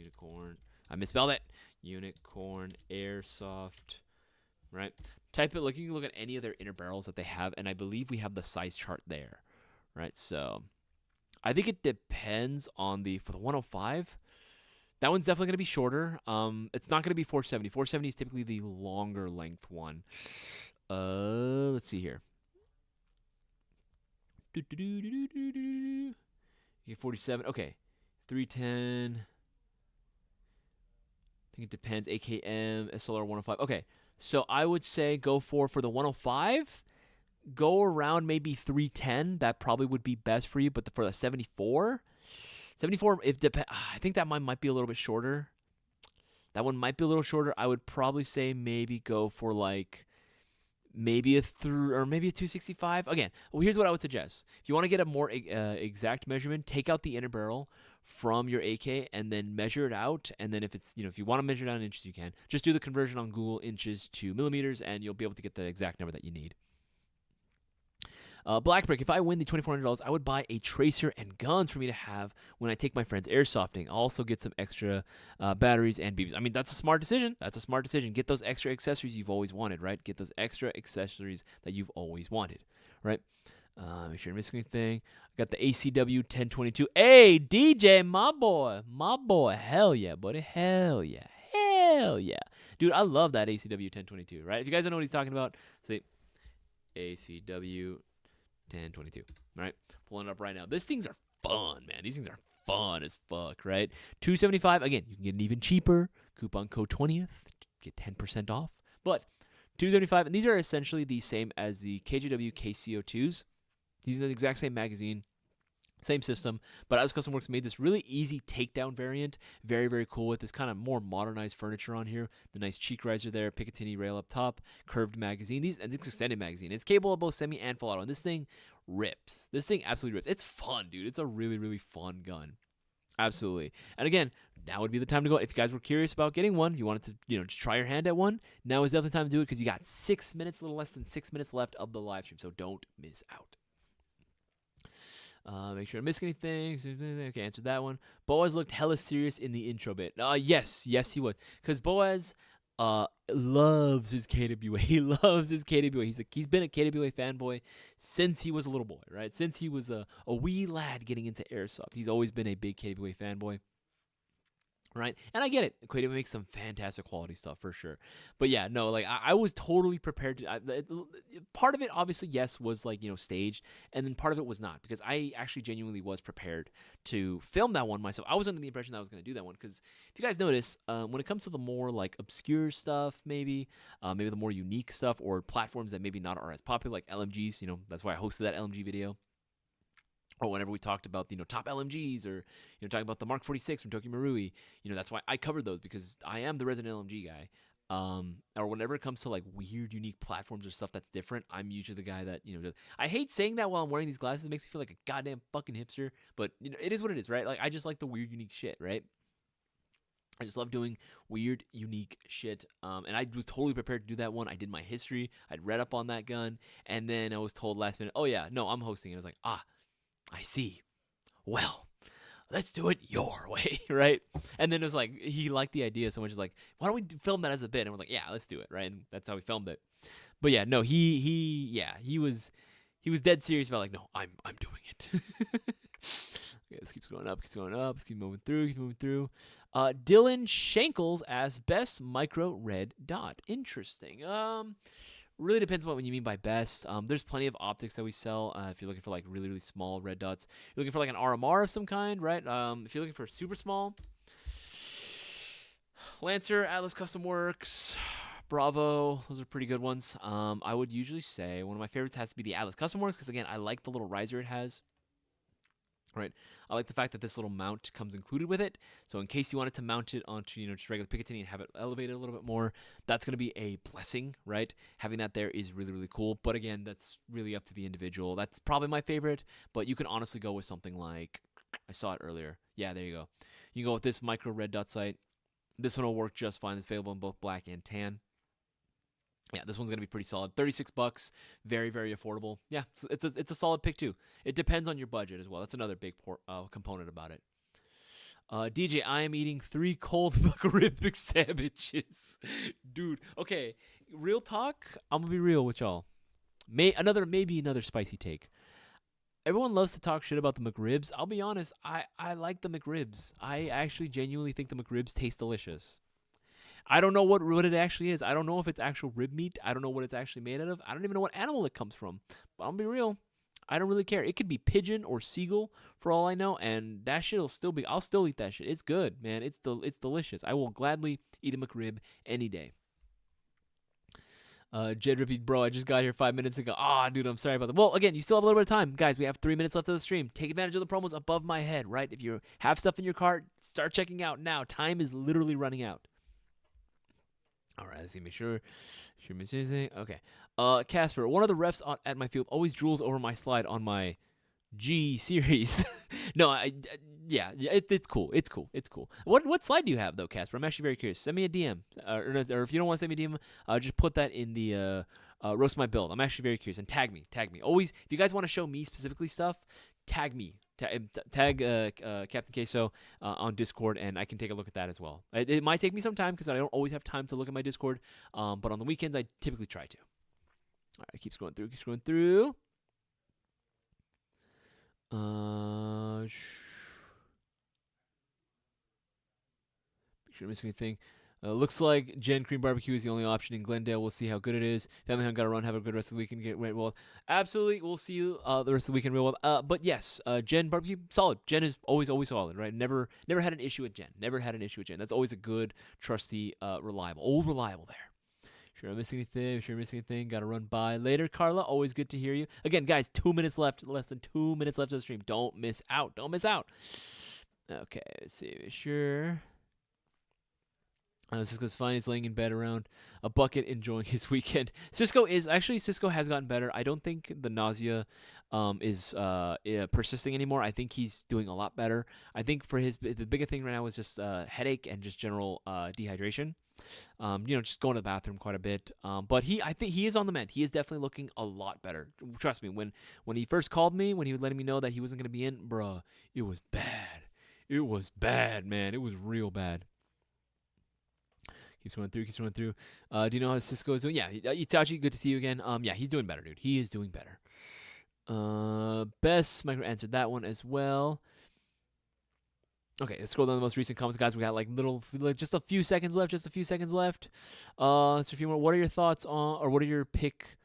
I misspelled it, Unicorn Airsoft, right? Type it, you can look at any of their inner barrels that they have, and I believe we have the size chart there, right? So I think it depends on for the 105, that one's definitely going to be shorter. It's not going to be 470. 470 is typically the longer length one. Let's see here. 47. Okay. 310. I think it depends. AKM, SLR 105. Okay. So I would say go for the 105, go around maybe 310. That probably would be best for you. But for the 74, I think that one might be a little bit shorter. That one might be a little shorter. I would probably say maybe go for maybe a 265. Again, here's what I would suggest. If you want to get a more exact measurement, take out the inner barrel from your AK and then measure it out. And then if it's, if you want to measure it out in inches, you can. Just do the conversion on Google, inches to millimeters, and you'll be able to get the exact number that you need. Blackbrick, if I win the $2,400, I would buy a tracer and guns for me to have when I take my friends airsofting. I'll also get some extra batteries and BBs. I mean, that's a smart decision. Get those extra accessories you've always wanted, right? Get those extra accessories that you've always wanted, right? Make sure you're missing anything. I got the ACW 1022. Hey, DJ, my boy. Hell yeah, buddy. Hell yeah. Dude, I love that ACW 1022, right? If you guys don't know what he's talking about, say ACW 1022. All right, pulling it up right now. These things are fun, man. These things are fun as fuck, right? $275. Again, you can get an even cheaper coupon code 20th, get 10% off. But $275, and these are essentially the same as the KJW KCO2s. These are the exact same magazine, same system, but Atlas Custom Works made this really easy takedown variant. Very, very cool with this kind of more modernized furniture on here. The nice cheek riser there, Picatinny rail up top, curved magazine. And it's extended magazine. It's capable of both semi and full auto, and this thing rips. This thing absolutely rips. It's fun, dude. It's a really, really fun gun. Absolutely. And again, now would be the time to go. If you guys were curious about getting one, if you wanted to, just try your hand at one, now is definitely the time to do it because you got 6 minutes, a little less than 6 minutes left of the live stream, so don't miss out. Make sure I miss anything. Okay, answered that one. Boaz looked hella serious in the intro bit. Yes, he was. Because Boaz loves his KWA. He loves his KWA. He's been a KWA fanboy since he was a little boy, right? Since he was a wee lad getting into Airsoft. He's always been a big KWA fanboy. Right? And I get it. KWA makes some fantastic quality stuff for sure. But yeah, no, like I was totally prepared to. Part of it, obviously, yes, was like, staged. And then part of it was not because I actually genuinely was prepared to film that one myself. I was under the impression that I was going to do that one because if you guys notice, when it comes to the more like obscure stuff, maybe the more unique stuff or platforms that maybe not are as popular, like LMGs, that's why I hosted that LMG video. Or whenever we talked about top LMGs or talking about the Mark 46 from Tokyo Marui, that's why I covered those because I am the resident LMG guy. Or whenever it comes to like weird, unique platforms or stuff that's different, I'm usually the guy that I hate saying that while I'm wearing these glasses. It makes me feel like a goddamn fucking hipster, but it is what it is, right? Like I just like the weird, unique shit, right? I just love doing weird, unique shit. And I was totally prepared to do that one. I did my history. I'd read up on that gun, and then I was told last minute, "Oh yeah, no, I'm hosting it." I was like, I see. Well, let's do it your way, right? And then it was like, he liked the idea so much. He's like, why don't we film that as a bit? And we're like, yeah, let's do it, right? And that's how we filmed it. But yeah, no, he was dead serious about like, no, I'm doing it. Okay, this keeps going up, let's keep moving through. Dylan Shankles asks, best micro red dot. Interesting. Really depends on what you mean by best. There's plenty of optics that we sell. If you're looking for like really, really small red dots, you're looking for like an RMR of some kind, right? If you're looking for super small, Lancer, Atlas Custom Works, Bravo, those are pretty good ones. I would usually say one of my favorites has to be the Atlas Custom Works because again, I like the little riser it has. Right, I like the fact that this little mount comes included with it. So in case you wanted to mount it onto just regular Picatinny and have it elevated a little bit more, that's going to be a blessing, right? Having that there is really, really cool. But again, that's really up to the individual. That's probably my favorite, but you can honestly go with something like, I saw it earlier. Yeah, there you go. You can go with this micro red dot sight. This one will work just fine. It's available in both black and tan. Yeah, this one's going to be pretty solid. $36, very, very affordable. Yeah, it's a solid pick too. It depends on your budget as well. That's another big component about it. DJ, I am eating 3 cold McRib sandwiches. Dude, okay, real talk, I'm going to be real with y'all. Maybe another spicy take. Everyone loves to talk shit about the McRibs. I'll be honest, I like the McRibs. I actually genuinely think the McRibs taste delicious. I don't know what it actually is. I don't know if it's actual rib meat. I don't know what it's actually made out of. I don't even know what animal it comes from. But I'll be real. I don't really care. It could be pigeon or seagull for all I know, and that shit will still be. I'll still eat that shit. It's good, man. It's delicious. I will gladly eat a McRib any day. Jed Rippy, bro, I just got here 5 minutes ago. Dude, I'm sorry about that. Well, again, you still have a little bit of time. Guys, we have 3 minutes left of the stream. Take advantage of the promos above my head, right? If you have stuff in your cart, start checking out now. Time is literally running out. All right, let's see. Make sure miss anything. Okay. Casper, one of the refs at my field always drools over my slide on my G series. No, Yeah, it's cool. It's cool. It's cool. What slide do you have though, Casper? I'm actually very curious. Send me a DM, or if you don't want to send me a DM, just put that in the roast my build. I'm actually very curious, and tag me. Tag me. Always, if you guys want to show me specifically stuff, tag me. Tag Captain Queso on Discord, and I can take a look at that as well. It might take me some time because I don't always have time to look at my Discord, but on the weekends I typically try to. All right, keep scrolling through. Keep scrolling through. Make sure I'm missing anything. Looks like Gen Cream Barbecue is the only option in Glendale. We'll see how good it is. Family Hunt got to run. Have a good rest of the weekend. Get well. Absolutely. We'll see you the rest of the weekend real well. But yes, Gen Barbecue, solid. Gen is always solid, right? Never had an issue with Gen. Never had an issue with Gen. That's always a good, trusty, reliable. Reliable there. Sure I'm missing anything. Got to run by later. Carla, always good to hear you. Again, guys, 2 minutes left. Less than 2 minutes left of the stream. Don't miss out. Okay, let's see. Sure. Cisco's fine. He's laying in bed around a bucket, enjoying his weekend. Cisco has gotten better. I don't think the nausea is persisting anymore. I think he's doing a lot better. I think for the biggest thing right now is just headache and just general dehydration. Just going to the bathroom quite a bit. But I think he is on the mend. He is definitely looking a lot better. Trust me. When he first called me, when he was letting me know that he wasn't gonna be in, bruh, it was bad. It was bad, man. It was real bad. Keeps going through. Do you know how Cisco is doing? Yeah, Itachi, good to see you again. Yeah, he's doing better, dude. He is doing better. Best Micro answered that one as well. Okay, let's scroll down the most recent comments, guys. We got just a few seconds left. Let's a few more. What are your thoughts on, or what are your pick?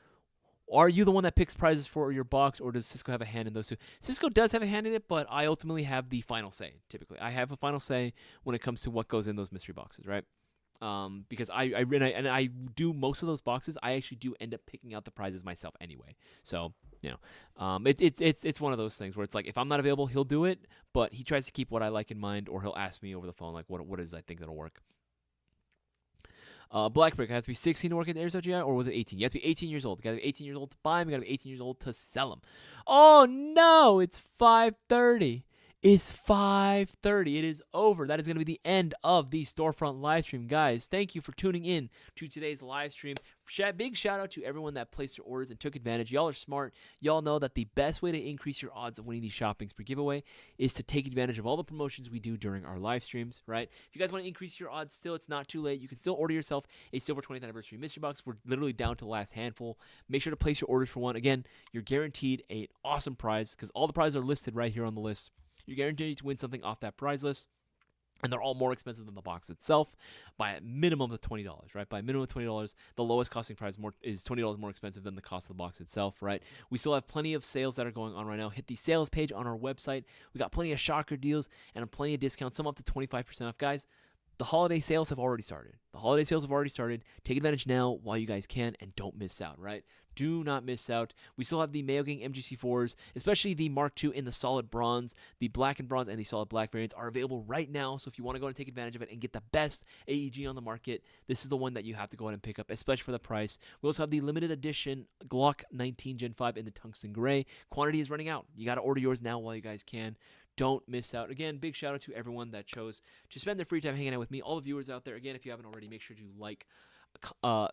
Are you the one that picks prizes for your box, or does Cisco have a hand in those two? Cisco does have a hand in it, but I ultimately have the final say. Typically, I have a final say when it comes to what goes in those mystery boxes, right? Because I do most of those boxes. I actually do end up picking out the prizes myself anyway. So it's one of those things where it's like if I'm not available, he'll do it, but he tries to keep what I like in mind, or he'll ask me over the phone like what is I think that'll work. Blackbrick, I have to be 16 to work at Airsoft GI, or was it 18? You have to be 18 years old. You got to be 18 years old to buy them. You got to be 18 years old to sell them. Oh no, it's 5:30. It's 5:30. It is over. That is going to be the end of the Storefront live stream. Guys, thank you for tuning in to today's live stream. Big shout out to everyone that placed their orders and took advantage. Y'all are smart. Y'all know that the best way to increase your odds of winning these shopping spree giveaway is to take advantage of all the promotions we do during our live streams, right? If you guys want to increase your odds still, it's not too late. You can still order yourself a Silver 20th Anniversary Mystery Box. We're literally down to the last handful. Make sure to place your orders for one. Again, you're guaranteed an awesome prize because all the prizes are listed right here on the list. You're guaranteed to win something off that prize list. And they're all more expensive than the box itself by a minimum of $20, right? By a minimum of $20, the lowest costing prize is $20 more expensive than the cost of the box itself, right? We still have plenty of sales that are going on right now. Hit the sales page on our website. We got plenty of shocker deals and plenty of discounts, some up to 25% off. Guys, the holiday sales have already started. Take advantage now while you guys can, and don't miss out, right? Do not miss out. We still have the Mayo Gang MGC4s, especially the Mark II in the solid bronze. The black and bronze and the solid black variants are available right now. So if you want to go and take advantage of it and get the best AEG on the market, this is the one that you have to go ahead and pick up, especially for the price. We also have the limited edition Glock 19 Gen 5 in the tungsten gray. Quantity is running out. You got to order yours now while you guys can. Don't miss out. Again, big shout out to everyone that chose to spend their free time hanging out with me. All the viewers out there, again, if you haven't already, make sure to like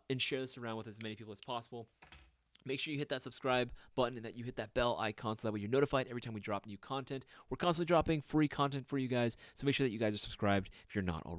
and share this around with as many people as possible. Make sure you hit that subscribe button and that you hit that bell icon so that way you're notified every time we drop new content. We're constantly dropping free content for you guys, so make sure that you guys are subscribed if you're not already.